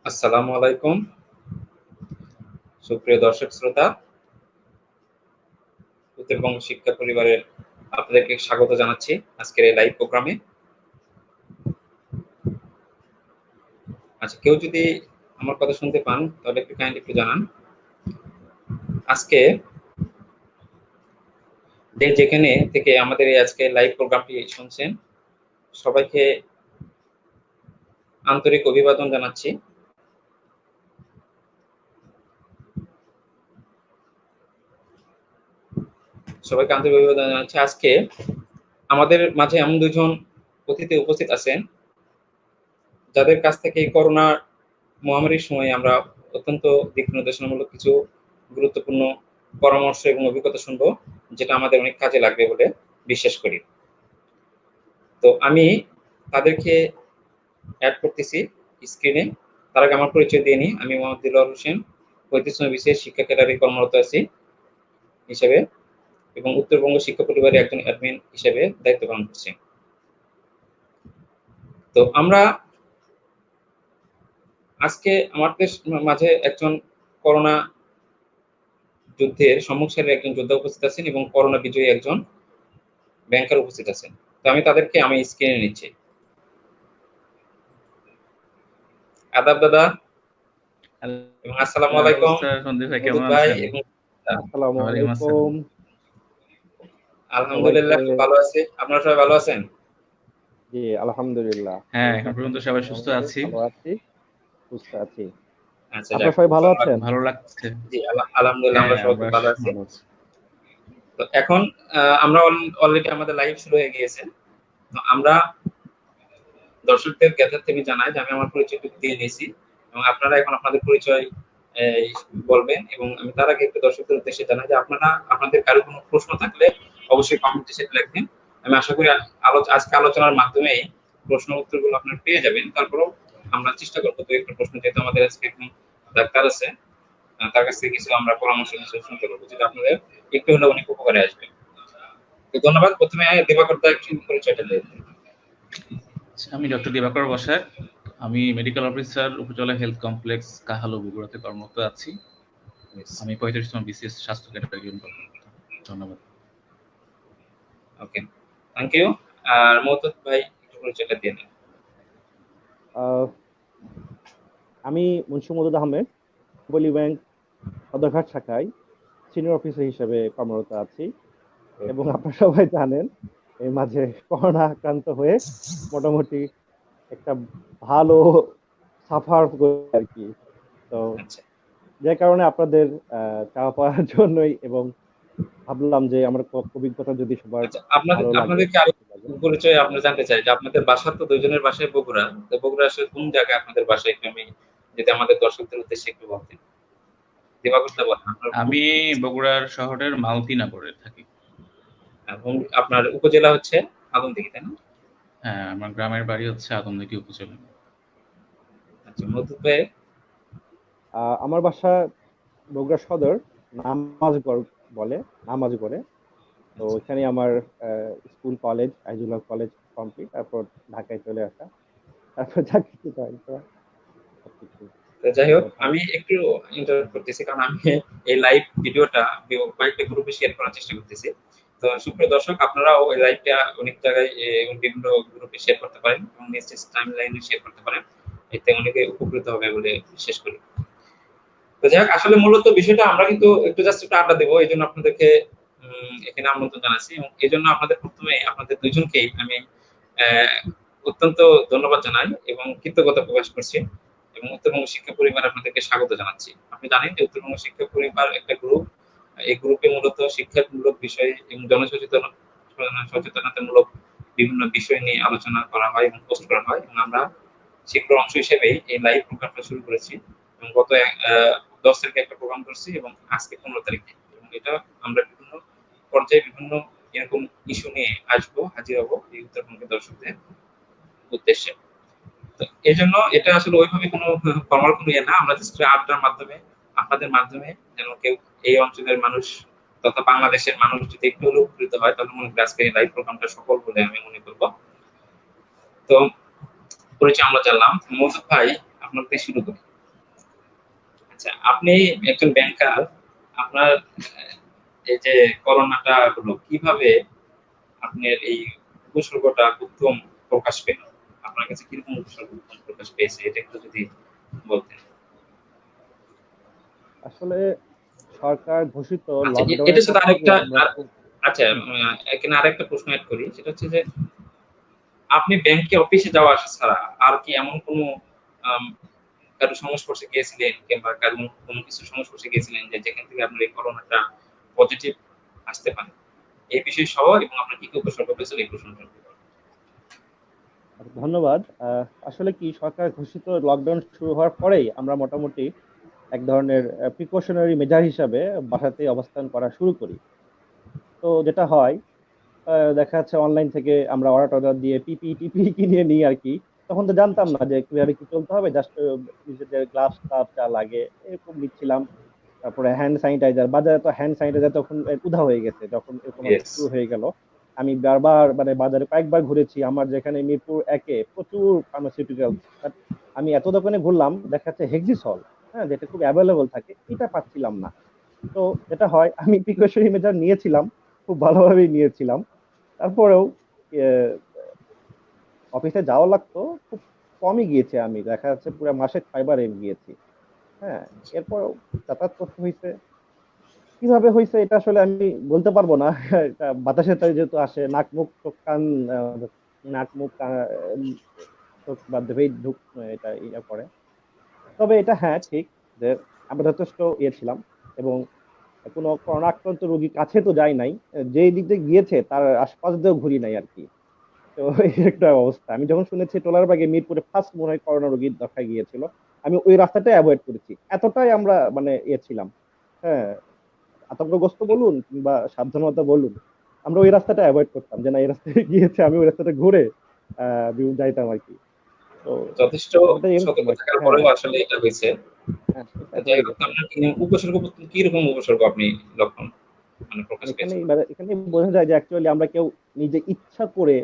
আসসালামু আলাইকুম সুপ্রিয় দর্শক শ্রোতা, উত্তরবঙ্গ শিক্ষা পরিবারের আপনাদেরকে স্বাগত জানাচ্ছি আজকের এই লাইভ প্রোগ্রামে। আচ্ছা, কেউ যদি আমার কথা শুনতে পান তাহলে একটু কাইন্ডলি একটু জানান। আজকে যেখানে থেকে আমাদের এই আজকে লাইভ প্রোগ্রামটি শুনছেন সবাইকে আন্তরিক অভিবাদন জানাচ্ছি। সবাইকে আন্তরিক অভিবাদন জানাচ্ছি। আজকে আমাদের মাঝে এমন দুজন অতিথি উপস্থিত আছেন যাদের কাছ থেকে করোনা মহামারীর সময় আমরা অত্যন্ত দিক নির্দেশনামূলক কিছু গুরুত্বপূর্ণ পরামর্শ এবং অভিজ্ঞতা শুনবো, যেটা আমাদের অনেক কাজে লাগবে বলে বিশ্বাস করি। তো আমি তাদেরকে অ্যাড করতেছি স্ক্রিনে। তার আগে আমার পরিচয় দিয়ে নিই। আমি মোহাম্মদ দিলওয়ার হোসেন, 35 বিশেষ শিক্ষা ক্যাডারে কর্মরত আছি হিসেবে এবং উত্তরবঙ্গ শিক্ষা পরিবারের একজন অ্যাডমিন হিসেবে দায়িত্ব পালন করছি। তো আমরা আজকে আমাদের মাঝে একজন করোনা যুদ্ধের সম্মুখ সারির একজন যোদ্ধা উপস্থিত আছেন এবং করোনা বিজয়ী একজন ব্যাংকার উপস্থিত আছেন। তো আমি তাদেরকে স্ক্রিনে নিচ্ছি। আদাব দাদা এবং আসসালামু আলাইকুম সন্দীপ ভাই, মধু কেমন ভাই আছেন? এবং আসসালামু ওয়ালাইকুম আলাইকুম। আসসালাম। আলহামদুলিল্লাহ খুব ভালো আছি। আপনারা সবাই ভালো আছেন? জি, আলহামদুলিল্লাহ। হ্যাঁ, এখন পর্যন্ত সবাই সুস্থ আছি। ভালো আছি, সুস্থ আছি। আচ্ছা, আপনারা যাক, সবাই ভালো ধন্যবাদ। আছেন? ভালো লাগছে। জি, আলহামদুলিল্লাহ আমরা হ্যাঁ, সবাই আমরা খুব ভালো আছি। ভালো আছি। তো এখন আমরা অলরেডি আমাদের লাইভ শুরু হয়ে গিয়েছে। তো আমরা দর্শকদের জ্ঞাতার্থে আমি জানাই যে আমি আমার পরিচয় দিয়ে নিয়েছি এবং আপনারা এখন আপনাদের পরিচয় এই, বলবেন এবং আমি তার আগে একটু দর্শকদের উদ্দেশ্যে জানাই যে আপনারা আপনাদের কারো কোনো প্রশ্ন থাকলে অবশ্যই কমেন্টে সেটা লিখবেন। আমি আশা করি আজকে আলোচনার মাধ্যমে প্রশ্ন উত্তরগুলো আপনারা পেয়ে যাবেন। তারপরেও আমরা চেষ্টা করবো তো একটা প্রশ্ন, যেহেতু আমাদের আজকে একজন ডাক্তার আছে, তার কাছ থেকে কিছু আমরা পরামর্শ কিছু শুনতে পারবো, যেটা আপনাদের একটু হলেও অনেক উপকারে আসবে। তো ধন্যবাদ। প্রথমে দিবাকর দা একটু পরিচয়টা দিয়ে দিন। আমি ডক্টর দিবাকর বসাক। আমি মেডিকেল অফিসার, উপজেলা হেলথ কমপ্লেক্স কাহালু, বগুড়াতে কর্মরত আছি। আমি 35তম বিসিএস স্বাস্থ্য ক্যাডারে কর্মরত। ধন্যবাদ। ওকে, থ্যাংক ইউ। আর মহতাব ভাই একটু পরিচয়টা দিয়ে নিন। আহ, আমি মুন্সি মদুদ আহমেদ, বলি ব্যাংক সদরঘাট শাখায় সিনিয়র অফিসার হিসেবে কর্মরত আছি এবং আপনারা সবাই জানেন এই মাঝে করোনা আক্রান্ত হয়ে মোটামুটি একটা ভালো সাফার আর কি। তো আচ্ছা যে কারণে আপনাদের চাওয়া পাওয়ার জন্যই এবং ভাবলাম যে আমার অভিজ্ঞতা যদি সবার আচ্ছা, আপনাদের ভালো লাগে। আপনাদেরকে আরো পরিচয় আমরা জানতে চাই যে আপনাদের বাসা তো দুইজনের বাসায় বগুড়া। তো বগুড়া আসলে কোন জায়গায় আপনাদের বাসা, একটু আমি যদি আমাদের দর্শকদের উদ্দেশ্যে একটু বলতেন। দিবাকর দা বলেন আপনার। আমি বগুড়ার শহরের মালতীনগরে থাকি। এবং আপনার উপজেলা হচ্ছে আদমদীঘি, তাই না? হ্যাঁ, আমার গ্রামের বাড়ি হচ্ছে আদমদীঘি উপজেলা। আচ্ছা, মধু ভাই। আমার বাসা বগুড়া সদর নামাজগড় বলে, নামাজগড়ে। তো ওইখানে আমার school college Aizul college complete, তারপর ঢাকায় চলে আসা, তারপর চাকরি করা সবকিছু। তো যাই হোক, আমি একটু ইন্টারভিউ করতেছি কারণ আমি এই লাইভ ভিডিওটা কয়েকটা গ্রুপে শেয়ার করার চেষ্টা করতেছি। তো সুপ্রিয় দর্শক, আপনারাও এই লাইভটা অনেক জায়গায় বিভিন্ন গ্রুপে শেয়ার করতে পারেন এবং নিজ টাইম লাইনে শেয়ার করতে পারেন। এতে অনেকে উপকৃত হবে বলে বিশ্বাস করি। তো যাই হোক, আসলে মূলত বিষয়টা আমরা কিন্তু একটু জাস্ট একটু আড্ডা দেবো, এই জন্য আপনাদেরকে এখানে আমন্ত্রণ জানাচ্ছি এবং এই জন্য আপনাদের প্রথমে আপনাদের দুইজনকেই আমি অত্যন্ত ধন্যবাদ জানাই এবং কৃতজ্ঞতা প্রকাশ করছি এবং উত্তরবঙ্গ শিক্ষা পরিবার আপনাদেরকে স্বাগত জানাচ্ছি। আপনি জানেন যে উত্তরবঙ্গ শিক্ষা পরিবার একটা গ্রুপ। এই গ্রুপে মূলত শিক্ষামূলক বিষয় এবং সচেতনতামূলক বিভিন্ন বিষয় নিয়ে আলোচনা করা হয় এবং পোস্ট করা হয় এবং আমরা সেগুলোর অংশ হিসেবে এই লাইভ প্রোগ্রামটা শুরু করেছি এবং গত 10 তারিখে একটা প্রোগ্রাম করছি এবং আজকে 15 তারিখে, এবং এটা আমরা বিভিন্ন পর্যায়ে বিভিন্ন এরকম ইস্যু নিয়ে আসবো, হাজির হবো এই উত্তরবঙ্গের দর্শকদের উদ্দেশ্যে। তো এই জন্য এটা আসলে ওইভাবে কোনো ফর্মাল কোনো ইয়ে না, আমরা জাস্ট আড্ডার মাধ্যমে আপনাদের মাধ্যমে যেন কেউ এই অঞ্চলের মানুষ তথা বাংলাদেশের মানুষ যদি একটু হলেও উপকৃত হয়, তাহলে মনে করি আজকে এই লাইভ প্রোগ্রামটা সফল বলে আমি মনে করবো। তো পরিচয় আমরা জানলাম। মৌসুফ ভাই, আপনার দিয়ে শুরু করি। আচ্ছা, আপনি একজন ব্যাংকার, আপনার এই যে করোনাটা হলো কিভাবে আপনার এই উপসর্গটা প্রথম প্রকাশ পেল? আপনার কাছে কিরকম উপসর্গ প্রথম প্রকাশ পেয়েছে এটা একটু যদি বলতেন। আসলে সরকার ঘোষিত আচ্ছা, লকডাউনের এটার পর সাথে থেকে আরেকটা আমরা খুব আচ্ছা, হুম, এখানে আরেকটা প্রশ্ন এড করি। সেটা হচ্ছে যে আপনি ব্যাংকে অফিসে যাওয়া আসা ছাড়া আর কি এমন কোনো আম কারো সংস্পর্শে গিয়েছিলেন কিংবা কারো কোনো কিছুর সংস্পর্শে গিয়েছিলেন যে যেখান থেকে আপনার এই করোনাটা পজিটিভ আসতে পারে? এই বিষয় সহ এবং আপনার কি উপসর্গ হয়েছিল এই প্রশ্নটা করতে পারেন। ধন্যবাদ। আসলে কি সরকার ঘোষিত লকডাউন শুরু হওয়ার পরেই আমরা মোটামুটি এক ধরনের প্রিকশনারি মেজার হিসাবে বাসাতেই অবস্থান করা শুরু করি। তো যেটা হয় দেখা যাচ্ছে অনলাইন থেকে আমরা অর্ডার দিয়ে পিপি কিনে নিই আর কি। তখন তো জানতাম না যে কিভাবে কি চলতে হবে, জাস্ট নিজেদের গ্লাভস টাভ যা লাগে এরকম নিচ্ছিলাম। তারপরে হ্যান্ড স্যানিটাইজার, বাজারে তো হ্যান্ড স্যানিটাইজার তখন উধাও হয়ে গেছে যখন এরকম ইয়েস। শুরু হয়ে গেল। আমি বারবার মানে বাজারে কয়েকবার ঘুরেছি, আমার যেখানে মিরপুর একে প্রচুর ফার্মাসিউটিক্যাল, আমি এত দোকানে ঘুরলাম, দেখা যাচ্ছে হেক্সিসল, হ্যাঁ, যেটা খুব অ্যাভেলেবল থাকে, এটা পাচ্ছিলাম না। তো যেটা হয়, আমি প্রিকশনারি মেজার নিয়েছিলাম, খুব ভালোভাবেই নিয়েছিলাম। তারপরেও অফিসে যাওয়া লাগতো, খুব কমই গিয়েছে, আমি দেখা যাচ্ছে পুরো মাসে 6 বার গিয়েছি। হ্যাঁ, এরপর যাতায়াত করতে হয়েছে। কিভাবে হয়েছে এটা আসলে আমি বলতে পারবো না। এটা বাতাসের তাই যেহেতু আসে, নাক মুখ চোখ কান, নাক মুখ চোখ মাধ্যমেই এটা ইয়ে করে। তবে এটা হ্যাঁ ঠিক যে আমরা যথেষ্ট ইয়ে ছিলাম, এবং কোনো করোনা আক্রান্ত রোগী কাছে তো যাই নাই, যেই দিক দিয়ে গিয়েছে তার আশপাশ দিয়েও ঘুরি নাই আর কি। তো এই একটা অবস্থা। আমি যখন শুনেছি টোলারবাগে মিরপুরে ফার্স্ট মনে হয় করোনা রোগী দেখা গিয়েছিল, আমি ওই রাস্তাটাই অ্যাভয়েড করেছি, এতটাই আমরা মানে ইয়ে ছিলাম। হ্যাঁ, আতঙ্কগ্রস্ত বলুন কিংবা সাবধানতা বলুন, আমরা ওই রাস্তাটা অ্যাভয়েড করতাম, যে না এই রাস্তায় গিয়েছে আমি ওই রাস্তাটা ঘুরে যাইতাম আর কি। তো যথেষ্ট ব্যাপারটা এরকম সতর্ক আর কি। থাকার হ্যাঁ, পরেও আসলে এটা হয়েছে। হ্যাঁ, সেটা তো যাই হয়ে হোক, গেছে। আপনার উপসর্গ কিরকম উপসর্গ আপনি লক্ষণ মানে প্রকাশ এখানে পেয়েছেন? এখানে বোঝা যায় যে অ্যাকচুয়ালি আমরা কেউ নিজে ইচ্ছা করে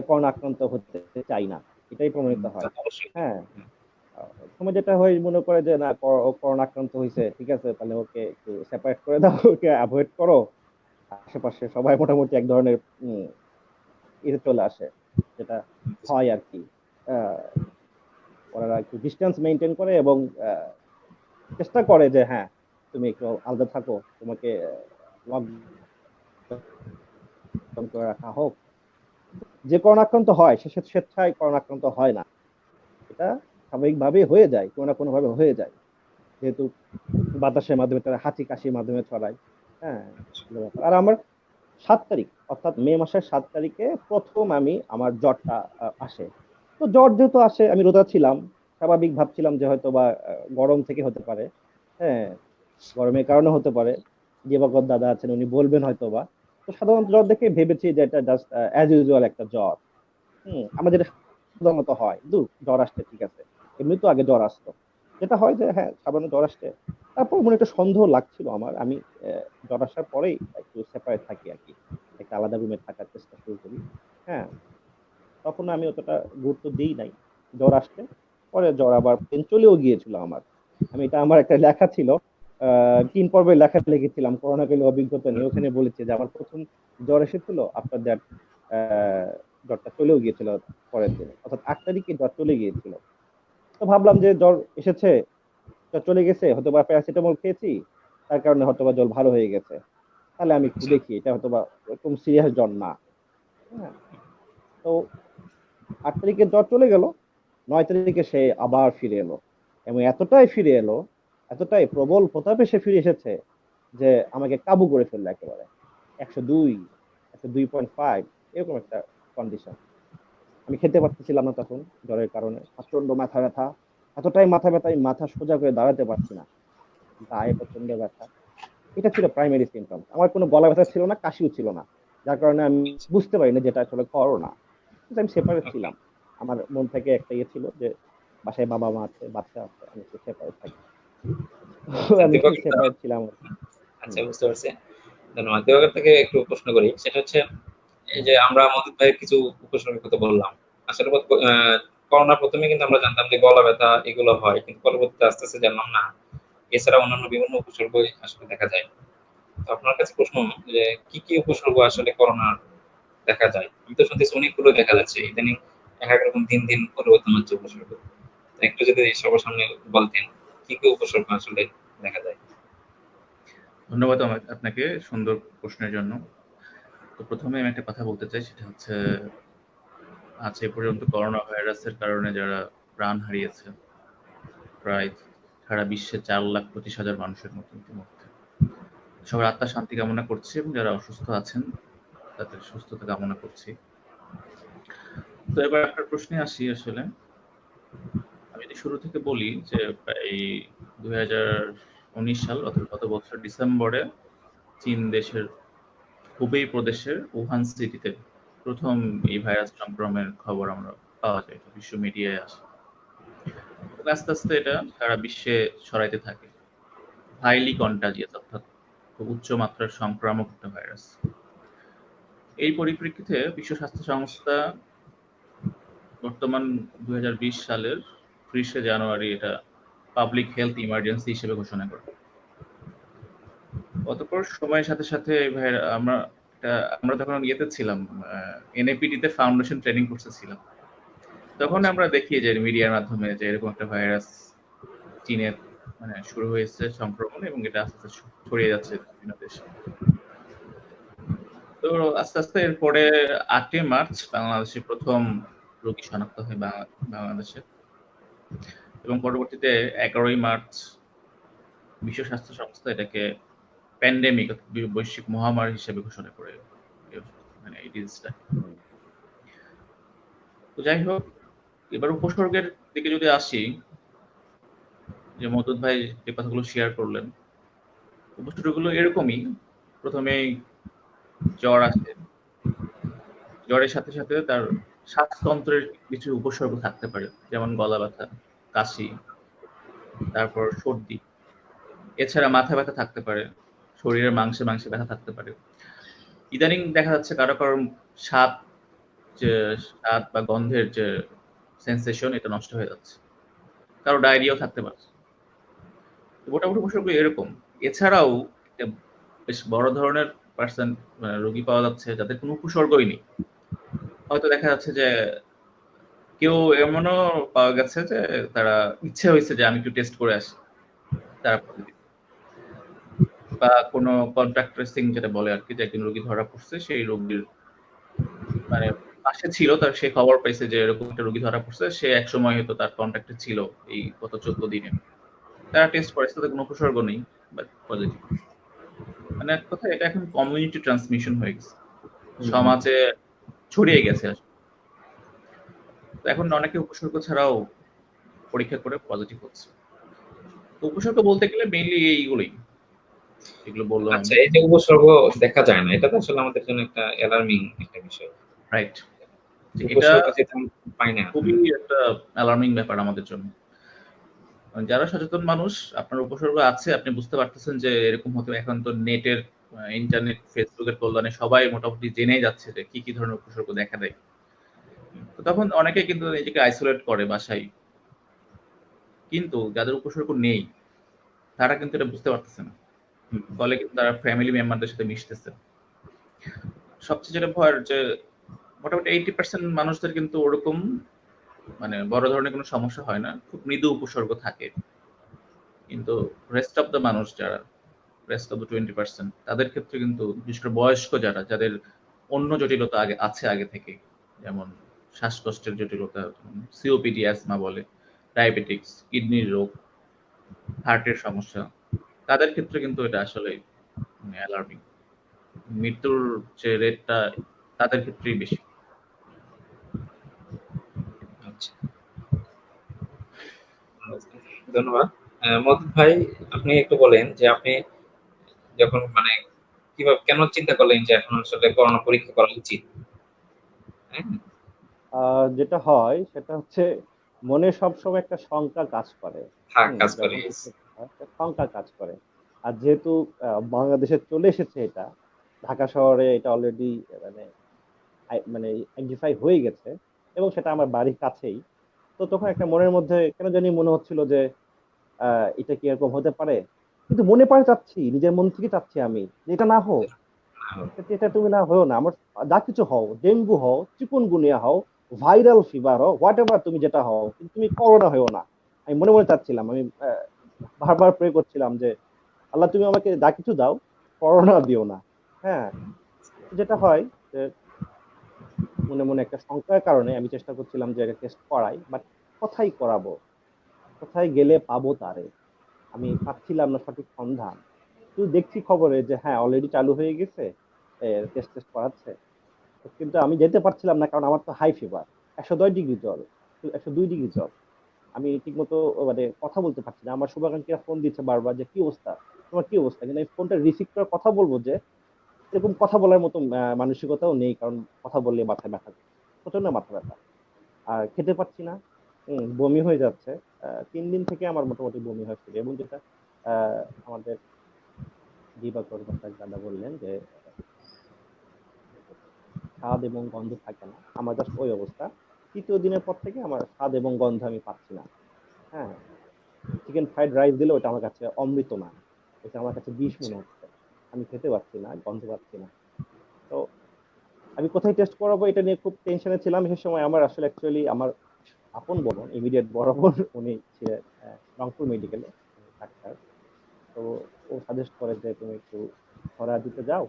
করোনা আক্রান্ত হতে চাই না, এটাই প্রমাণিত তা হয়। তো অবশ্যই। হ্যাঁ, সময় যেটা হয় মনে করে যে না করোনা আক্রান্ত হয়েছে, ঠিক আছে, তাহলে ওকে একটু সেপারেট করে দাও, ওকে অ্যাভয়েড করো। আশেপাশে সবাই মোটামুটি এক ধরনের ইয়ে চলে আসে, যেটা হয় আর কি। আহ, ওনারা একটু ডিস্টেন্স মেনটেন করে এবং চেষ্টা করে যে হ্যাঁ তুমি একটু আলাদা থাকো, তোমাকে লকডাউন করে রাখা হোক। যে করোনা আক্রান্ত হয় সে স্বেচ্ছায় করোনা আক্রান্ত হয় না, এটা স্বাভাবিকভাবেই হয়ে যায়, কোনো না কোনো ভাবে হয়ে যায়, যেহেতু বাতাসের মাধ্যমে, তারা হাঁচি কাশির মাধ্যমে ছড়ায়। হ্যাঁ, এগুলো ব্যাপার। আর আমার 7 তারিখ, অর্থাৎ মে মাসের 7 তারিখে প্রথম আমার জ্বরটা আসে। তো জ্বর যেহেতু আসে, আমি রোজা ছিলাম, স্বাভাবিক ভাবছিলাম যে হয়তো বা গরম থেকে হতে পারে। হ্যাঁ, গরমের কারণে হতে পারে, দিবাকর দাদা আছেন উনি বলবেন হয়তো বা। তো সাধারণত জ্বর দেখে ভেবেছি যে এটা জাস্ট অ্যাজ ইউজুয়াল একটা জ্বর। আমার যেটা সাধারণত হয়, জ্বর আসছে ঠিক আছে, এমনি তো আগে জ্বর আসতো, যেটা হয় যে হ্যাঁ সাধারণ জ্বর আসছে। তারপর মনে একটা সন্দেহ লাগছিল আমার, আমি জ্বর আসার পরেই একটু সেপারেট থাকি আর কি, একটা আলাদা রুমে থাকার চেষ্টা শুরু করি। হ্যাঁ, তখন আমি অতটা গুরুত্ব দিই নাই, জ্বর আসছে, পরে জ্বর আবার চলেও গিয়েছিল আমার। আমি এটা আমার একটা লেখা ছিল, 3 পর্বের লেখা লিখেছিলাম করোনাকালীন অভিজ্ঞতা নিয়ে, ওখানে বলেছি যে আমার প্রথম জ্বর এসেছিল, আফটার দ্যাট জ্বরটা চলেও গিয়েছিল পরের দিনে, অর্থাৎ 8 তারিখে জ্বর চলে গিয়েছিল। তো ভাবলাম যে জ্বর এসেছে, জ্বর চলে গেছে, হয়তো বা প্যারাসিটামল খেয়েছি, তার কারণে হয়তো বা জ্বর ভালো হয়ে গেছে, তাহলে আমি একটু আচ্ছা, দেখি এটা হয়তো বা এরকম সিরিয়াস জ্বর না। হ্যাঁ, তো 8 তারিখে জ্বর চলে গেল, 9 তারিখে সে আবার ফিরে এলো, এবং এতটাই ফিরে এলো, এতটাই প্রবল প্রতাপে সে ফিরে এসেছে যে আমাকে কাবু করে ফেললো একেবারে। 102, 102.5, এরকম একটা কন্ডিশন। আমি খেতে পারতেছিলাম না তখন, জ্বরের কারণে প্রচন্ড মাথা ব্যথা, এতটাই মাথা ব্যথা আমি মাথা সোজা করে দাঁড়াতে পারছি না, গায়ে প্রচন্ড ব্যথা। এটা ছিল প্রাইমারি সিমটম। আমার কোনো গলা ব্যথা ছিল না, কাশিও ছিল না, যার কারণে আমি বুঝতে পারিনি যেটা আসলে করোনা। কিন্তু আমি সেপারেট ওকে। ছিলাম। আমার মন থেকে একটা ইয়ে ছিল যে বাসায় বাবা মা আছে, বাচ্চা আছে, আমি একটু সেপারেট থাকি। আচ্ছা, আমি একটু দিবাকর সেপারেট ছিলাম আর কি। আচ্ছা, হুম, বুঝতে পারছি। ধন্যবাদ। দিবাকর থেকে একটু প্রশ্ন করি। সেটা হচ্ছে এই যে আমরা মজিদ ভাইয়ের কিছু উপসর্গের কথা বললাম। আসলে করোনা ১ম এ কিন্তু আমরা জানতাম যে গলা ব্যথা এগুলো হয়। কিন্তু পরবর্তীতে আস্তে, আস্তে জানলাম না। এছাড়া অন্যান্য বিভিন্ন উপসর্গ আসলে দেখা যায়। তো আপনার কাছে প্রশ্ন যে কি, কি উপসর্গ আসলে করোনার দেখা যায়? আমি তো শুনতেছি অনেকগুলো দেখা যাচ্ছে। ইদানিং এক রকম দিন, দিন পরিবর্তন হচ্ছে উপসর্গ। তো একটু যদি সবার সামনে বলতেন কি, কি উপসর্গ আসলে দেখা যায়? ধন্যবাদ আপনাকে সুন্দর প্রশ্নের জন্য। তো প্রথমে আমি একটা কথা বলতে চাই, সেটা হচ্ছে আজ এ পর্যন্ত করোনা ভাইরাসের কারণে যারা প্রাণ হারিয়েছে, প্রায় সারা বিশ্বে 4,25,000 মানুষের মতো ইতিমধ্যে। সবার আত্মার শান্তি কামনা করছি এবং যারা অসুস্থ আছেন তাদের সুস্থতা কামনা করছি। তো এবার আপনার প্রশ্নে আসি আসলে। আমি যদি শুরু থেকে বলি যে এই 2019 সাল অর্থাৎ গত বছর ডিসেম্বরে চীন দেশের হুবেই প্রদেশের উহান সিটিতে প্রথম এই ভাইরাস সংক্রমণের খবর আমরা পাওয়া যায়, এটা বিশ্ব মিডিয়ায় আসে এবং আস্তে আস্তে এটা সারা বিশ্বে ছড়াইতে থাকে। হাইলি কন্টাজিয়াস অর্থাৎ খুব উচ্চ মাত্রার সংক্রামক একটা ভাইরাস। এই পরিপ্রেক্ষিতে বিশ্ব স্বাস্থ্য সংস্থা বর্তমান 2020 সালের 30শে জানুয়ারি এটা পাবলিক হেলথ ইমার্জেন্সি হিসেবে ঘোষণা করে। অতঃপর সময়ের সাথে সাথে এই আমরা যখন ইয়েতে ছিলাম, এনএপিডি তে ফাউন্ডেশন ট্রেনিং কোর্সে ছিলাম, তখন আমরা দেখি যে মিডিয়ার মাধ্যমে যে এরকম একটা ভাইরাস চীনে মানে শুরু হয়েছে সংক্রমণ এবং এটা আস্তে আস্তে ছড়িয়ে যাচ্ছে বিভিন্ন দেশে। তো আস্তে আস্তে এরপরে 8 মার্চ বাংলাদেশে প্রথম রোগী শনাক্ত হয় বাংলাদেশে এবং পরবর্তীতে 11 মার্চ বিশ্ব স্বাস্থ্য সংস্থা এটাকে প্যান্ডেমিক বৈশ্বিক মহামারী হিসেবে ঘোষণা করে মানে এই ডিজিজটা। তো যাই হোক, এবার উপসর্গের দিকে যদি আসি, যে মদুদ ভাই যে কথাগুলো শেয়ার করলেন, উপসর্গগুলো এরকমই। প্রথমেই জ্বর আসে, জ্বরের সাথে সাথে তার শ্বাসতন্ত্রের কিছু উপসর্গ থাকতে পারে, যেমন গলা ব্যথা, কাশি, তারপর সর্দি। এছাড়া মাথা ব্যথা থাকতে পারে, শরীরের মাংসে মাংসে ব্যথা থাকতে পারে। ইদানিং দেখা যাচ্ছে কারো কারো স্বাদ যে স্বাদ বা গন্ধের যে সেন্সেশন এটা নষ্ট হয়ে যাচ্ছে, কারো ডায়রিয়াও থাকতে পারে। মোটামুটি উপসর্গ এরকম। এছাড়াও একটা বেশ বড় ধরনের পার্সেন্ট রোগী পাওয়া যাচ্ছে যাদের কোনো উপসর্গই নেই। হয়তো দেখা যাচ্ছে যে কেউ এমনও পাওয়া গেছে যে তারা ইচ্ছে হয়েছে যে আমি একটু টেস্ট করে আসি, তারা positive। বা কোনো কন্ট্যাক্ট ট্রেসিং যেটা বলে আর কি, যে একজন রোগী ধরা পড়ছে, সেই রোগীর মানে পাশে ছিল, তার সে খবর পাইছে যে এরকম একটা রোগী ধরা পড়ছে, সে একসময় হয়তো তার কন্ট্যাক্টে ছিল এই গত 14 দিনে। তারা টেস্ট করেছে, তাদের কোনো উপসর্গ নেই, বাট পজিটিভ। মানে এক কথায় এটা এখন কমিউনিটি ট্রান্সমিশন হয়ে গেছে, সমাজে ছড়িয়ে গেছে আসলে। তো এখন অনেকে উপসর্গ ছাড়াও পরীক্ষা করে পজিটিভ হচ্ছে। তো উপসর্গ বলতে গেলে মেইনলি এইগুলোই, এগুলো বললাম আচ্ছা, আমি। এই যে উপসর্গ দেখা যায় না, এটা তো আসলে আমাদের জন্য একটা অ্যালার্মিং একটা বিষয়। রাইট, যে এটা উপসর্গ যেটা আমরা পাই না। খুবই একটা অ্যালার্মিং ব্যাপার আমাদের জন্য। যারা সচেতন মানুষ, আপনার উপসর্গ আছে, আপনি বুঝতে পারতেছেন যে এরকম হতে, এখন তো নেটের ইন্টারনেট ফেসবুকের কল্যাণে সবাই মোটামুটি জেনেই যাচ্ছে যে কি কি ধরনের উপসর্গ দেখা দেয়। তো তখন অনেকে কিন্তু নিজেকে আইসোলেট করে বাসায়, কিন্তু যাদের উপসর্গ নেই তারা কিন্তু এটা বুঝতে পারতেছে না, ফলে কিন্তু তারা ফ্যামিলি মেম্বারদের সাথে মিশতেছে। সবচেয়ে যেটা ভয়ের যে মোটামুটি 80% মানুষদের কিন্তু ওরকম মানে বড় ধরনের কোনো সমস্যা হয় না, খুব মৃদু উপসর্গ থাকে। কিন্তু রেস্ট অফ দ্য মানুষ যারা, রেস্ট অফ দ্য 20%, তাদের ক্ষেত্রে কিন্তু বিশেষ করে বয়স্ক যারা, যাদের অন্য জটিলতা আগে থেকে, যেমন শ্বাসকষ্টের জটিলতা, সিওপিডি, অ্যাজমা বলে, ডায়াবেটিক্স, কিডনির রোগ, হার্টের সমস্যা, তাদের ক্ষেত্রে কিন্তু এটা আসলে অ্যালার্মিং। মৃত্যুর যে রেটটা তাদের ক্ষেত্রেই বেশি। আচ্ছা, ধন্যবাদ। মদুদ ভাই, আপনি একটু বলেন যে আপনি যখন মানে কিভাবে কেন চিন্তা করলেন যে এখন আসলে করোনা পরীক্ষা করা উচিত? হ্যাঁ? যেটা হয় সেটা হচ্ছে মনে সবসময় একটা শঙ্কা কাজ করে। থাক কাজ করে। যখন কিছু হয়, একটা শঙ্কা কাজ করে। আর যেহেতু বাংলাদেশে চলে এসেছে এটা, ঢাকা শহরে এটা অলরেডি মানে মানে আইডেন্টিফাই হয়ে গেছে এবং সেটা আমার বাড়ির কাছেই। তো তখন একটা মনের মধ্যে কেন জানি মনে হচ্ছিল যে এটা কি এরকম হতে পারে, কিন্তু মনে পারে চাচ্ছি, নিজের মন থেকে চাচ্ছি আমি যে এটা না হোক, এটা তুমি না হও না, আমার যা কিছু হও, ডেঙ্গু হও, চিকুনগুনিয়া হও, ভাইরাল ফিভার হও, হোয়াট এভার তুমি যেটা হও, কিন্তু তুমি করোনা হও না। আমি মনে মনে চাচ্ছিলাম, আমি বারবার প্রে করছিলাম যে আল্লাহ তুমি আমাকে যা কিছু দাও, করোনা দিও না। হ্যাঁ, যেটা হয় যে মনে মনে একটা শঙ্কার কারণে আমি চেষ্টা করছিলাম যে টেস্ট করাই, বাট কোথায় করাবো, কোথায় গেলে পাবো তারে, আমি পাচ্ছিলাম না সঠিক সন্ধান। শুধু দেখছি খবরে যে হ্যাঁ অলরেডি চালু হয়ে গেছে, টেস্ট টেস্ট করাচ্ছে, কিন্তু আমি যেতে পারছিলাম না কারণ আমার তো হাই ফিভার, 110 ডিগ্রি জ্বর, 102 ডিগ্রি জ্বর। আমি ঠিকমতো মানে কথা বলতে পারছি না। আমার শুভাকাঙ্ক্ষীরা ফোন দিচ্ছে বারবার যে কি অবস্থা, তোমার কি অবস্থা, কিন্তু আমি ফোনটা রিসিভ করে কথা বলবো যে এরকম কথা বলার মতো মানসিকতাও নেই, কারণ কথা বললে মাথা ব্যথা, প্রচন্ড মাথা ব্যথা, আর খেতে পাচ্ছি না। বমি হয়ে যাচ্ছে। 3 দিন থেকে আমার মোটামুটি বমি হয়েছিল, এবং যেটা আমাদের দিবাকর ভট্টাচার্য দাদা বললেন যে স্বাদ এবং গন্ধ থাকে না, আমার জাস্ট ওই অবস্থা। 3য় দিনের পর থেকে আমার স্বাদ এবং গন্ধ আমি পাচ্ছি না। হ্যাঁ, চিকেন ফ্রাইড রাইস দিলে ওটা আমার কাছে অমৃত না, এটা আমার কাছে বিষ মনে হচ্ছে। আমি খেতে পাচ্ছি না, গন্ধ পাচ্ছি না। তো আমি কোথায় টেস্ট করাবো এটা নিয়ে খুব টেনশনে ছিলাম। সে সময় আমার আসলে অ্যাকচুয়ালি আমার আপন বোন, ইমিডিয়েট বড় বোন, উনি ছিলেন রংপুর মেডিকেলে ডাক্তার। তো ও সাজেস্ট করে যে তুমি একটু ধরা দিতে যাও,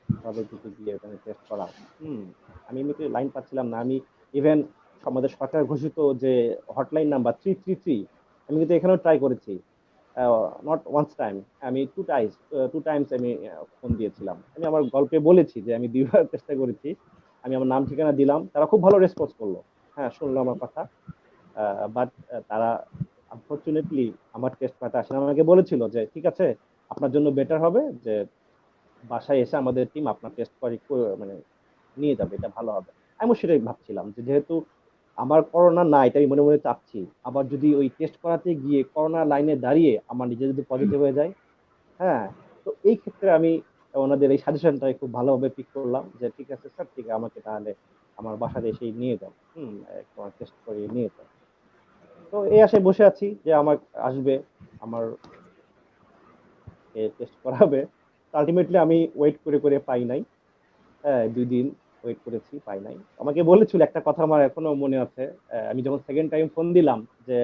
তবে দিতে গিয়ে ওখানে টেস্ট করাও। হুম, আমি এমনিতে লাইন পাচ্ছিলাম না। আমি ইভেন আমাদের সরকার ঘোষিত যে হটলাইন নাম্বার 333, আমি কিন্তু এখানেও ট্রাই করেছি, নট ওয়ান্স টাইম, আমি টু টাইমস আমি ফোন দিয়েছিলাম। আমি আমার গল্পে বলেছি যে আমি 2বার চেষ্টা করেছি। আমি আমার নাম ঠিকানা দিলাম, তারা খুব ভালো রেসপন্স করলো, হ্যাঁ শুনলো আমার কথা। বাট তারা আনফরচুনেটলি আমার টেস্ট পাতে আসলে আমাকে বলেছিল যে ঠিক আছে, আপনার জন্য বেটার হবে যে বাসায় এসে আমাদের টিম আপনার টেস্ট মানে নিয়ে যাবে, এটা ভালো হবে। আমি সেটাই ভাবছিলাম যে যেহেতু আমার করোনা না, এটা আমি মনে মনে চাচ্ছি, আবার যদি ওই টেস্ট করাতে গিয়ে করোনা লাইনে দাঁড়িয়ে আমার নিজে যদি পজিটিভ হয়ে যায়, হ্যাঁ, তো এই ক্ষেত্রে আমি ওনাদের এই সাজেশনটাই খুব ভালোভাবে পিক করলাম যে ঠিক আছে স্যার, ঠিক আছে, আমাকে তাহলে আমার বাসায় এসেই নিয়ে যাও, তোমার টেস্ট করে নিয়ে যাও। তো এই আশায় বসে আছি যে আমার আসবে, আমার টেস্ট করাবে। আলটিমেটলি আমি ওয়েট করে করে পাই নাই। হ্যাঁ, 2 দিন ওয়েট করেছি, পাই নাই। আমাকে বলেছিল একটা কথা, আমার এখনো মনে আছে। আমি যখন সেকেন্ড টাইম ফোন দিলাম যে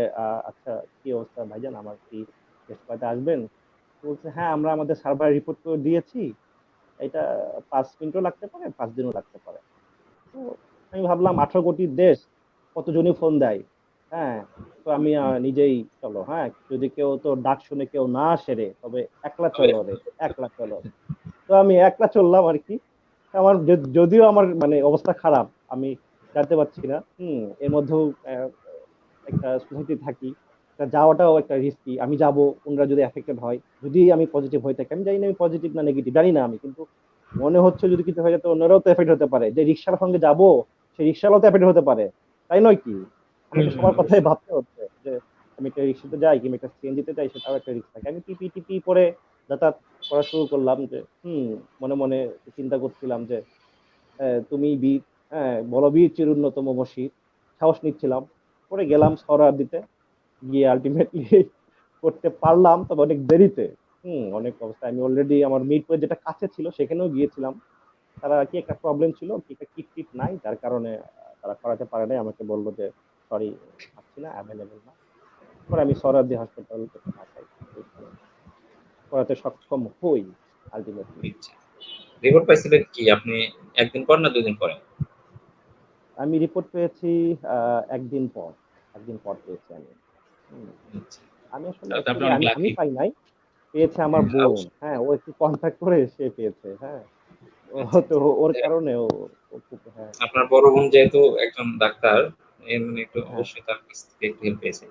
আচ্ছা কি অবস্থা ভাইজান, আমার কি টেস্ট করাতে আসবেন, তো বলছে হ্যাঁ আমরা আমাদের সার্ভার রিপোর্ট করে দিয়েছি, এটা 5 মিনিটও লাগতে পারে, 5 দিনও লাগতে পারে। তো আমি ভাবলাম 18 কোটির দেশ, কতজনই ফোন দেয়। হ্যাঁ, তো আমি নিজেই চলো, হ্যাঁ যদি কেউ তো ডাক শুনে কেউ না সেরে, তবে একলা চলো রে, একলা চলো। তো আমি একলা চললাম আর কি। আমার যদিও আমার মানে অবস্থা খারাপ, আমি জানতে পারছি না। এর মধ্যেও একটা সোসাইটি থাকি, তা যাওয়াটাও একটা রিস্কি। আমি যাব, ওনারা যদি এফেক্টেড হয়, যদি আমি পজিটিভ হয়ে থাকি, আমি জানি না আমি পজিটিভ না নেগেটিভ, জানি না আমি, কিন্তু মনে হচ্ছে যদি কিছু হয়ে যেত অন্যরাও তো এফেক্ট হতে পারে, যে রিক্সার সঙ্গে যাব সেই রিক্সাওয়ালাও তো এফেক্ট হতে পারে, তাই নয় কি? আমাকে সবার কথাই ভাবতে হচ্ছে যে আমি একটা রিক্সাতে যাই কিংবা একটা সিএনজিতে যাই, সেটাও একটা রিস্ক থাকে। আমি টিপি টিপি করে যাতায়াত করা শুরু করলাম, যে মনে মনে চিন্তা করছিলাম যে তুমি বীর, হ্যাঁ বলো বীর চিরুন্নতম মসির, সাহস নিচ্ছিলাম। পরে গেলাম সরার দিতে, গিয়ে আলটিমেটলি করতে পারলাম, তবে অনেক দেরিতে। অনেক অবস্থা, আমি অলরেডি আমার মিরপুরে যেটা কাছে ছিল সেখানেও গিয়েছিলাম। তারা কি একটা প্রবলেম ছিল, কি একটা কিট টিট নাই, যার কারণে তারা করাতে পারে নাই। আমাকে বললো যে সরি, পাচ্ছি না, অ্যাভেলেবেল না। পরে আমি সরারদি হসপিটাল থেকে ঢাকায় ওইখানে করাতে সক্ষম হই আলটিমেটলি। রিপোর্ট পাইছিলেন কি আপনি একদিন পর না 2 দিন পরে? আমি রিপোর্ট পেয়েছি 1 দিন পর, 1 দিন পর পেয়েছি আমি। হুম, আচ্ছা, আমি আসলে তাহলে তো আপনি অ্যাকচুয়ালি অনেক আমি আমি লাকি। পাই নাই, পেয়েছে আমার বোন। অবশ্যই। হ্যাঁ, ও একটু কন্ট্যাক্ট করে সে পেয়েছে। হ্যাঁ, ও আচ্ছা, তো আচ্ছা। ওর কারণে ও ও খুব, হ্যাঁ আপনার বড় বোন যেহেতু একজন ডাক্তার, এর মানে একটু হ্যাঁ অবশ্যই তার কাছ থেকে একটু হেল্প পেয়েছে।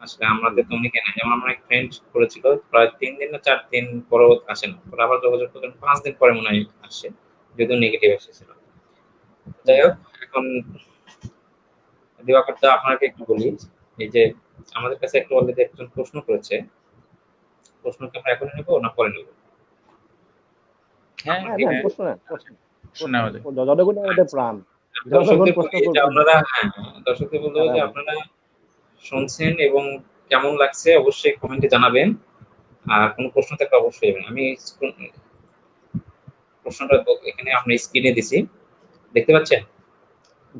আসলে জি আমাদের তো জি। উনি কেন, যেমন আমার এক ফ্রেন্ড করেছিল, প্রায় 3 দিন না 4 দিন পরেও আসে না, পরে আবার যোগাযোগ করলেন 5 দিন পরে মনে হয় আসছে, যদিও নেগেটিভ এসেছিল। যাই হোক, হুম এখন দিবাকর দা আপনাকে একটু বলি, এই যে আমাদের কাছে একটু অলরেডি একজন প্রশ্ন করেছে, প্রশ্নকে আমরা এখনই নেবো না পরে নেবো? হ্যাঁ, আপনার হ্যাঁ কি নেন, মনে হয়? প্রশ্ন নেন, প্রশ্ন শোনা প্রশ্ন, আমাদের। জনগণই আমাদের আচ্ছা, প্রাণ, জনগণ দর্শকদের প্রশ্ন বলি যে করবে না, আপনারা, হ্যাঁ, দর্শকদের বলতে হবে তারা যে বলে। আপনারা শুনছেন এবং কেমন লাগছে অবশ্যই কমেন্টে জানাবেন। আর কোনো প্রশ্ন থাকলে অবশ্যই জানাবেন। আমি প্রশ্নটা এখানে আমরা স্ক্রিনে দিছি, দেখতে পাচ্ছেন?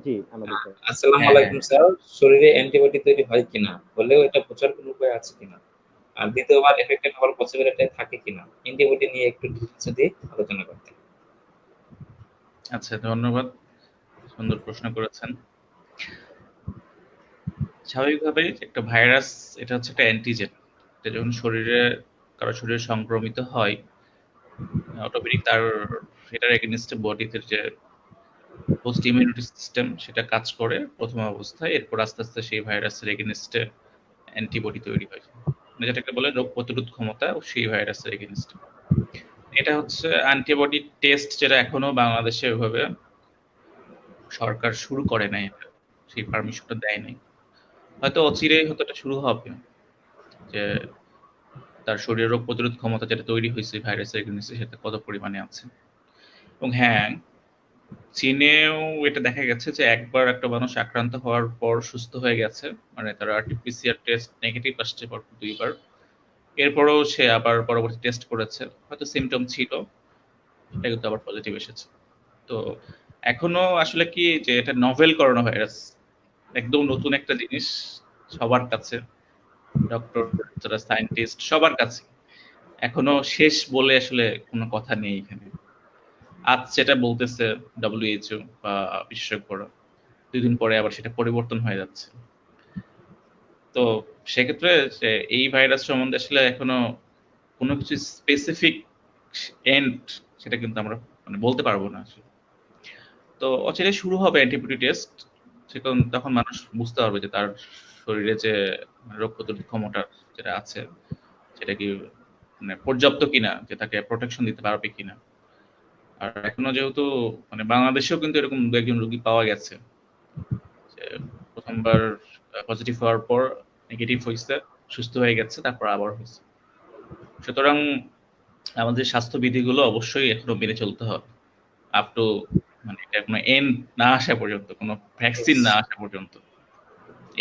জি, আমরা দেখতে পাচ্ছি। আসসালামু হ্যাঁ, হ্যাঁ। আলাইকুম স্যার, শরীরে অ্যান্টিবডি তৈরি হয় কিনা, হলেও এটা বোঝার কোনো উপায় আছে কিনা, আর দ্বিতীয়বার এফেক্টেড হওয়ার পসিবিলিটি থাকে কিনা, অ্যান্টিবডি নিয়ে একটু যদি আলোচনা করতেন। আচ্ছা, ধন্যবাদ। সুন্দর প্রশ্ন করেছেন। স্বাভাবিকভাবেই একটা ভাইরাস, এটা হচ্ছে একটা অ্যান্টিজেন। এটা যখন কারো শরীরে সংক্রমিত হয়, অটোমেটিক সেটার এগেইনস্টে বডিতে যে পোস্ট ইমিউনিটি সিস্টেম সেটা কাজ করে প্রথম অবস্থায়, এরপর আস্তে আস্তে সেই ভাইরাসের এগেইনস্টে অ্যান্টিবডি তৈরি হয়, মানে যেটাকে বলে রোগ প্রতিরোধ ক্ষমতা সেই ভাইরাসের এগেইনস্টে। এটা হচ্ছে অ্যান্টিবডি টেস্ট, যেটা এখনো বাংলাদেশে ওইভাবে সরকার শুরু করে নাই, সেই পারমিশনটা দেয় নাই। হয়তো অচিরেই হয়তো এটা শুরু হবে, যে তার শরীরে রোগ প্রতিরোধ ক্ষমতা যেটা তৈরি হয়েছে ভাইরাসের এগেইনস্টে সেটা কত পরিমাণে আছে। এবং হ্যাঁ, চীনেও এটা দেখা গেছে যে একবার একটা মানুষ আক্রান্ত হওয়ার পর সুস্থ হয়ে গেছে, মানে তার আরটিপিসিআর টেস্ট নেগেটিভ আসছে পর 2 বার, এরপরেও সে আবার পরবর্তী টেস্ট করেছে, হয়তো সিমটম ছিল, সেটা কিন্তু আবার পজিটিভ এসেছে। তো এখনো আসলে কি যে এটা নভেল করোনা ভাইরাস, একদম নতুন একটা জিনিস সবার কাছে, ডক্টর, যারা সায়েন্টিস্ট সবার কাছে এখনো শেষ বলে আসলে কোনো কথা নেই এখানে। আজ যেটা বলতেছে ডব্লিউএইচও বা বিশেষজ্ঞরা, 2 দিন পরে আবার সেটা পরিবর্তন হয়ে যাচ্ছে। তো সেক্ষেত্রে যে এই ভাইরাস সম্বন্ধে আসলে এখনো কোনো কিছু স্পেসিফিক এন্ড সেটা কিন্তু আমরা মানে বলতে পারবো না আসলে। তো অচিরেই শুরু হবে অ্যান্টিবডি টেস্ট, তখন মানুষ বুঝতে পারবে যে তার শরীরে যে রোগ প্রতিরোধ ক্ষমতা যেটা আছে সেটা কি মানে পর্যাপ্ত কিনা, যে তাকে প্রোটেকশন দিতে পারবে কিনা। আর এখনো যেহেতু মানে বাংলাদেশেও কিন্তু এরকম 2-1 রোগী পাওয়া গেছে, যে প্রথমবার পজিটিভ হওয়ার পর নেগেটিভ হয়েছে, সুস্থ হয়ে গেছে, তারপর আবার হয়েছে। সুতরাং আমাদের স্বাস্থ্যবিধিগুলো অবশ্যই এখনো মেনে চলতে হবে, আপ টু মানে এটা কোনো এন্ড না আসা পর্যন্ত, কোনো ভ্যাকসিন না আসা পর্যন্ত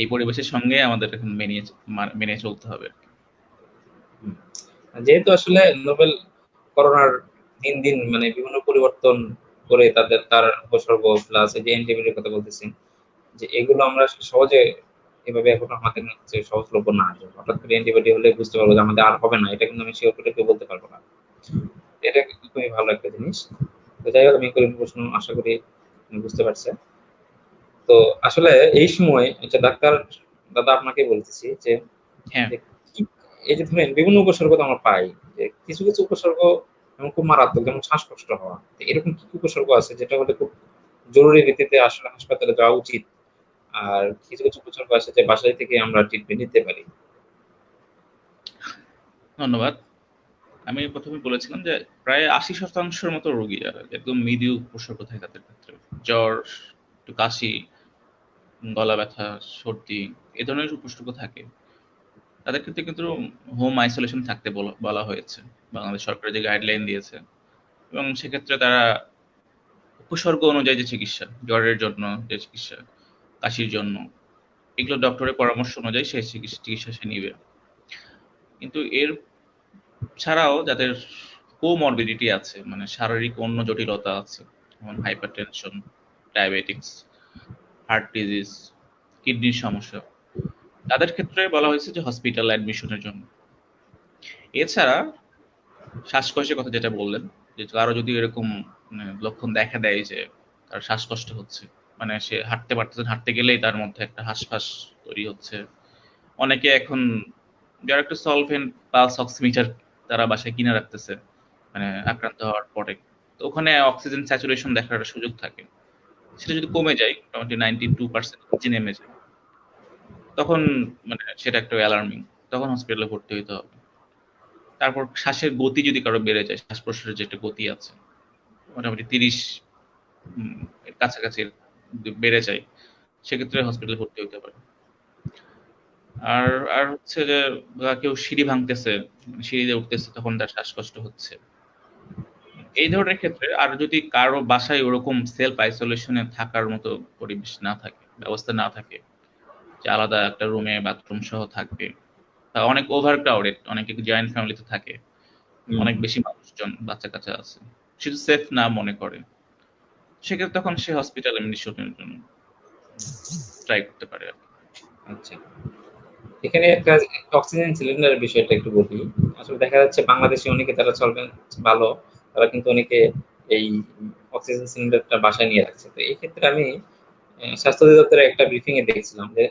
এই পরিবেশের সঙ্গে আমাদের এখন মেনে চলতে হবে। যেহেতু আসলে নোবেল করোনার দিন দিন মানে বিভিন্ন পরিবর্তন করে তার উপসর্গ প্লাস এই যে অ্যান্টিবডির কথা বলতেছেন, যে এগুলো আমরা আসলে সহজে এভাবে এখন আমাদের হচ্ছে সহজলভ্য না, যে হঠাৎ করে অ্যান্টিবডি হলে বুঝতে পারবো যে আমাদের আর হবে না, এটা কিন্তু আমি শিওর করে কেউ বলতে পারবো না। এটা কিন্তু খুবই ভালো একটা জিনিস। তো যাই হোক, আমি করিম প্রশ্ন আশা করি আপনি বুঝতে পারছেন। তো আসলে এই সময় হচ্ছে ডাক্তার দাদা আপনাকে বলতেছি যে হ্যাঁ, যে এই যে ধরেন বিভিন্ন উপসর্গ তো আমরা পাই, যে কিছু কিছু উপসর্গ যেমন খুব মারাত্মক, যেমন শ্বাসকষ্ট হওয়া, তো এরকম কি কি উপসর্গ আছে যেটা হলে খুব জরুরি ভিত্তিতে আসলে হাসপাতালে যাওয়া উচিত, আর কিছু কিছু উপসর্গ আছে যে বাসায় থেকে আমরা ট্রিটমেন্ট নিতে পারি। ধন্যবাদ। আমি প্রথমে বলেছিলাম যে প্রায় 80% মতো রোগী যারা একদম মৃদু উপসর্গ থাকে তাদের ক্ষেত্রে, জ্বর, একটু কাশি, গলা ব্যথা, সর্দি, এ ধরনের উপসর্গ থাকে, তাদের ক্ষেত্রে কিন্তু হোম আইসোলেশন থাকতে বলা হয়েছে, বাংলাদেশ সরকার যে গাইডলাইন দিয়েছে। এবং সেক্ষেত্রে তারা উপসর্গ অনুযায়ী যে চিকিৎসা, জ্বরের জন্য যে চিকিৎসা, কাশির জন্য, এগুলো ডক্টরের পরামর্শ অনুযায়ী সেই চিকিৎসা সে নিবে। কিন্তু এর ছাড়াও যাদের কোমরবিডিটি আছে, মানে শারীরিক অন্য জটিলতা আছে, যেমন হাইপারটেনশন, ডায়াবেটিক্স, হার্ট ডিজিজ, কিডনির সমস্যা, তাদের ক্ষেত্রে বলা হয়েছে যে হসপিটাল অ্যাডমিশনের জন্য। এছাড়া শ্বাসকষ্টের কথা যেটা বললেন, যে কারো যদি এরকম মানে লক্ষণ দেখা দেয় যে তার শ্বাসকষ্ট হচ্ছে, মানে সে হাঁটতে পারতেছে না, হাঁটতে গেলেই তার মধ্যে একটা হাঁসফাঁস তৈরি হচ্ছে। অনেকে এখন যারা একটু সলভেন্ট পালস অক্সিমিটার তারা বাসায় কিনে রাখতেছে, মানে আক্রান্ত হওয়ার পরে। তো ওখানে অক্সিজেন স্যাচুরেশন দেখার একটা সুযোগ থাকে। সেটা যদি কমে যায়, মোটামুটি 92% নিচে নেমে যায়, তখন মানে সেটা একটা অ্যালার্মিং, তখন হসপিটালে ভর্তি হইতে হবে। তারপর শ্বাসের গতি যদি কারো বেড়ে যায়, শ্বাস প্রশ্বাসের যে একটা গতি আছে মোটামুটি 30 এর কাছাকাছি যদি বেড়ে যায়, সেক্ষেত্রে হসপিটালে ভর্তি হইতে পারে। আর আর হচ্ছে যে কেউ সিঁড়ি ভাঙতেছে, সিঁড়ি দিয়ে উঠতেছে, তখন তার শ্বাসকষ্ট হচ্ছে। এই ধরনের ক্ষেত্রে, আর যদি কারো বাসায় ওরকম সেলফ আইসোলেশনে থাকার মতো পরিবেশ না থাকে, ব্যবস্থা না থাকে, যে আলাদা একটা রুমে বাথরুম সহ থাকবে, বা অনেক ওভার ক্রাউডেড, অনেকে জয়েন্ট ফ্যামিলিতে থাকে, হুম, অনেক বেশি মানুষজন বাচ্চা কাচ্চা আছে, সে সেফ না মনে করে, সেক্ষেত্রে তখন সে হসপিটাল এডমিশনের জন্য ট্রাই করতে পারে আর কি। আচ্ছা। এখানে একটা অক্সিজেন সিলিন্ডারের বিষয়টা একটু বলি। আসলে দেখা যাচ্ছে বাংলাদেশে অনেকে যারা চলবেন ভালো, তারা কিন্তু অনেকে এই অক্সিজেন সিলিন্ডারটা বাসায় নিয়ে রাখছে। তো এই ক্ষেত্রে আমি স্বাস্থ্য অধিদপ্তরের একটা ব্রিফিং এ দেখছিলাম যে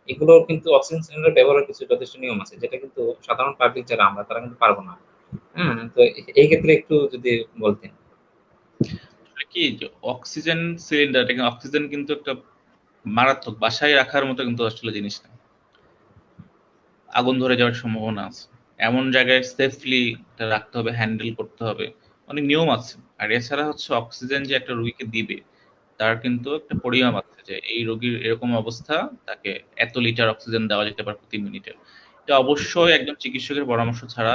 এগুলোর কিন্তু অক্সিজেন সিলিন্ডার ব্যবহারের কিছু যথেষ্ট নিয়ম আছে, যেটা কিন্তু সাধারণ পাবলিক যারা আমরা তারা কিন্তু পারবো না। হ্যাঁ, তো এই ক্ষেত্রে একটু যদি বলতেন। আসলে কি যে অক্সিজেন সিলিন্ডার, অক্সিজেন কিন্তু একটা মারাত্মক, বাসায় রাখার মতো কিন্তু আসলে জিনিস না, আগুন ধরে যাওয়ার সম্ভাবনা আছে। এমন জায়গায় সেফলি রাখতে হবে, হ্যান্ডেল করতে হবে, অনেক নিয়ম আছে। আর এছাড়া হচ্ছে অক্সিজেন যে একটা রোগীকে দিবে, তার কিন্তু একটা পরিমাপ আছে যে এই রোগীর এরকম অবস্থা, তাকে এত লিটার অক্সিজেন দেওয়া যেতে পারে প্রতি মিনিটে। এটা অবশ্যই একজন চিকিৎসকের পরামর্শ ছাড়া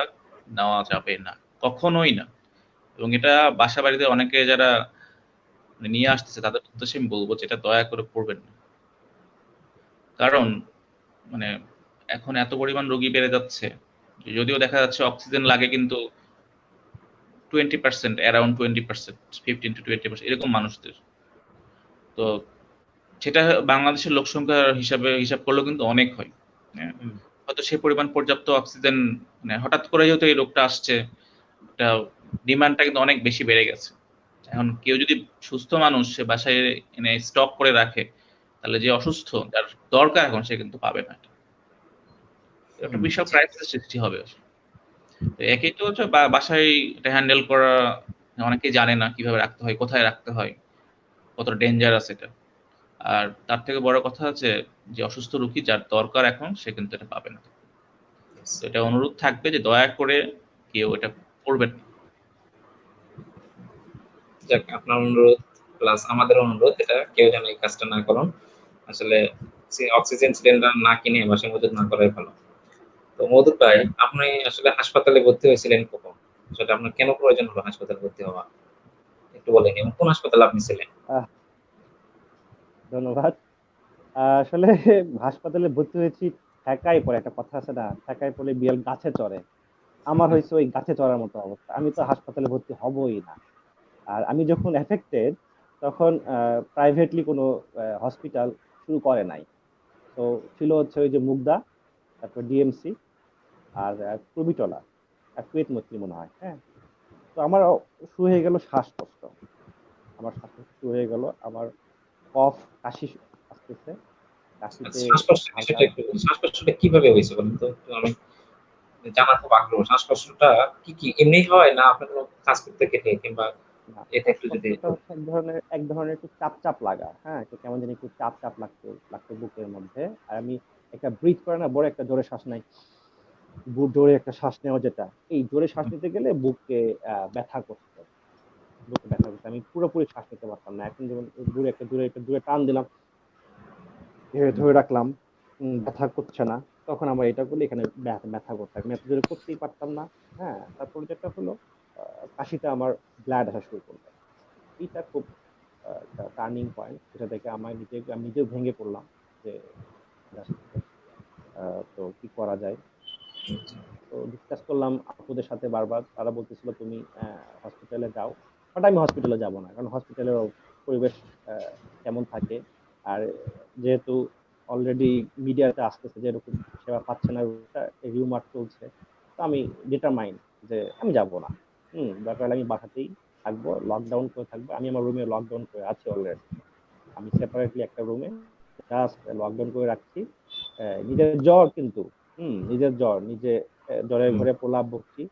নেওয়া যাবে না, কখনোই না। এবং এটা বাসা বাড়িতে অনেকে যারা মানে নিয়ে আসতেছে তাদের উদ্দেশ্যে আমি বলবো যে এটা দয়া করে করবেন না। কারণ মানে এখন এত পরিমাণ রোগী বেড়ে যাচ্ছে, যদিও দেখা যাচ্ছে অক্সিজেন লাগে কিন্তু 20%, অ্যারাউন্ড 20%, 15 to 20% এরকম মানুষদের। তো সেটা বাংলাদেশের লোক সংখ্যার হিসাব করলেও কিন্তু অনেক হয়। হ্যাঁ? হুম, হয়তো সে পরিমাণ পর্যাপ্ত অক্সিজেন, মানে হঠাৎ করে যেহেতু এই রোগটা আসছে, এটা ডিমান্ডটা কিন্তু অনেক বেশি বেড়ে গেছে। এখন কেউ যদি সুস্থ মানুষ সে বাসায় এনে স্টক করে রাখে, তাহলে যে অসুস্থ যার দরকার এখন সে কিন্তু পাবে না। এটা একটা হুম, বিশাল জি। ক্রাইসিস সৃষ্টি হবে আসলে। তো একেই তো হচ্ছে বাসায় এটা হ্যান্ডেল করা, অনেকেই জানে না কিভাবে রাখতে হয়, কোথায় রাখতে হয়, কতটা ডেঞ্জারাস এটা। আর তার থেকে বড় কথা হচ্ছে যে অসুস্থ রোগী যার দরকার এখন সে কিন্তু এটা পাবে না। Yes. তো এটা অনুরোধ থাকবে যে দয়া করে কেউ এটা করবেন না। যাক, আপনার অনুরোধ প্লাস আমাদের অনুরোধ, এটা কেউ যেন এই কাজটা না করুন। আসলে অক্সিজেন সিলিন্ডার না কিনে বাসায় মজুত না করাই ভালো। তো মধু ভাই, আপনি আসলে হাসপাতালে ভর্তি হয়েছিলেন কখন? আসলে আপনার কেন প্রয়োজন হলো হাসপাতালে ভর্তি হওয়া? একটু বলেন, এবং কোন হাসপাতালে আপনি ছিলেন? আহ, ধন্যবাদ। আসলে হাসপাতালে ভর্তি হয়েছি ঠেকায় পড়ে, একটা কথা আছে না, ঠেকায় পড়লে বিড়াল গাছে চড়ে। আমার হয়েছে ওই গাছে চড়ার মতো অবস্থা, আমি তো হাসপাতালে ভর্তি হবই না। আর আমি যখন এফেক্টেড, তখন প্রাইভেটলি কোনো হসপিটাল শুরু করে নাই। তো ছিল হচ্ছে ওই যে মুগদা, তারপর ডিএমসি, আর কুর্মিটোলা, আর কুয়েত মৈত্রী মনে হয়। হ্যাঁ, তো আমার শুরু হয়ে গেল শ্বাসকষ্ট। আমার শ্বাসকষ্ট শুরু হয়ে গেল, আমার কফ, কাশি আসতেছে, আচ্ছা, কাশিতে শ্বাসকষ্টের হালকা। বিষয়টা একটু বলুন। শ্বাসকষ্টটা কিভাবে হয়েছে বলেন তো? একটু আমি জানার খুব আগ্রহ। শ্বাসকষ্টটা কি এমনিই হয় না আপনার কোনো কাজ করতে গেলে, কিংবা না, এটা একটু যদি শ্বাসকষ্টটা হচ্ছে এক ধরনের একটু চাপ চাপ লাগা। হ্যাঁ, একটু কেমন জানি একটু চাপ চাপ লাগতো লাগতো বুকের মধ্যে। আর আমি একটা ব্রিথ করে না, বড় একটা জোরে শ্বাস নাই, জোরে একটা শ্বাস নেওয়া যেটা, এই জোরে শ্বাস নিতে গেলে বুকে ব্যথা করতো, বুকে ব্যথা করতো, আমি পুরোপুরি শ্বাস নিতে পারতাম না। এখন যেমন দূরে টান দিলাম, ধীরে ধরে রাখলাম, ব্যথা করছে না, তখন আমার এটা করলে এখানে ব্যথা করতো, আমি এত জোরে করতেই পারতাম না। হ্যাঁ, তারপর যেটা হলো, কাশিতে আমার ব্লাড আসা শুরু করলো। এইটা খুব একটা টার্নিং পয়েন্ট, যেটা থেকে আমি নিজেও ভেঙে পড়লাম যে আসলে, তো কি করা যায়। তো ডিসকাস করলাম আপুদের সাথে বারবার, তারা বলতেছিল তুমি হসপিটালে যাও। বাট আমি হসপিটালে যাব না, কারণ হসপিটালের পরিবেশ কেমন থাকে। আর যেহেতু অলরেডি মিডিয়াতে আসতেছে যে এরকম সেবা পাচ্ছে না, রিউমার চলছে, তো আমি ডিটারমাইন্ড যে আমি যাব না। দরকার হলে আমি বাসাতেই থাকবো, লকডাউন করে থাকবো। আমি আমার রুমে লকডাউন করে আছি অলরেডি, আমি সেপারেটলি একটা রুমে জাস্ট লকডাউন করে রাখছি। নিজের জ্বর কিন্তু, নিজের জ্বর নিজে, জ্বরের ঘরে প্রলাপ বকছি,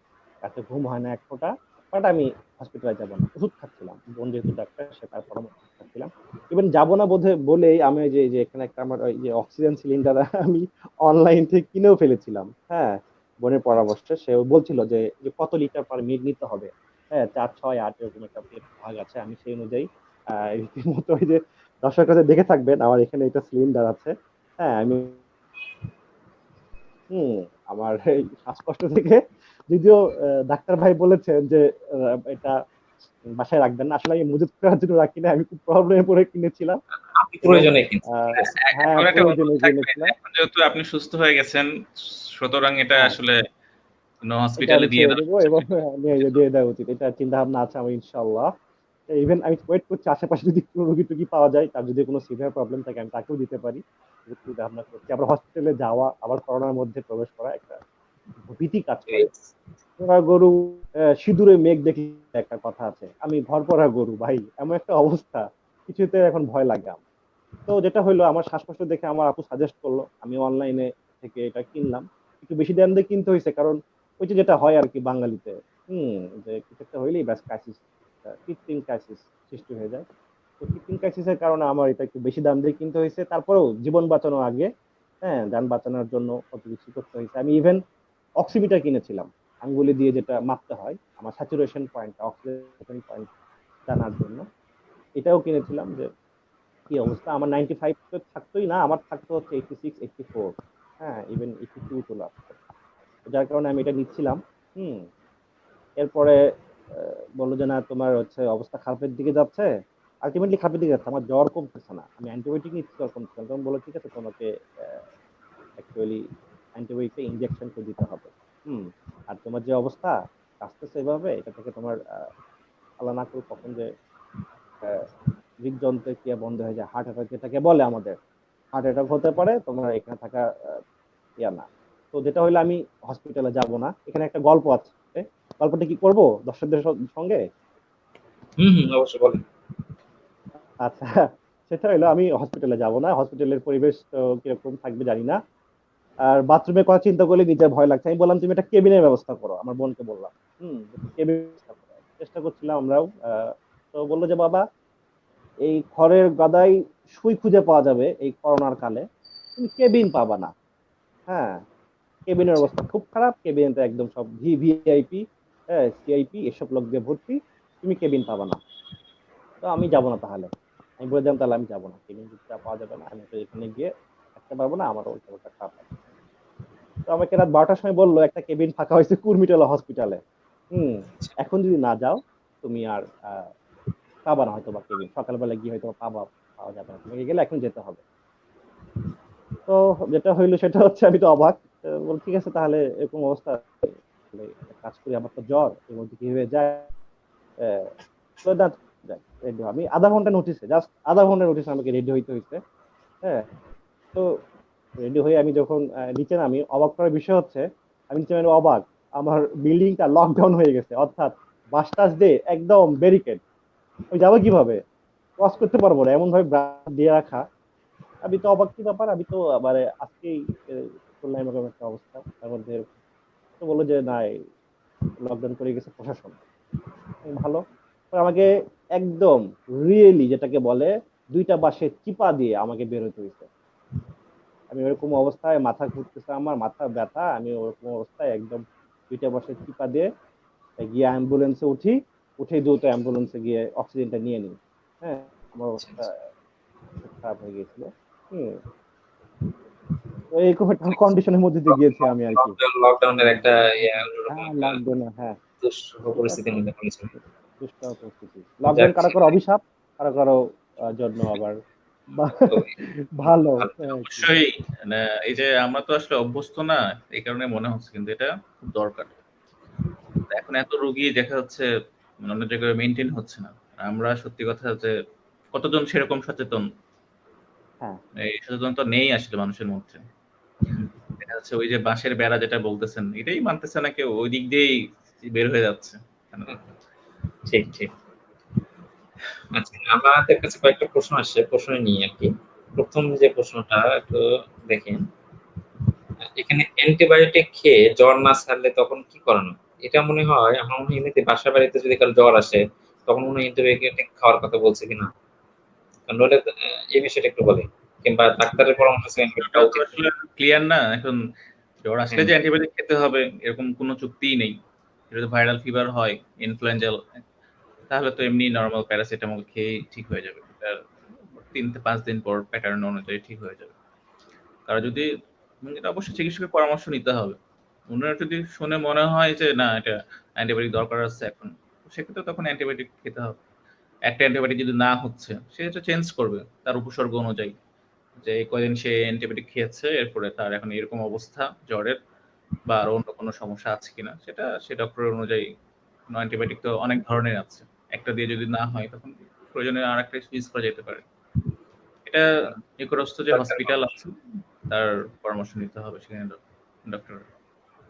রাতে ঘুম হয় না এক ফোঁটা। বাট আমি হসপিটালে যাব না, ওষুধ খাচ্ছিলাম, বোন যেহেতু ডাক্তার সে তার পরামর্শ খাচ্ছিলাম। ইভেন যাব না বোধে বলেই আমি ওই যে এখানে একটা আমার ওই যে অক্সিজেন সিলিন্ডার আমি অনলাইন থেকে কিনেও ফেলেছিলাম। হ্যাঁ, বোনের পরামর্শে সে বলছিল যে যে কত লিটার পার মিনিট নিতে হবে। হ্যাঁ, 4, 6, 8 এরকম একটা ভাগ আছে, আমি সেই অনুযায়ী রীতিমতো ওই যে, দর্শক কাছে দেখে থাকবেন আমার এখানে একটা সিলিন্ডার আছে। হ্যাঁ, আমি হুম আমার এই শ্বাসকষ্ট থেকে, যদিও ডাক্তার ভাই বলেছেন যে এটা বাসায় রাখবেন না, আসলে আমি মজুত করার জন্য রাখি না, আমি খুব প্রবলেমে পড়ে কিনেছিলাম। আপনি প্রয়োজনে কিনছেন, আহ, ঠিক আছে? হ্যাঁ এখন একটা প্রয়োজনে অনুরোধ থাকবে, কিনেছিলাম। এখন যেহেতু আপনি সুস্থ হয়ে গেছেন, সুতরাং এটা হ্যাঁ, আসলে এটা হসপিটালে আমি দিয়ে ছেড়ে দেওয়া দেবো উচিত। এবং দিয়ে দেওয়া উচিত, এটা চিন্তা ভাবনা আছে আমার ইনশাল্লাহ। ইভেন আমি ওয়েট করছি আশেপাশে যদি কোনো রোগী টুগী পাওয়া যায়, তার যদি কোনো সিভিয়ার প্রবলেম থাকে আমি তাকেও দিতে পারি, এই চিন্তা ভাবনা করছি। আবার হসপিটালে যাওয়া, আবার করোনার মধ্যে প্রবেশ করা, একটা ভীতি কাজ করে। ওরা গরু সিঁদুরে মেঘ দেখি, একটা কথা আছে, আমি ঘর পড়া গরু ভাই, এমন একটা অবস্থা, কিছুতে এখন ভয় লাগে আমার। তো যেটা হলো, আমার শ্বাসকষ্ট দেখে আমার আপু সাজেস্ট করলো, আমি অনলাইনে থেকে এটা কিনলাম। একটু বেশি দাম দিয়ে কিনতে হয়েছে, কারণ ওই যে যেটা হয় আর কি বাঙালিতে, হুম, যে কিছু একটা হইলেই ব্যাস ক্রাইসিস, কৃত্রিম ক্রাইসিস সৃষ্টি হয়ে যায়। তো কৃত্রিম ক্রাইসিসের কারণে আমার এটা একটু বেশি দাম দিয়ে কিনতে হয়েছে, তারপরেও জীবন বাঁচানো আগে, হ্যাঁ, যান বাঁচানোর জন্য কত কিছু করতে হয়েছে। আমি ইভেন অক্সিমিটার কিনেছিলাম, আঙ্গুলে দিয়ে যেটা মাপতে হয় আমার স্যাচুরেশন পয়েন্ট, অক্সিজেন পয়েন্ট জানার জন্য, এটাও কিনেছিলাম। যে কি অবস্থা, আমার 95 তো থাকতোই না, আমার থাকতো হচ্ছে 86 84, হ্যাঁ, ইভেন 82 চলে আসতো। তো যার কারণে আমি এটা নিচ্ছিলাম। হুম। এরপরে বললো যে না, তোমার হচ্ছে অবস্থা খারাপের দিকে যাচ্ছে। আলটিমেটলি খারাপের দিকে যাচ্ছে, আমার জ্বর কমতেছে না, আমি অ্যান্টিবায়োটিক নিচ্ছি, জ্বর কমতেছে না। তখন বললো ঠিক আছে, তোমাকে অ্যাকচুয়ালি অ্যান্টিবায়োটিক ইনজেকশন করে দিতে হবে। হুম। আর তোমার যে অবস্থা আসতেছে এভাবে, এটা থেকে তোমার আল্লাহ না করুক কখন যে হৃদযন্ত্রের ক্রিয়া বন্ধ হয়ে যায়, হার্ট অ্যাটাক যেটাকে বলে আমাদের, হার্ট অ্যাটাক হতে পারে তোমার এখানে থাকা ইয়া না। তো যেটা হইলো, আমি হসপিটালে যাব না, এখানে একটা গল্প আছে। গল্পটা কি করব দর্শকদের সঙ্গে? হুম, হুম, অবশ্যই বলেন। আচ্ছা, সেটা হইলো, আমি হসপিটালে যাব না, হসপিটালের পরিবেশ তো কিরকম থাকবে জানি না। আর বাথরুমের কথা চিন্তা করলে নিজের ভয় লাগছে, আমি বললাম তুমি একটা কেবিনের ব্যবস্থা করো, আমার বোনকে বললাম। কেবিন ব্যবস্থা করো, চেষ্টা করছিলাম আমরাও। তো বললো যে বাবা, এই খড়ের গাদায় সুই খুঁজে পাওয়া যাবে এই করোনার কালে, তুমি কেবিন পাবা না। হ্যাঁ, কেবিনের অবস্থা খুব খারাপ, কেবিনটা একদম সব ভিভিআইপি, হ্যাঁ, সিআইপি এসব লোক দিয়ে ভর্তি, তুমি কেবিন পাবা না। তো আমি যাব না তাহলে, আমি বলে দিলাম তাহলে আমি যাবো না, কেবিন পাওয়া যাবে না, আমি তো এখানে গিয়ে থাকতে পারবো না, আমার ওই খবরটা খারাপ আছে। তো আমাকে রাত 12টার সময় বললো একটা কেবিন ফাঁকা হয়েছে কুর্মিটোলা হসপিটালে। হুম। এখন যদি না যাও, তুমি আর পাবা না হয়তো বা কেবিন, সকালবেলা গিয়ে হয়তো পাওয়া যাবে না, তোমাকে গেলে এখন যেতে হবে। তো যেটা হইলো সেটা হচ্ছে, আমি তো অবাক। বল ঠিক আছে তাহলে, এরকম অবস্থা, তাহলে একটা কাজ করি, আমার তো জ্বর, এর মধ্যে কি হয়ে যায়। আহ, তো না, যাক, ready আমি আধা ঘন্টা নোটিসে, জাস্ট আধা ঘন্টা নোটিসে আমাকে রেডি হইতে হইছে। হ্যাঁ। তো রেডি হয়ে আমি যখন নিচে নামি, অবাক করার বিষয় হচ্ছে, আমি নিচে নামি অবাক, আমার বিল্ডিংটা লকডাউন হয়ে গেছে, অর্থাৎ বাস টাস দিয়ে একদম ব্যারিকেড। ওই যাবো কিভাবে, ক্রস করতে পারবো না, এমন ভাবে দিয়ে রাখা। আমি তো অবাক, কি ব্যাপার, আমি তো মানে আজকেই শুনলাম এরকম একটা অবস্থা, তার মধ্যে এরকম। তো বললো যে না, লকডাউন করে গেছে প্রশাসন। আমি ভালো। তো আমাকে একদম রিয়েলি যেটাকে বলে, দুইটা বাসে চিপা দিয়ে আমাকে বের হতে হয়েছে। আমি ওরকম অবস্থায়, মাথা ঘুরতেছে, আমার মাথা ব্যথা, আমি ওরকম অবস্থায় একদম দুইটা বাসে চিপা দিয়ে গিয়ে অ্যাম্বুলেন্সে উঠি, উঠে দ্রুত অ্যাম্বুলেন্সে গিয়ে অক্সিজেনটা নিয়ে নিই। হ্যাঁ, আমার অবস্থা খুব খারাপ হয়ে গিয়েছিল। হম। তো এরকম একটা কন্ডিশনের মধ্যে দিয়ে গিয়েছি আমি আর কি। লকডাউনের একটা অন্যরকম হ্যাঁ, একটা লকডাউনে, হ্যাঁ, দুঃসহ এটা পরিস্থিতির তো মধ্যে পড়েছেন। দুষ্কর পরিস্থিতি। লকডাউন যাক, কারো কারো অভিশাপ, কারো কারো জন্য আবার খুবই ভালো। ভালো। আর কি। অবশ্যই। না, এই যে আমরা তো আসলে অভ্যস্ত না, এই কারণে মনে হচ্ছে, কিন্তু এটা খুব দরকার। এখন এত রোগী দেখা যাচ্ছে, মানে অন্য জায়গায় মেনটেন হচ্ছে না। আমরা সত্যি কথা যে কতজন সেরকম সচেতন, হ্যাঁ, এই সচেতনতা নেই আসলে মানুষের মধ্যে। দেখা যাচ্ছে ওই যে বাঁশের বেড়া যেটা বলতেছেন, এটাই মানতেছে না কেউ, ওই দিক দিয়েই বের হয়ে যাচ্ছে। ঠিক, ঠিক। আচ্ছা, আমাদের কাছে কয়েকটা প্রশ্ন আসছে, প্রশ্ন নিয়ে আর কি। প্রথম যে প্রশ্নটা একটু দেখেন, এখানে অ্যান্টিবায়োটিক খেয়ে জ্বর না সারলে তখন কি করানো? এটা মনে হয়, আমার মনে হয় এমনিতে বাসা বাড়িতে যদি কারো জ্বর আসে, তখন মনে হয় অ্যান্টিবায়োটিক খাওয়ার কথা বলছে কিনা। নইলে এই বিষয়টা একটু বলেন, কিংবা ডাক্তারের পরামর্শ অ্যান্টিবায়োটিক ওটা খাওয়া তো উচিত আসলে কিনা। ক্লিয়ার না এখন। জ্বর আসলে হ্যাঁ, যে অ্যান্টিবায়োটিক খেতে হবে এরকম কোনো চুক্তিই নেই। এটা যদি ভাইরাল ফিভার হয়, ইনফ্লুয়েঞ্জাল, তাহলে তো এমনি নরমাল প্যারাসিটামল খেয়েই ঠিক হয়ে যাবে। এটা ৩ থেকে ৫ দিন পর প্যাটার্ন অনুযায়ী ঠিক হয়ে যাবে। কারো যদি এটা অবশ্যই চিকিৎসকের পরামর্শ নিতে হবে। উনার যদি শুনে মনে হয় যে না, এটা অ্যান্টিবায়োটিক দরকার আছে এখন, সেক্ষেত্রে তখন অ্যান্টিবায়োটিক খেতে হবে। একটা অ্যান্টিবায়োটিক যদি না হচ্ছে, সে এটা চেঞ্জ করবে তার উপসর্গ অনুযায়ী, যে এই কয়দিন সে অ্যান্টিবায়োটিক খেয়েছে, এরপরে তার এখন এরকম অবস্থা জ্বরের বা আরো অন্য কোনো সমস্যা আছে কিনা সেটা সে ডক্টরের অনুযায়ী। অ্যান্টিবায়োটিক তো অনেক ধরনের আছে, একটা দিয়ে যদি না হয় তখন প্রয়োজনে আর একটা ইউজ করা যেতে পারে। এটা নিকটস্থ যে হসপিটাল আছে তার পরামর্শ নিতে হবে সেখানে ডক্টর।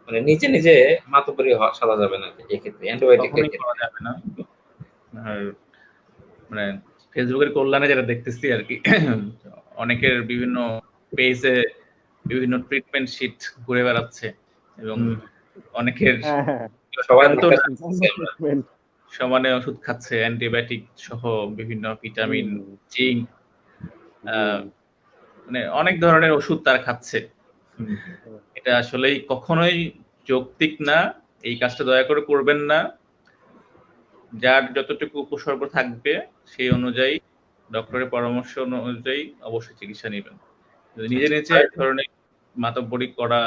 মানে নিজে নিজে মাতব্বরি সাজা যাবে না এক্ষেত্রে অ্যান্টিবায়োটিক কখনোই করা যাবে না। আর মানে ফেসবুকের কল্যাণে যেটা দেখতেছি আর কি, অনেকের বিভিন্ন পেজে বিভিন্ন ট্রিটমেন্ট শিট ঘুরে বেড়াচ্ছে এবং অনেকের হ্যাঁ হ্যাঁ সবাই এত না ট্রিটমেন্ট। সমানে ওষুধ খাচ্ছে, অ্যান্টিবায়োটিক সহ বিভিন্ন ভিটামিন, জিঙ্ক, মানে অনেক ধরনের ওষুধ তারা খাচ্ছে। এটা আসলেই কখনোই যৌক্তিক না, এই কাজটা দয়া করে করবেন না। যার যতটুকু উপসর্গ থাকবে সেই অনুযায়ী ডক্টরের পরামর্শ অনুযায়ী অবশ্যই চিকিৎসা নেবেন। নিজে নিজে এক ধরনের মাতব্বরি করা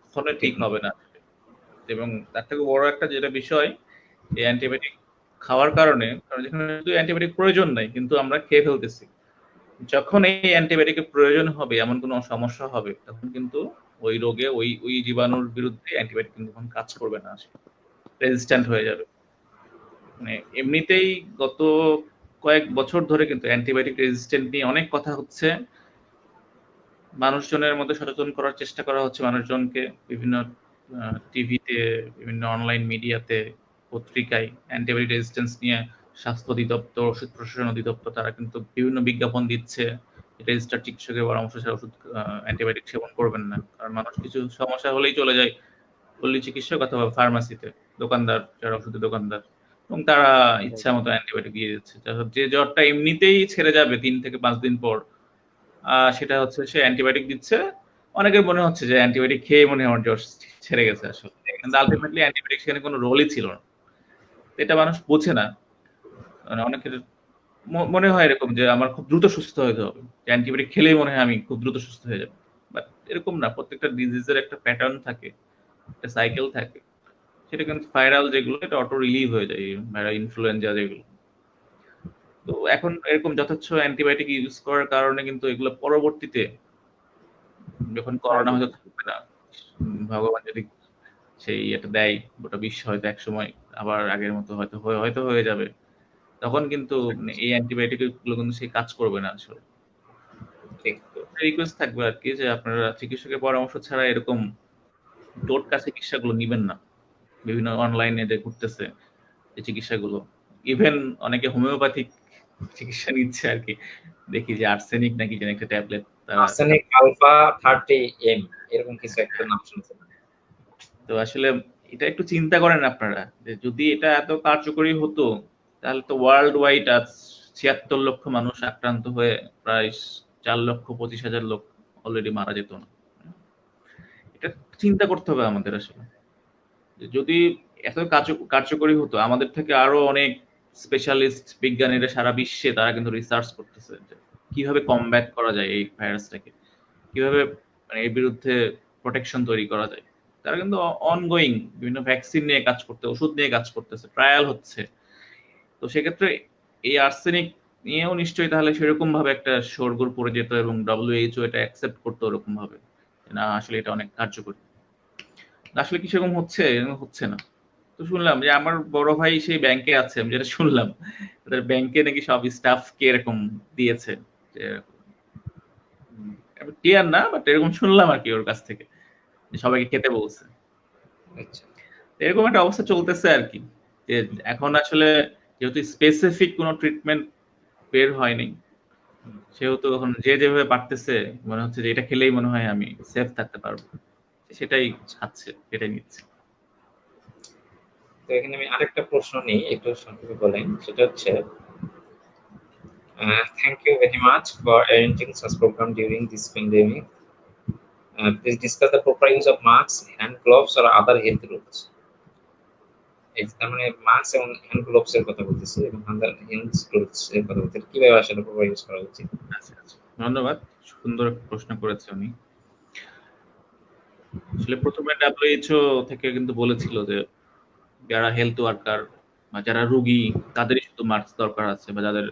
কখনোই ঠিক হবে না। এবং তার থেকে বড় একটা যেটা বিষয়, এই অ্যান্টিবায়োটিক খাওয়ার কারণে, কারণ যেখানে শুধু অ্যান্টিবায়োটিক প্রয়োজন নাই কিন্তু আমরা খেয়ে ফেলতেছি, যখন এই অ্যান্টিবায়োটিকের প্রয়োজন হবে, এমন কোনো সমস্যা হবে, তখন কিন্তু ওই রোগে ওই জীবাণুর বিরুদ্ধে অ্যান্টিবায়োটিক কিন্তু তখন কাজ করবে না, রেজিস্ট্যান্ট হয়ে যাবে। মানে এমনিতেই গত কয়েক বছর ধরে কিন্তু অ্যান্টিবায়োটিক রেজিস্ট্যান্ট নিয়ে অনেক কথা হচ্ছে, মানুষজনের মধ্যে সচেতন করার চেষ্টা করা হচ্ছে, মানুষজনকে বিভিন্ন টিভিতে, বিভিন্ন অনলাইন মিডিয়াতে, পত্রিকায় অ্যান্টিবায়োটিক রেজিস্ট্যান্স নিয়ে স্বাস্থ্য অধিদপ্তর, ওষুধ প্রশাসন অধিদপ্তর তারা কিন্তু বিভিন্ন বিজ্ঞাপন দিচ্ছে, রেজিস্টার্ড চিকিৎসকের পরামর্শ ছাড়া ওষুধ অ্যান্টিবায়োটিক সেবন করবেন না। কারণ মানুষ কিছু সমস্যা হলেই চলে যায় পল্লী চিকিৎসক অথবা ফার্মাসিতে, দোকানদার যারা ওষুধের দোকানদার, এবং তারা ইচ্ছা মতো অ্যান্টিবায়োটিক দিয়ে দিচ্ছে। যে জ্বরটা এমনিতেই ছেড়ে যাবে 3 থেকে 5 দিন পর, সেটা হচ্ছে সে অ্যান্টিবায়োটিক দিচ্ছে। অনেকের মনে হচ্ছে যে অ্যান্টিবায়োটিক খেয়ে মনে হয় আমার জ্বর ছেড়ে গেছে আসলে, কিন্তু আলটিমেটলি অ্যান্টিবায়োটিক সেখানে কোনো রোলই ছিল না। এটা মানুষ বোঝে না। মানে অনেকের মনে হয় এরকম যে আমার খুব দ্রুত সুস্থ হতে হবে, অ্যান্টিবায়োটিক খেলেই মনে হয় আমি খুব দ্রুত সুস্থ হয়ে যাবো। বাট এরকম না, প্রত্যেকটা ডিজিজের একটা প্যাটার্ন থাকে, একটা সাইকেল থাকে। সেটা কিন্তু ভাইরাল যেগুলো, এটা অটো রিলিভ হয়ে যায়, ভাইরাল ইনফ্লুয়েঞ্জা যেগুলো। তো এখন এরকম যথেচ্ছ অ্যান্টিবায়োটিক ইউজ করার কারণে কিন্তু এগুলো পরবর্তীতে যখন করোনা হয়তো থাকবে না, ভগবান যদি সেই এটা দেয়, গোটা বিশ্ব হয়তো একসময় আবার আগের মতো হয়তো হয়ে যাবে, তখন কিন্তু এই অ্যান্টিবায়োটিক গুলো কিন্তু সেই কাজ করবে না আসলে। রিকোয়েস্ট থাকবে আর কি, যে আপনারা চিকিৎসকের পরামর্শ ছাড়া এরকম টোটকা চিকিৎসাগুলো নিবেন না। বিভিন্ন অনলাইনে যে ঘুরতেছে এই চিকিৎসাগুলো, ইভেন অনেকে হোমিওপ্যাথিক চিকিৎসা নিচ্ছে আর কি, দেখি যে আর্সেনিক নাকি যেন একটা ট্যাবলেট, আর্সেনিক আলফা 30M এরকম কিছু একটা নাম শুনছেন? তো আসলে এটা একটু চিন্তা করেন আপনারা, যে যদি এটা এত কার্যকরী হতো তাহলে তো ওয়ার্ল্ড ওয়াইড আজ 76 লক্ষ মানুষ আক্রান্ত হয়ে প্রায় 4,25,000 লোক অলরেডি মারা যেত না। এটা চিন্তা করতে হবে আমাদের আসলে, যদি এত কার্যকরী হতো, আমাদের থেকে আরো অনেক স্পেশালিস্ট বিজ্ঞানীরা সারা বিশ্বে তারা কিন্তু রিসার্চ করতেছে যে কিভাবে কমব্যাট করা যায় এই ভাইরাসটাকে, কিভাবে মানে এর বিরুদ্ধে প্রোটেকশন তৈরি করা যায়। তারা কিন্তু অনগোয়িং বিভিন্ন ভ্যাকসিন নিয়ে কাজ করতে, ওষুধ নিয়ে কাজ করতেছে, ট্রায়াল হচ্ছে। তো সেক্ষেত্রে এই আর্সেনিক নিয়েও নিশ্চয়ই তাহলে সেরকম ভাবে একটা শোরগোল পড়ে যেত এবং WHO এটা অ্যাকসেপ্ট করতো ওরকম ভাবে, না আসলে এটা অনেক কার্যকরী। আসলে কি সেরকম হচ্ছে? হচ্ছে না। তো শুনলাম যে আমার বড় ভাই সেই ব্যাংকে আছে, আমি যেটা শুনলাম তাদের ব্যাংকে নাকি সব স্টাফকে এরকম দিয়েছে, যে ক্লিয়ার না, বাট এরকম শুনলাম আর কি ওর কাছ থেকে, যে সবাইকে খেতে বলছে। এরকম একটা অবস্থা চলতেছে আর কি, যে এখন আসলে যেহেতু স্পেসিফিক কোনো ট্রিটমেন্ট বের হয়নি, সেহেতু এখন যে যেভাবে পারতেছে মনে হচ্ছে যে এটা খেলেই মনে হয় আমি সেফ থাকতে পারবো, সেটাই খাচ্ছে, সেটাই নিচ্ছে। তো এখানে আমি আরেকটা প্রশ্ন নিই, একটু সংক্ষেপে বলেন। সেটা হচ্ছে, thank you very much for arranging such program during this pandemic. Please discuss the proper use of masks, hand gloves or other health rules. তার মানে মাস্ক এবং হ্যান্ড গ্লোভস এর কথা বলতেছি, এবং হ্যান্ড গ্লোভস এর কথা বলতে কিভাবে আসলে প্রপার ইউজ করা উচিত। আচ্ছা, ধন্যবাদ, সুন্দর প্রশ্ন করেছে উনি। আসলে প্রথমে WHO থেকে কিন্তু বলেছিল যে যারা হেলথ ওয়ার্কার বা যারা রোগী তাদেরই শুধু মাস্ক দরকার আছে, বা যাদের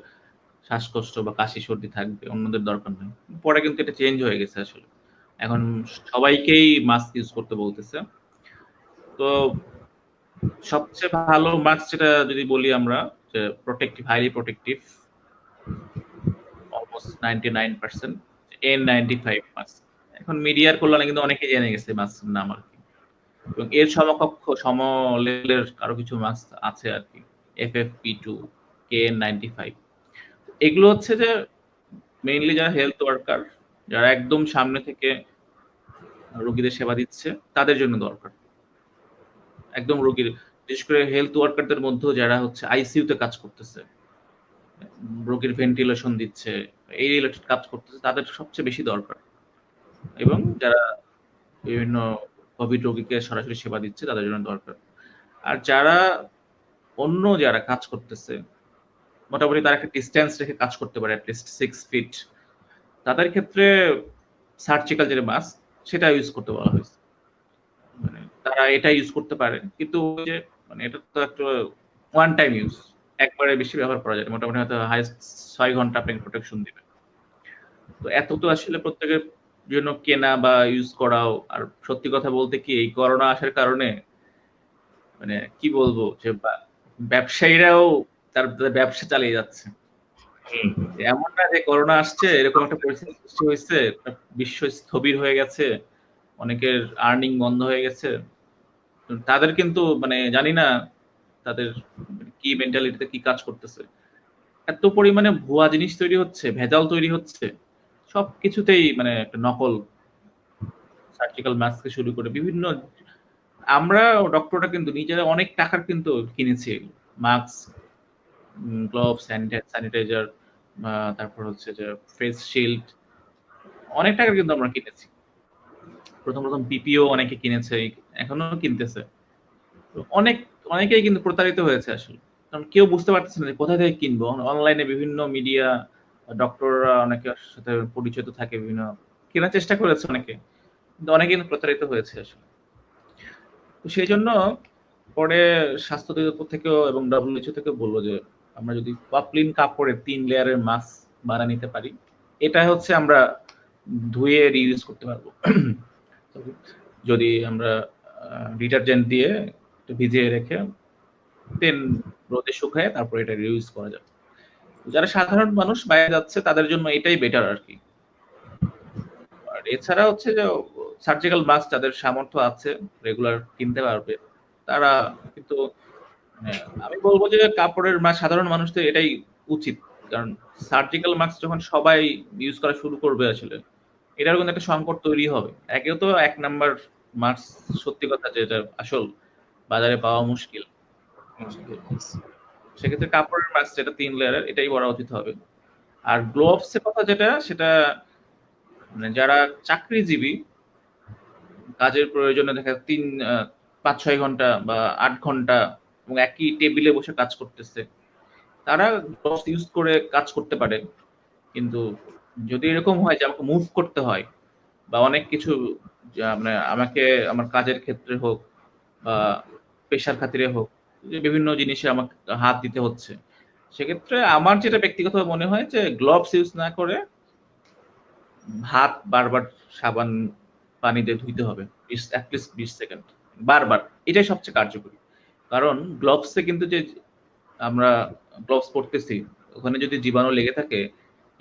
শ্বাসকষ্ট বা কাশি সর্দি থাকবে অন্যদের দরকার নেই। পরে কিন্তু এটা চেঞ্জ হয়ে গেছে আসলে, এখন সবাইকেই মাস্ক ইউজ করতে বলতেছে। তো সবচেয়ে ভালো মাস্ক যেটা যদি বলি আমরা, যে protective, highly protective, almost 99% N95 mask. এখন মিডিয়ার কল্যাণে কিন্তু অনেকেই জেনে গেছে মাস্কের নাম আর কি, এবং এর সমকক্ষ সম লেভেলের আরো কিছু মাস্ক আছে আর কি, FFP2, KN95। এগুলো হচ্ছে যে মেইনলি যারা হেলথ ওয়ার্কার, যারা একদম সামনে থেকে রোগীদের সেবা দিচ্ছে তাদের জন্য দরকার। একদম রোগীর, বিশেষ করে হেলথ ওয়ার্কারদের মধ্যেও যারা হচ্ছে আইসিইউতে কাজ করতেছে, রোগীর ভেন্টিলেশন দিচ্ছে, এই রিলেটেড কাজ করতেছে, তাদের সবচেয়ে বেশি দরকার। এবং যারা বিভিন্ন কোভিড রোগীকে সরাসরি সেবা দিচ্ছে তাদের জন্য দরকার। আর যারা অন্য যারা কাজ করতেছে, মোটামুটি তারা একটা ডিস্টেন্স রেখে কাজ করতে পারে, অ্যাটলিস্ট 6 ফিট, তাদের ক্ষেত্রে সার্জিক্যাল যে মাস্ক সেটা ইউজ করতে বলা হয়েছে। মানে তারা এটা ইউজ করতে পারে, কিন্তু ওই যে মানে এটা তো একটা ওয়ান টাইম ইউজ, একবারে বেশি ব্যবহার করা যায় না। মোটামুটি হয়তো হাইস্ট 6 ঘন্টা আপনাকে প্রোটেকশন দিবে। তো এত তো আসলে প্রত্যেকের জন্য কেনা বা ইউজ করাও, আর সত্যি কথা বলতে কি এই করোনা আসার কারণে মানে কি বলবো, যে ব্যবসায়ীরাও তার ব্যবসা চালিয়ে যাচ্ছে। এমন না যে করোনা আসছে এরকম একটা পরিস্থিতি সৃষ্টি হয়েছে, বিশ্ব স্থবির হয়ে গেছে, অনেকের আর্নিং বন্ধ হয়ে গেছে। তাদের কিন্তু মানে জানি না তাদের কি মেন্টালিটিতে কি কাজ করতেছে, এত পরিমাণে ভুয়া জিনিস তৈরি হচ্ছে, ভেজাল তৈরি হচ্ছে সবকিছুতেই, মানে একটা নকল সার্জিক্যাল মাস্ক থেকে শুরু করে বিভিন্ন, আমরা ডক্টররা কিন্তু নিজেরা অনেক টাকার কিন্তু কিনেছি মাস্ক, গ্লোভস, স্যানিটাইজার, তারপর হচ্ছে যে ফেস শিল্ড, অনেক টাকার কিন্তু আমরা কিনেছি। প্রথম পিপিও অনেকে কিনেছে, এখনো কিনতেছে। অনেক অনেকেই কিন্তু প্রতারিত হয়েছে আসলে, কারণ কেউ বুঝতে পারতেছে না যে কোথা থেকে কিনবো। অনলাইনে বিভিন্ন মিডিয়া, ডক্টররা অনেকের সাথে পরিচিত থাকে, বিভিন্ন কেনার চেষ্টা করেছে অনেকে, কিন্তু অনেকে কিন্তু প্রতারিত হয়েছে আসলে। তো সেই জন্য পরে স্বাস্থ্য অধিদপ্তর থেকেও এবং WHO থেকে বললো যে আমরা যদি পপলিন কাপড়ের 3 লেয়ারের মাস্ক বানিয়ে নিতে পারি, এটা হচ্ছে আমরা ধুয়ে রিইউজ করতে পারবো। যদি আমরা ডিটারজেন্ট দিয়ে একটু ভিজিয়ে রেখে দেন রোদে শুকায় তারপর এটা রিইউজ করা যাবে। যারা সাধারণ মানুষ বাইরে যাচ্ছে তাদের জন্য এটাই বেটার আর কি। আর এছাড়া হচ্ছে যে সার্জিক্যাল মাস্ক যাদের সামর্থ্য আছে রেগুলার কিনতে পারবে, তারা কিন্তু আমি বলবো যে কাপড়ের মাস্ক সাধারণ মানুষদের এটাই উচিত, কারণ সার্জিক্যাল মাস্ক যখন সবাই ইউজ করা শুরু করবে আসলে এটার কিন্তু একটা সংকট তৈরি হবে। একেও তো 1 নাম্বার মাস্ক, সত্যি কথা যেটা আসল বাজারে পাওয়া মুশকিল, সেক্ষেত্রে কাপড়ের মাস্ক যেটা 3 লেয়ারের এটাই পরা উচিত হবে। আর গ্লোভস এর কথা যেটা, সেটা মানে যারা চাকরিজীবী, কাজের প্রয়োজনে দেখা 5-6 ঘন্টা বা 8 ঘন্টা এবং একই টেবিলে বসে কাজ করতেছে, তারা গ্লোভস ইউজ করে কাজ করতে পারে। কিন্তু যদি এরকম হয় যে আমাকে মুভ করতে হয় বা অনেক কিছু, মানে আমাকে আমার কাজের ক্ষেত্রে হোক বা পেশার খাতিরে হোক, যে বিভিন্ন জিনিসে আমাকে হাত দিতে হচ্ছে, সেক্ষেত্রে আমার যেটা ব্যক্তিগত মনে হয় যে গ্লোভস ইউজ না করে হাত বারবার সাবান পানি দিয়ে ধুইতে হবে, অ্যাটলিস্ট 20 সেকেন্ড বারবার। এটাই সবচেয়ে কার্যকরী। কারণ গ্লোভসে কিন্তু যে আমরা গ্লোভস পরতেছি ওখানে যদি জীবাণু লেগে থাকে,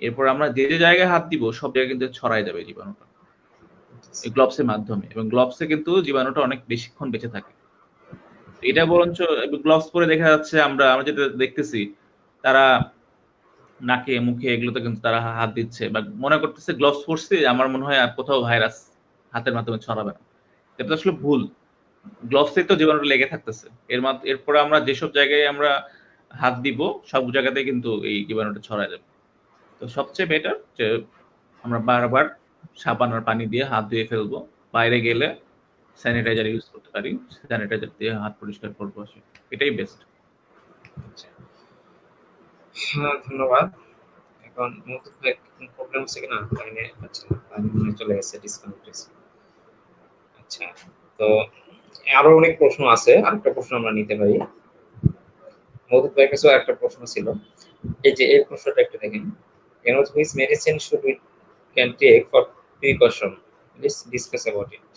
এরপর আমরা যে যে জায়গায় হাত দিব সব জায়গায় কিন্তু ছড়াই যাবে জীবাণুটা এই গ্লোভসের মাধ্যমে, এবং গ্লোভসে কিন্তু জীবাণুটা অনেক বেশিক্ষণ বেঁচে থাকে। এটা বরঞ্চ গ্লোভস পরে দেখা যাচ্ছে আমরা যেটা দেখতেছি, তারা নাকে মুখে এগুলোতে কিন্তু তারা হাত দিচ্ছে বা মনে করতেছে গ্লোভস পরছি, আমার মনে হয় আর কোথাও ভাইরাস হাতের মাধ্যমে ছড়াবে না। এটা আসলে ভুল। গ্লোভসে তো জীবাণুটা লেগে থাকতেছে, এরপর আমরা যেসব জায়গায় আমরা হাত দিব সব জায়গাতে কিন্তু এই জীবাণুটা ছড়ায় যাবে। তো সবচেয়ে বেটার যে আমরা বারবার সাবান আর পানি দিয়ে হাত ধুয়ে ফেলবো, বাইরে গেলে স্যানিটাইজার ইউজ করতে পারি, স্যানিটাইজার দিয়ে হাত পরিষ্কার করবো, এটাই বেস্ট। হ্যাঁ, ধন্যবাদ। এখন প্রবলেম হচ্ছে কিনা লাইনে পাচ্ছি না, লাইনে চলে গেছে, ডিসকানেক্ট হয়েছে। আচ্ছা, তো আরো অনেক প্রশ্ন আছে, আরেকটা প্রশ্ন আমরা নিতে পারি। মধু ভাইয়ের কাছে একটা প্রশ্ন ছিল, এই যে এই প্রশ্নটা একটু দেখেন, which medicine should we can take for precaution, let's discuss about it.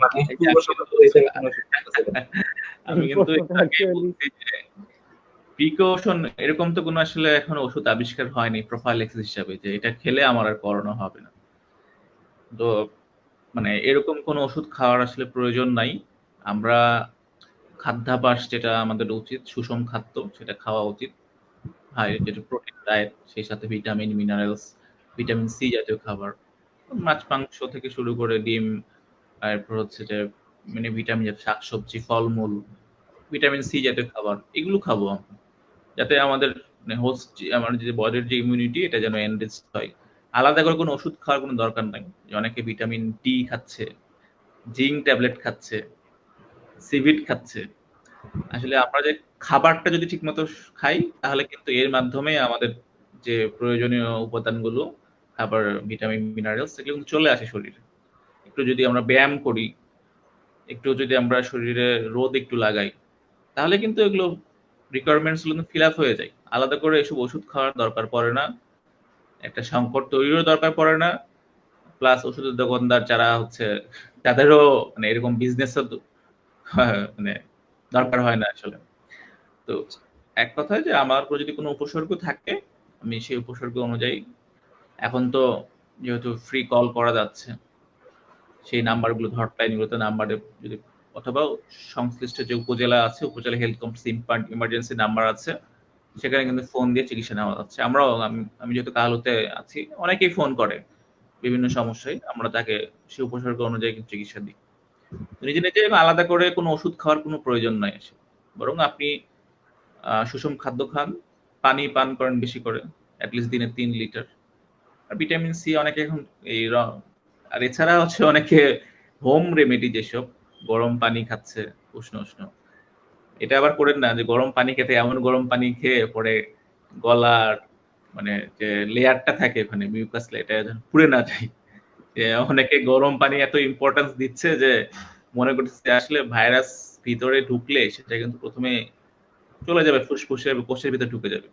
মানে এই যে পূর্ব আমি কিন্তু সতর্কতা হিসেবে কোনো ওষুধ আছে কিনা? এই আমি কিন্তু একটু প্রশ্নটা আগে অ্যাকচুয়ালি বলছি যে প্রিকশন এরকম তো কোনো আসলে এখনো ওষুধ আবিষ্কার হয়নি প্রোফাইলেক্সিস হিসাবে যে এটা খেলে আমার আর করোনা হবে না। তো মানে এরকম কোনো ওষুধ খাওয়ার আসলে প্রয়োজন নাই। আমরা খাদ্যাভ্যাস যেটা আমাদের উচিত, সুষম খাদ্য সেটা খাওয়া উচিত। হাই যেটা প্রোটিন ডায়েট, সেই সাথে ভিটামিন, মিনারেলস, ভিটামিন সি জাতীয় খাবার। মাছ, মাংস থেকে শুরু করে ডিম, এরপর হচ্ছে যে মানে ভিটামিন জাতীয় শাকসবজি, ফলমূল, ভিটামিন সি জাতীয় খাবার এগুলো খাবো আমরা। যাতে আমাদের মানে হোস্ট আমাদের যে বডির যে ইমিউনিটি এটা যেন এনরিচ হয়। আলাদা করে কোনো ওষুধ খাওয়ার কোনো দরকার নাই। যে অনেকে ভিটামিন ডি খাচ্ছে, জিঙ্ক ট্যাবলেট খাচ্ছে, সিভিট খাচ্ছে। আসলে আমরা যে খাবারটা যদি ঠিকমতো খাই তাহলে কিন্তু এর মাধ্যমে আমাদের যে প্রয়োজনীয় উপাদানগুলো খাবার, ভিটামিন, মিনারেলস এগুলো কিন্তু চলে আসে শরীরে। একটু যদি আমরা ব্যায়াম করি, একটু যদি আমরা শরীরে রোদ একটু লাগাই, তাহলে কিন্তু এগুলো রিকোয়ারমেন্টস গুলো ফিল আপ হয়ে যায়। আলাদা করে এসব ওষুধ খাওয়ার দরকার পড়ে না, একটা সংকট তৈরিরও দরকার পড়ে না। প্লাস ওষুধের দোকানদার যারা হচ্ছে তাদেরও মানে এরকম বিজনেস মানে দরকার হয় না আসলে। তো এক কথায় যে আমার উপর যদি কোনো উপসর্গ থাকে আমি সেই উপসর্গ অনুযায়ী, এখন তো যেহেতু ফ্রি কল করা যাচ্ছে সেই নাম্বারগুলো, হটলাইনগুলোতে নাম্বারে যদি, অথবা সংশ্লিষ্ট যে উপজেলা আছে, উপজেলা হেলথ কমপ্লেক্স ইমার্জেন্সি নাম্বার আছে, সেখানে কিন্তু ফোন দিয়ে চিকিৎসা নেওয়া যাচ্ছে। আমরাও আমি যেহেতু কাহালুতে আছি, অনেকেই ফোন করে বিভিন্ন সমস্যায়, আমরা তাকে সেই উপসর্গ অনুযায়ী কিন্তু চিকিৎসা দিই। নিজে নিজে আলাদা করে কোনো ওষুধ খাওয়ার কোনো প্রয়োজন নাই আসে, বরং আপনি সুষম খাদ্য খান, পানি পান করেন বেশি করে, অ্যাটলিস্ট দিনে 3 লিটার। আর ভিটামিন সি অনেকে এখন এই আর এছাড়া হচ্ছে অনেকে হোম রেমেডি যেসব গরম পানি খাচ্ছে উষ্ণ উষ্ণ, এটা আবার করেন না যে গরম পানি খেতে এমন গরম পানি খেয়ে পরে গলার মানে যে লেয়ারটা থাকে ওখানে মিউকাস এটা যেন পুড়ে না যায়। যে অনেকে গরম পানি এত ইম্পর্টেন্স দিচ্ছে যে মনে করতেছে আসলে ভাইরাস ভিতরে ঢুকলে সেটা কিন্তু প্রথমে চলে যাবে ফুসফুসে, কোষের ভিতরে ঢুকে যাবে।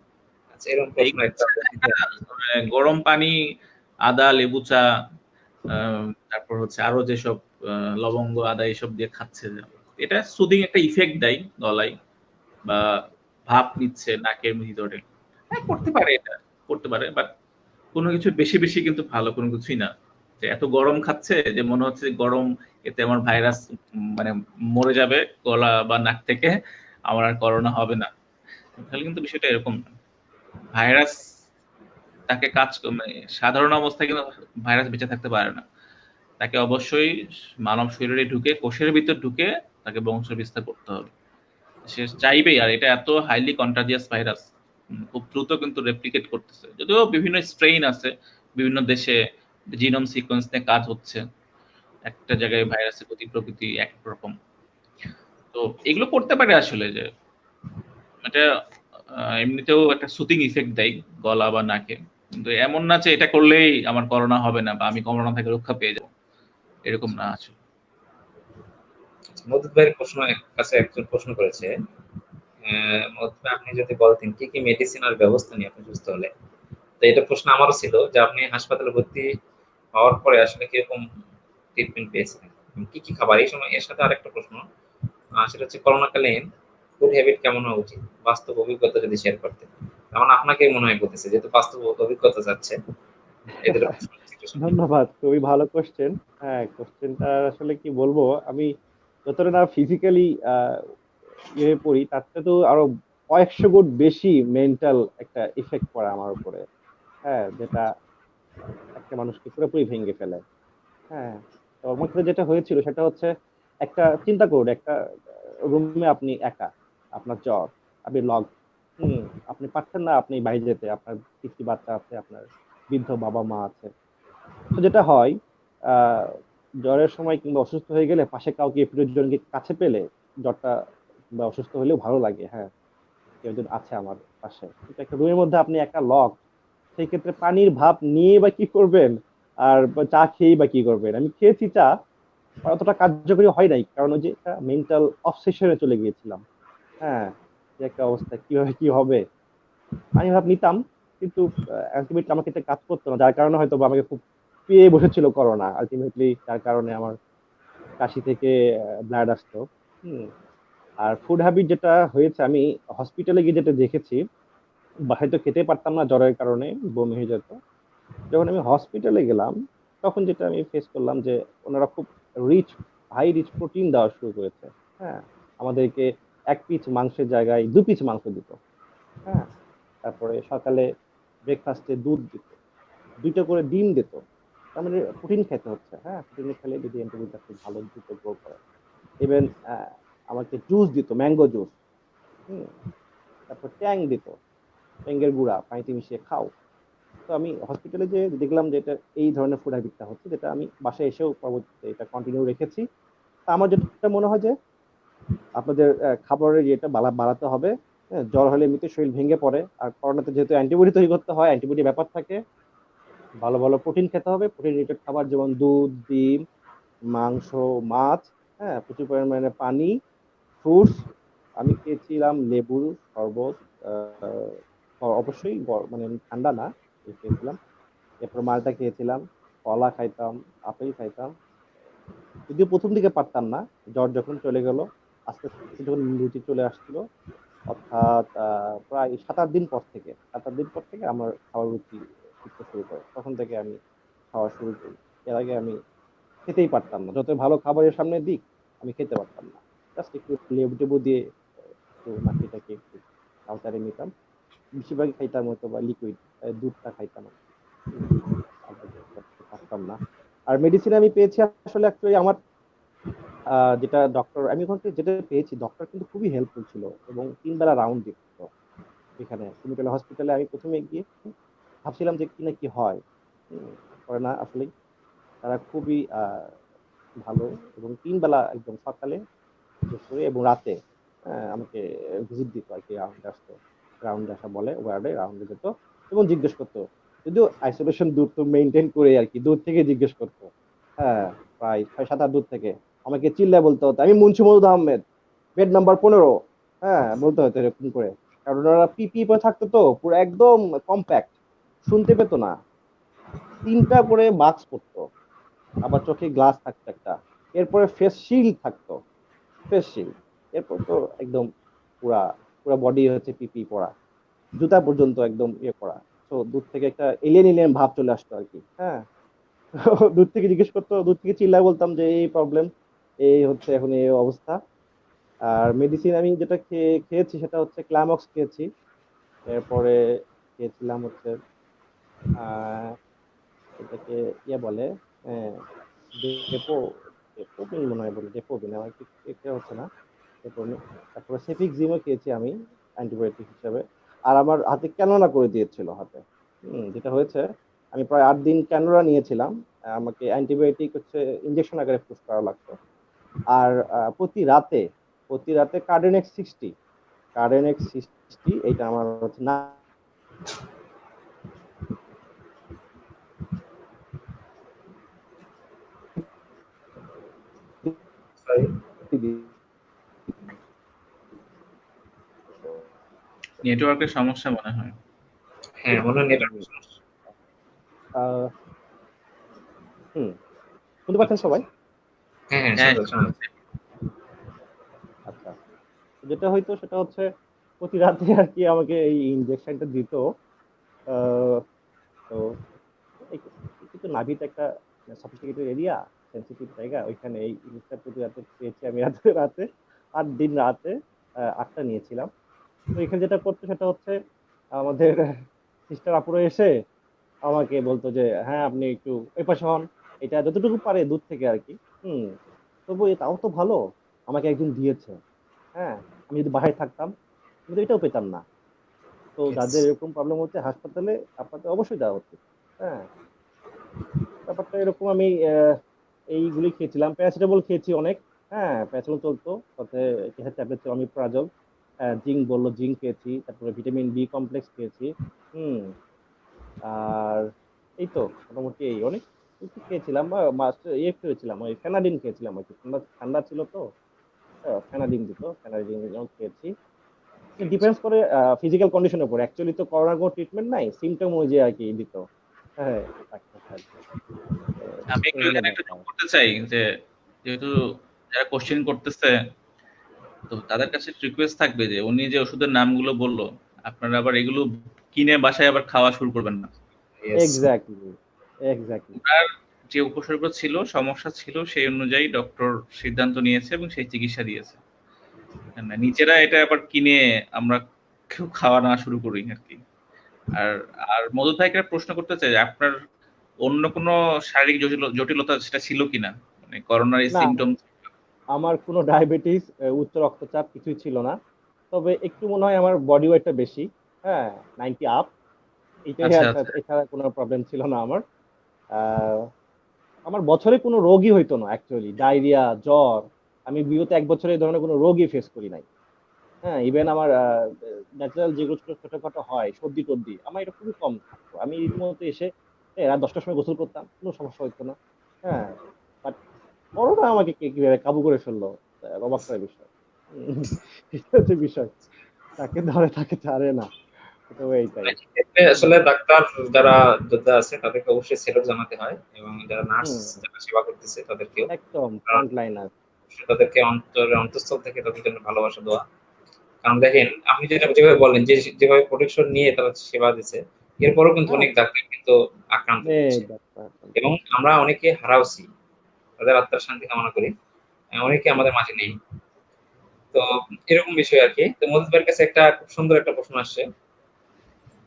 আচ্ছা, এরকম এই প্রশ্ন একটা গরম পানি, আদা, লেবু চা, তারপর হচ্ছে আরো যেসব লবঙ্গ, আদা এসব দিয়ে খাচ্ছে, এটা সুদিং একটা ইফেক্ট দেয় গলায়, বা ভাপ নিচ্ছে নাকের ভিতরে। হ্যাঁ, করতে পারে, এটা করতে পারে, বাট কোনো কিছু বেশি বেশি কিন্তু ভালো কোনো কিছুই না। যে এত গরম খাচ্ছে যে মনে হচ্ছে গরম, এতে আমার ভাইরাস মানে মরে যাবে গলা বা নাক থেকে, আমার আর করোনা হবে না। তাহলে কিন্তু বিষয়টা এরকম না। ভাইরাস তাকে মানে সাধারণ অবস্থায় কিন্তু ভাইরাস বেঁচে থাকতে পারে না। তাকে অবশ্যই মানব শরীরে ঢুকে, কোষের ভিতর ঢুকে তাকে বংশ বিস্তার করতে হবে। সে চাইবেই, আর এটা এত হাইলি কন্টাজিয়াস ভাইরাস, খুব দ্রুত কিন্তু রেপ্লিকেট করতেছে। যদিও বিভিন্ন স্ট্রেইন আছে বিভিন্ন দেশে, জিনোম সিকোয়েন্স নিয়ে কাজ হচ্ছে, একটা জায়গায় ভাইরাসের গতি প্রকৃতি এক রকম। তো এগুলো করতে পারে আসলে যে এটা এমনিতেও একটা সুতিং ইফেক্ট দেয় গলা বা নাকে, কিন্তু এমন না যে এটা করলেই আমার করোনা হবে না বা আমি করোনা থেকে রক্ষা পেয়ে যাবো, এরকম না আসলে। মধু ভাইয়ের কাছে একজন প্রশ্ন করেছে, মধু ভাই আপনি যদি বলতেন কি কি মেডিসিন আর ব্যবস্থা নিয়ে আপনি সুস্থ হলে। তো এটা প্রশ্ন আমারও ছিল যে আপনি হাসপাতালে ভর্তি হওয়ার পরে আসলে কিরকম ট্রিটমেন্ট পেয়েছিলেন, কি কি খাবার। এই সময় এর সাথে আরেকটা প্রশ্ন, সেটা হচ্ছে করোনাকালীন ফুড হ্যাবিট কেমন হওয়া উচিত, বাস্তব অভিজ্ঞতা যদি শেয়ার করতেন। তেমন আপনাকে মনে হয় বলতেছে যেহেতু বাস্তব অভিজ্ঞতা যাচ্ছে এদের ধন্যবাদ, খুবই ভালো কোশ্চেন। হ্যাঁ, কোশ্চেনটা আসলে কি বলবো, আমি যতটা না ফিজিক্যালি ইয়ে পড়ি, তার থেকে তো আরো কয়েকশো গুণ বেশি মেন্টাল একটা ইফেক্ট পড়ে আমার উপরে। হ্যাঁ, যেটা একটা মানুষকে পুরোপুরি ভেঙে ফেলে। হ্যাঁ, তো আমার ক্ষেত্রে যেটা হয়েছিল সেটা হচ্ছে, একটা চিন্তা করুন, একটা রুমে আপনি একা, আপনার জ্বর, আপনি হুম, আপনি পারছেন না আপনি বাইরে যেতে, আপনার পিচ্চি বাচ্চা আছে, আপনার বৃদ্ধ বাবা মা আছে। তো যেটা হয়, আহ জ্বরের সময় কিংবা অসুস্থ হয়ে গেলে পাশে কাউকে প্রিয়জনকে কাছে পেলে জ্বরটা বা অসুস্থ হলেও ভালো লাগে। হ্যাঁ, কেউ একজন আছে আমার পাশে। কিন্তু একটা রুমের মধ্যে আপনি একা সেই ক্ষেত্রে পানির ভাপ নিয়ে বা কি করবেন, আর বা চা খেয়েই বা কি করবেন। আমি খেয়েছি চা, অতটা কার্যকরী হয় নাই, কারণ ওই যে একটা মেন্টাল অবসেশনে চলে গিয়েছিলাম। হ্যাঁ, যে একটা অবস্থা, কিভাবে কি হবে। আমি নিতাম, কিন্তু আলটিমেটলি আমার ক্ষেত্রে কাজ করতো না, যার কারণে হয়তো বা আমাকে খুব পেয়ে বসেছিল করোনা আলটিমেটলি, যার কারণে আমার কাশি থেকে ব্লাড আসতো। হুম। আর ফুড হ্যাবিট যেটা হয়েছে, আমি হসপিটালে গিয়ে যেটা দেখেছি, বাসায় তো খেতে পারতাম না জ্বরের কারণে, বমি হয়ে যেত। যখন আমি হসপিটালে গেলাম, তখন যেটা আমি ফেস করলাম যে ওনারা খুব রিচ, হাই রিচ প্রোটিন দেওয়া শুরু করেছে। হ্যাঁ, আমাদেরকে 1 পিস মাংসের জায়গায় 2 পিস মাংস দিত। হ্যাঁ, তারপরে সকালে ব্রেকফাস্টে দুধ দিত, 2টা করে ডিম দিত। তার মানে প্রোটিন খেতে হচ্ছে। হ্যাঁ, প্রোটিন খেলে যদি অ্যান্টিবডিটা খুব ভালো দ্রুত গ্রো করে। ইভেন আমাকে জুস দিত, ম্যাঙ্গো জুস। হুম। তারপর ট্যাং দিত, ট্যাঙ্গের গুঁড়া পানিতে মিশিয়ে খাও। তো আমি হসপিটালে যে দেখলাম যে এটা এই ধরনের ফুড হ্যাবিটটা হচ্ছে, যেটা আমি বাসায় এসেও পরবর্তীতে এটা কন্টিনিউ রেখেছি। তা আমার যেটা মনে হয় যে আপনাদের খাবারের ইয়েটা বাড়াতে হবে। হ্যাঁ, জ্বর হলে এমনিতে শরীর ভেঙে পড়ে, আর করোনাতে যেহেতু অ্যান্টিবডি তৈরি করতে হয়, অ্যান্টিবডি ব্যাপার থাকে, ভালো ভালো প্রোটিন খেতে হবে। প্রোটিন রিলেটেড খাবার যেমন দুধ, ডিম, মাংস, মাছ। হ্যাঁ, প্রচুর পরিমাণে পানি, ফ্রুটস। আমি খেয়েছিলাম লেবু শরবত, অবশ্যই মানে ঠান্ডা না, এই খেয়েছিলাম। এরপর মালটা খেয়েছিলাম, কলা খাইতাম, আপেল খাইতাম। যদিও প্রথম দিকে পারতাম না, জ্বর যখন চলে গেল, আস্তে আস্তে যখন রুচি চলে আসছিল, অর্থাৎ প্রায় 7-8 দিন পর থেকে, 7-8 দিন পর থেকে আমার খাওয়ার রুচি ফিরতে শুরু করে, তখন থেকে আমি খাওয়া শুরু করি। এর আগে আমি খেতেই পারতাম না, যত ভালো খাবারের সামনে দিক আমি খেতে পারতাম না। জাস্ট একটু লেবু টেবু দিয়ে একটু মাখিটাকে একটু কাউচারে নিতাম। বেশিরভাগই খাইতাম হয়তো বা লিকুইড, দুধটা খাইতাম আর কি। হুম, আর কিছু করতে পারতাম না। আর মেডিসিন আমি পেয়েছি আসলে অ্যাকচুয়ালি আমার যেটা ডক্টর, আমি ওখান থেকে যেটা পেয়েছি, ডক্টর কিন্তু খুবই হেল্পফুল ছিল এবং 3 বেলা রাউন্ড দিত এখানে কুমিটোলা হসপিটালে। আমি প্রথমে গিয়ে ভাবছিলাম যে কি না কি হয়। পরে না, আসলে তারা খুবই ভালো, এবং 3 বেলা একদম সকালে, দুপুরে এবং রাতে আমাকে ভিজিট দিত আর কি, রাউন্ডে আসতো। রাউন্ডে আসা বলে, ওয়ার্ডে রাউন্ডে যেত এবং জিজ্ঞেস করতো, যদিও আইসোলেশন দূর তো মেনটেন করে আর কি, দূর থেকে জিজ্ঞেস করতো। হ্যাঁ, প্রায় 6-7 হাত দূর থেকে আমাকে চিল্লায় বলতে হতো, আমি মুন্সি মদুদ আহমেদ, বেড নাম্বার 15। হ্যাঁ, বলতে হতো এরকম করে, কারণ ওরা পিপি পরে থাকতো তো পুরো একদম কম্প্যাক্ট, শুনতে পেতো না। 3টা করে মাস্ক পরতো, আবার চোখে গ্লাস থাকতো একটা, এরপরে ফেস শিল্ড থাকতো, ফেস শিল্ড। এরপর তো একদম পুরা পুরা বডি হচ্ছে পিপি পরা, জুতা পর্যন্ত একদম ইয়ে করা। তো দূর থেকে একটা এলিয়েন এলিয়েন ভাব চলে আসতো আর কি। হ্যাঁ। দূর থেকে জিজ্ঞেস করতো, দূর থেকে চিল্লায় বলতাম যে এই প্রবলেম, এই হচ্ছে এখন এই অবস্থা। আর মেডিসিন আমি যেটা খেয়েছি সেটা হচ্ছে ক্লামক্স খেয়েছি। এরপরে খেয়েছিলাম হচ্ছে আহ এটাকে ইয়ে বলে, আহ, ডেপো, ডেপোবিন মনে হয় বলে, ডেপোবিন আমার ঠিক এটা হচ্ছে না, ডেপোবিন। তারপরে সেফিক্সিমও খেয়েছি আমি অ্যান্টিবায়োটিক হিসেবে। আর আমার হাতে ক্যানোলা করে দিয়েছিল হাতে। যেটা হয়েছে, আমি প্রায় 8 দিন ক্যানোলা নিয়েছিলাম। আমাকে অ্যান্টিবায়োটিক হচ্ছে ইনজেকশন আকারে পুশ করা লাগতো। আর প্রতি রাতে কার্ডেনেক্স 60, কার্ডেনেক্স 60 এইটা আমার হচ্ছে না নেটওয়ার্কের সমস্যা মনে হয়। হ্যাঁ, মনে হয় নেটওয়ার্ক সমস্যা। আহ, হুম, শুনতে পাচ্ছেন আচ্ছা, সবাই? আচ্ছা। হ্যাঁ, হ্যাঁ, হ্যাঁ, শোনা যাচ্ছে, শোনা যাচ্ছে। আচ্ছা, যেটা হয়তো সেটা হচ্ছে প্রতি রাতে আর কি আমাকে এই ইনজেকশনটা দিত। আহ, তো কিন্তু নাভিতে একটা সফিস্টিকেটেড এরিয়া, সেন্সিটিভ জায়গা, ওইখানে এই জিনিসটা প্রতি রাতে পেয়েছি আমি, রাতে রাতে 8 দিন রাতে 8টা নিয়েছিলাম। তো এখানে যেটা করতো সেটা হচ্ছে আমাদের সিস্টার আপুরা এসে আমাকে বলতো যে হ্যাঁ আপনি একটু এই পাশে হন, এটা যতটুকু পারে দূর থেকে আর কি। হুম। তবু তাও তো ভালো, আমাকে একজন দিয়েছে। হ্যাঁ, আমি যদি বাসায় থাকতাম আমি তো এটাও পেতাম না। তো Yes. যাদের এরকম প্রবলেম হচ্ছে হাসপাতালে, আপনাদের অবশ্যই দেওয়া উচিত। হ্যাঁ, ব্যাপারটা এরকম। আমি এইগুলি খেয়েছিলাম, প্যারাসিটামল খেয়েছি অনেক। হ্যাঁ, প্যারাসিটামল চলতো, সাথে ট্যাবলেট ছিল অমিপ্রাজল, জিঙ্ক বললো জিঙ্ক খেয়েছি, তারপরে ভিটামিন বি কমপ্লেক্স খেয়েছি। হুম। আর এই তো মোটামুটি এই অনেক কিছু খেয়েছিলাম, বা ইয়ে খেয়েছিলাম, ওই ফেনাডিন খেয়েছিলাম আর কি, ঠান্ডা ঠান্ডা ছিল তো। ফেনাডিন দিত, ফেনাডিন খেয়েছি। ডিপেন্ডস করে ফিজিক্যাল কন্ডিশনের উপর। অ্যাকচুয়ালি তো করোনার কোনো ট্রিটমেন্ট নাই, সিমটম অনুযায়ী আর কি দিত। হ্যাঁ, ডাক্তার থাকবে। তো আমি এই একটু হলো এখানে একটু ব্যাপার। যোগ করতে চাই যে যেহেতু যারা কোশ্চেন করতেছে, তো তাদের কাছে রিকোয়েস্ট থাকবে যে উনি যে ওষুধের নামগুলো বললো, আপনারা আবার এগুলো কিনে বাসায় আবার খাওয়া শুরু করবেন না। ইয়েস। Exactly, exactly. ওনার যে উপসর্গ ছিল, সমস্যা ছিল, সেই অনুযায়ী ডক্টর সিদ্ধান্ত নিয়েছে এবং সেই চিকিৎসা দিয়েছে। না, নিজেরা এটা আবার কিনে আমরা কেউ খাওয়া না শুরু করি আর কি। আর আর মধু ভাইকে একটা প্রশ্ন করতে চাই, আপনার অন্য কোনো শারীরিক জটিলতা সেটা ছিল কিনা, মানে করোনার এই না, সিমটম? আমার কোনো ডায়াবেটিস, উচ্চ রক্তচাপ কিছুই ছিল না। তবে একটু মনে হয় আমার বডি ওয়েটটা বেশি। হ্যাঁ, 90 আপ। এটাই আচ্ছা আর আচ্ছা। এছাড়া কোনো প্রবলেম ছিল না আমার। আহ, আমার বছরে কোনো রোগই হইতো না অ্যাকচুয়ালি, ডায়রিয়া, জ্বর। আমি বিগত 1 বছরে এই ধরনের কোনো রোগই ফেস করি নাই। হ্যাঁ, ইভেন আমার ন্যাচারাল যেগুলো ছোটখাটো হয়, সর্দি টর্দি, আমার এটা খুবই কম থাকতো। আমি রীতিমতো এসে রাত 10টার সময় গোসল করতাম, কোনো সমস্যা হতো না। হ্যাঁ, বাট করোনা আমাকে কিভাবে কাবু করে ফেললো, অবাক করার বিষয়। উম, এটা হচ্ছে বিষয়। তাকে ধরে, তাকে ছাড়ে না। তো এইটাই। এক্ষেত্রে হুম, আসলে ডাক্তার যারা যোদ্ধা আছে তাদেরকে অবশ্যই সেলুট জানাতে হয়, এবং যারা নার্স হুম, যারা সেবা করতেছে তাদেরকেও, একদম কারণ ফ্রন্ট লাইনার। অবশ্যই তাদেরকে অন্তঃস্থল থেকে তাদের জন্য ভালোবাসা দেওয়া। কারণ দেখেন, আপনি যেটা যেভাবে বললেন যে যেভাবে প্রোটেকশন নিয়ে তারা সেবা দিচ্ছে, এরপরও কিন্তু হ্যাঁ, অনেক ডাক্তার কিন্তু আক্রান্ত এই হচ্ছে, ব্যাপার। এবং আমরা অনেকে হারাওছি, তাদের আত্মার শান্তি কামনা করি। অনেকে আমাদের মাঝে নেই। তো এরকম বিষয় আর কি। তো মজিদ ভাইয়ের কাছে একটা খুব সুন্দর একটা প্রশ্ন আসছে।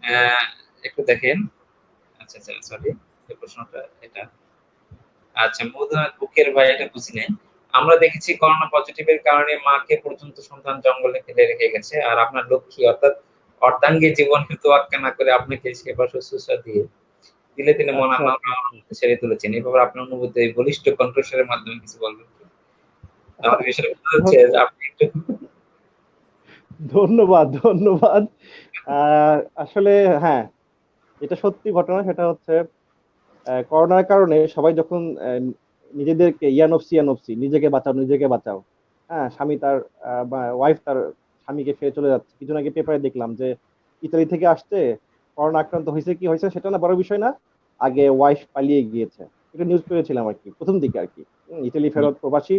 আহ, একটু দেখেন। আচ্ছা আচ্ছা, সরি, এই প্রশ্নটা এটা। আচ্ছা, বুকের ভাই এটা বুঝি নাই। আমরা দেখেছি করোনা পজিটিভের কারণে মাকে পর্যন্ত সন্তান জঙ্গলে ফেলে রেখে গেছে, আর আপনার লক্ষ্মী অর্থাৎ অর্ধাঙ্গী জীবনের তোয়াক্কা না করে আপনাকে সেবা শুশ্রূষা দিয়ে দিলে তিনি মন আচ্ছা, আমার আচ্ছা, আচ্ছা। ছেড়ে তুলেছেন। এভাবে আপনার অনুভূতি এই বলিষ্ঠ কণ্ঠস্বরের মাধ্যমে কিছু বলবেন কি? আমার বিষয়টা বোঝা যাচ্ছে ধন- যে আপনি একটু ধন্যবাদ, ধন্যবাদ। আসলে হ্যাঁ, এটা সত্যি ঘটনা। সেটা হচ্ছে করোনার কারণে সবাই যখন নিজেদেরকে ইয়ানফসি ইয়ানফসি, নিজেকে বাঁচাও, নিজেকে বাঁচাও। হ্যাঁ, স্বামী তার ওয়াইফ তার স্বামীকে ফেলে চলে যাচ্ছে। কিছুদিন আগে পেপারে দেখলাম যে ইতালি থেকে আসছে, করোনা আক্রান্ত হয়েছে কি হয়েছে সেটা না বড় বিষয় না, আগে ওয়াইফ পালিয়ে গিয়েছে। এটা নিউজ পেয়েছিলাম আর কি, প্রথম দিকে আর কি। ইতালি ফেরত প্রবাসী,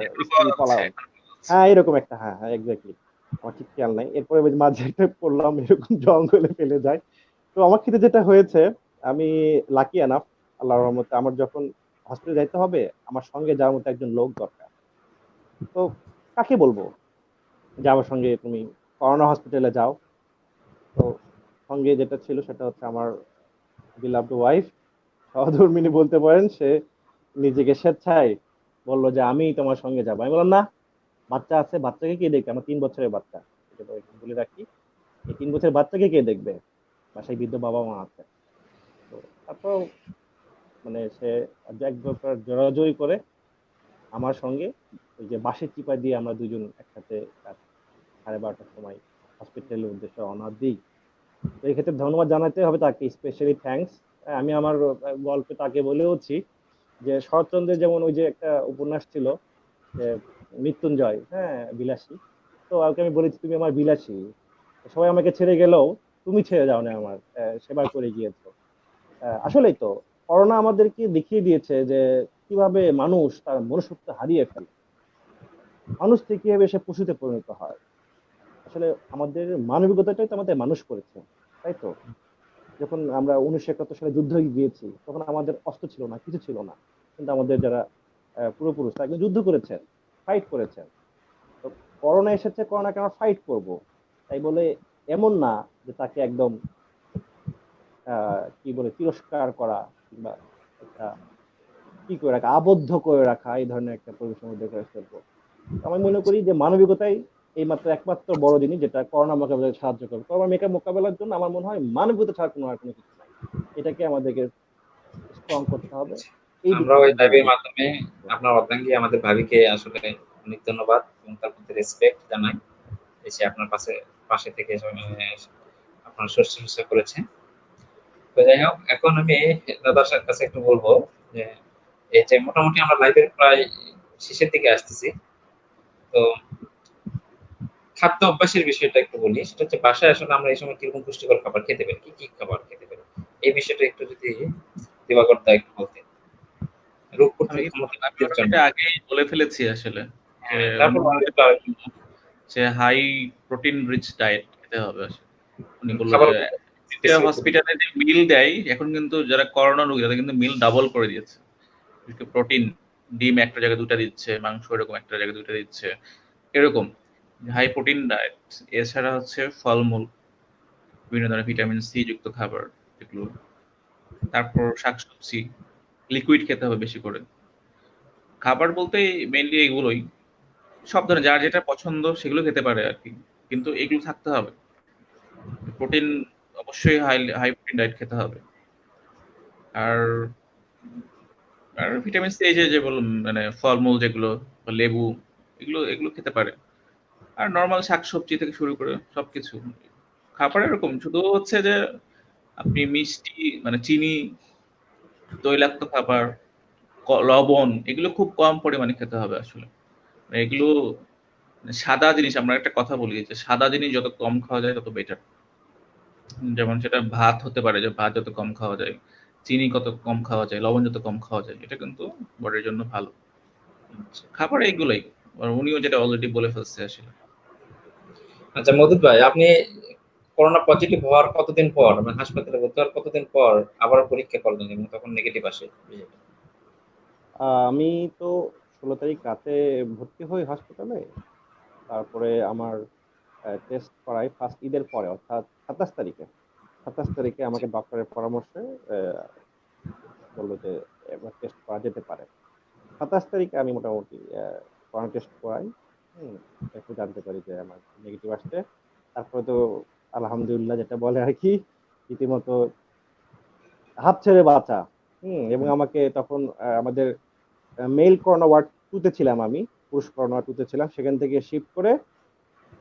এখনো পাওয়া স্ত্রী যাচ্ছে, পলায়ন। এখনো পাওয়া যাচ্ছে। হ্যাঁ, এরকম একটা, হ্যাঁ হ্যাঁ, এক্স্যাক্টলি। আমার ঠিক খেয়াল নাই। এরপরে ওই যে মাঝে একটা পড়লাম এরকম জঙ্গলে ফেলে যায়। তো আমার ক্ষেত্রে যেটা হয়েছে, আমি লাকি এনাফ, আল্লাহর রহমতে আমার যখন হসপিটালে যাইতে হবে, আমার সঙ্গে যাওয়ার মতো একজন লোক দরকার। তো কাকে বলবো যে আমার সঙ্গে তুমি করোনা হসপিটালে যাও? তো সঙ্গে যেটা ছিল সেটা হচ্ছে আমার বিলাভড ওয়াইফ, সহধর্মিণী বলতে পারেন। সে নিজেকে স্বেচ্ছায় বললো যে আমি তোমার সঙ্গে যাবো। আমি বললাম না, বাচ্চা আছে, বাচ্চাকে কে দেখবে? আমার 3 বছরের বাচ্চা। এটা তো একটু বলে রাখি, এই 3 বছরের বাচ্চাকে কে দেখবে? বাসায় বৃদ্ধ বাবা মা আছে। তো তারপর মানে সে এক প্রকার জোরাজুরি করে আমার সঙ্গে ওই যে বাসের চিপা দিয়ে আমরা দুজন একসাথে রাত 12:30টার সময় হসপিটালের উদ্দেশ্যে রওনা দিই। তো এই ক্ষেত্রে ধন্যবাদ জানাতে হবে তাকে, স্পেশালি থ্যাঙ্কস। আমি আমার গল্পে তাকে বলেওছি যে শরৎচন্দ্রের যেমন ওই যে একটা উপন্যাস ছিল যে মৃত্যুঞ্জয়, হ্যাঁ, বিলাসী। তো ওকে আমি বলেছি তুমি আমার বিলাসী। সবাই আমাকে ছেড়ে গেলেও তুমি ছেড়ে যাও না আমার, সেবা করে গিয়েছো। আসলেই তো করোনা আমাদেরকে দেখিয়ে দিয়েছে যে কিভাবে মানুষ তার মনুষ্যত্ব হারিয়ে ফেলে, মানুষ থেকে কিভাবে সে পশুতে পরিণত হয়। আসলে আমাদের মানবিকতাটাই তো আমাদের মানুষ করেছে, তাই তো? যখন আমরা 1971 সালে যুদ্ধে গিয়েছি, তখন আমাদের অস্ত্র ছিল না, কিছু ছিল না। কিন্তু আমাদের যারা পূর্বপুরুষ, তারা কিন্তু যুদ্ধ করেছেন, ফাইট করেছেন। তো করোনা এসেছে, করোনাকে আমরা ফাইট করব, তাই বলে এমন না যে তাকে একদম কি বলে তিরস্কার করা, কিংবা একটা কি করে রাখা, আবদ্ধ করে রাখা, এই ধরনের একটা পরিবেশের মধ্যে করে ফেলবো। আমি মনে করি যে মানবিকতাই এই মাত্র একমাত্র বড় জিনিস যেটা করোনা মোকাবেলায় সাহায্য করবে। করোনা মোকাবেলার জন্য আমার মনে হয় মানবিকতা ছাড়া কোনো আর কোনো কিছু নাই। এটাকে আমাদেরকে স্ট্রং করতে হবে। এই দিক আমরা থেকে ওই জোর লাইভের দিতে মাধ্যমে আপনার অর্ধাঙ্গী আমাদের ভাবিকে আসলে অনেক ধন্যবাদ এবং তার প্রতি রেসপেক্ট জানাই। এসে আপনার পাশে পাশে থেকে আপনার শুশ্রূষা করেছে। তো যাই হোক, এখন আমি দাদার কাছে একটু বলবো যে এই যে মোটামুটি আমরা লাইভের প্রায় শেষের দিকে আসতেছি। তো খাদ্য অভ্যাসের বিষয়টা একটু বলি। সেটা হচ্ছে বাসায় আসলে আমরা এই সময় কিরকম পুষ্টিকর খাবার খেতে পারি, কি খাবার খেতে পারি? এই বিষয়টা একটু যদি দিবাকর দা একটু বলতেন। রোগ আমি প্রতিরোধ ক্ষমতা বৃদ্ধির জন্য। এটা আগেই বলে ফেলেছি আসলে, যে হ্যাঁ, তারপর উনি আরেকটু আরেকটু যে হাই প্রোটিন রিচ ডায়েট খেতে হবে আসলে। উনি বললো যে খাবারগুলো specific করে হসপিটালে যে মিল দেয় এখন, কিন্তু যারা করোনা রোগী তাদের কিন্তু মিল ডাবল করে দিয়েছে। প্রোটিন, ডিম একটা জায়গায় 2টা দিচ্ছে, মাংস এরকম একটা জায়গায় 2টা দিচ্ছে, এরকম হাই প্রোটিন ডায়েট। এছাড়া হচ্ছে ফলমূল, বিভিন্ন ধরনের ভিটামিন সি যুক্ত খাবার যেগুলো, তারপর শাকসবজি, লিকুইড খেতে হবে বেশি করে। খাবার বলতে মেইনলি এগুলোই, সব ধরনের যার যেটা পছন্দ সেগুলো খেতে পারে আর কি, কিন্তু এগুলো থাকতে হবে। প্রোটিন অবশ্যই হাই হাই প্রোটিন ডায়েট খেতে হবে। আর আর ভিটামিন সি এই যে বললাম, মানে ফলমূল যেগুলো বা লেবু, এগুলো এগুলো খেতে পারে। আর নর্মাল শাকসবজি থেকে শুরু করে সবকিছু খাবার এরকম, শুধু হচ্ছে যে আপনি মিষ্টি মানে চিনি, তৈলাক্ত খাবার, লবণ এগুলো খুব কম পরিমাণে খেতে হবে আসলে। মানে এগুলো সাদা জিনিস, আমরা একটা কথা বলি যে সাদা জিনিস যত কম খাওয়া যায় তত বেটার। যেমন সেটা ভাত হতে পারে, যে ভাত যত কম খাওয়া যায়, চিনি কত কম খাওয়া যায়, লবণ যত কম খাওয়া যায়, এটা কিন্তু বডির জন্য ভালো। খাবার এইগুলোই, আর উনিও যেটা অলরেডি বলে ফেলছে আসলে। আচ্ছা মধুদ ভাই, আপনি করোনা পজিটিভ হওয়ার কতদিন পর, মানে হাসপাতালে ভর্তি হওয়ার কতদিন পর আবার পরীক্ষা করলেন এবং তখন নেগেটিভ আসে? আমি তো 16 তারিখ রাতে ভর্তি হই হসপিটালে। তারপরে আমার টেস্ট করাই ফার্স্ট ঈদের পরে, অর্থাৎ 27 তারিখে। 27 তারিখে আমাকে ডক্টরের পরামর্শে আহ, বললো যে এবার টেস্ট করা যেতে পারে। 27 তারিখে আমি মোটামুটি করোনা টেস্ট করাই। একটু জানতে পারি যে আমার নেগেটিভ আসছে। তারপরে তো আলহামদুলিল্লাহ যেটা বলে আর কি, রীতিমতো হাত ছেড়ে বাঁচা। এবং আমাকে তখন আমাদের মেল করোনা ওয়ার্ড 2-তে ছিলাম আমি, পুরুষ করোনা ওয়ার্ড 2-তে ছিলাম, সেখান থেকে শিফট করে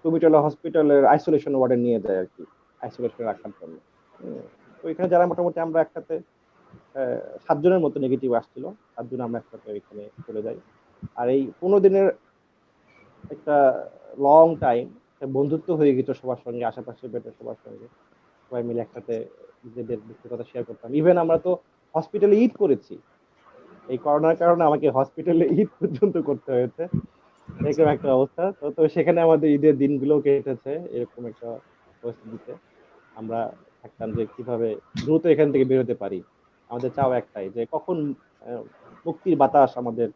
কুমিটোলা হসপিটালের আইসোলেশন ওয়ার্ডে নিয়ে যায় আর কি, আইসোলেশনে রাখার জন্য। হুম, তো এখানে যারা মোটামুটি আমরা একসাথে 7 জনের মতো নেগেটিভ আসছিল, 7 জন আমরা একসাথে এখানে চলে যাই। আর এই 15 দিনের একটা লং টাইম বন্ধুত্ব হয়ে গেছে সবার সঙ্গে, আশেপাশে বেডের সবার সঙ্গে। সবাই মিলে একসাথে নিজেদের দুঃখের কথা শেয়ার করতাম। ইভেন আমরা তো হসপিটালে ঈদ করেছি, এই করোনার কারণে আমাকে হসপিটালে ঈদ পর্যন্ত করতে হয়েছে, এরকম একটা অবস্থা। তো তো সেখানে আমাদের ঈদের দিনগুলো কেটেছে এরকম একটা পরিস্থিতিতে। আমরা থাকতাম যে কিভাবে দ্রুত এখান থেকে বেরোতে পারি। আমাদের চাও একটাই যে কখন আহ, মুক্তির বাতাস আমাদের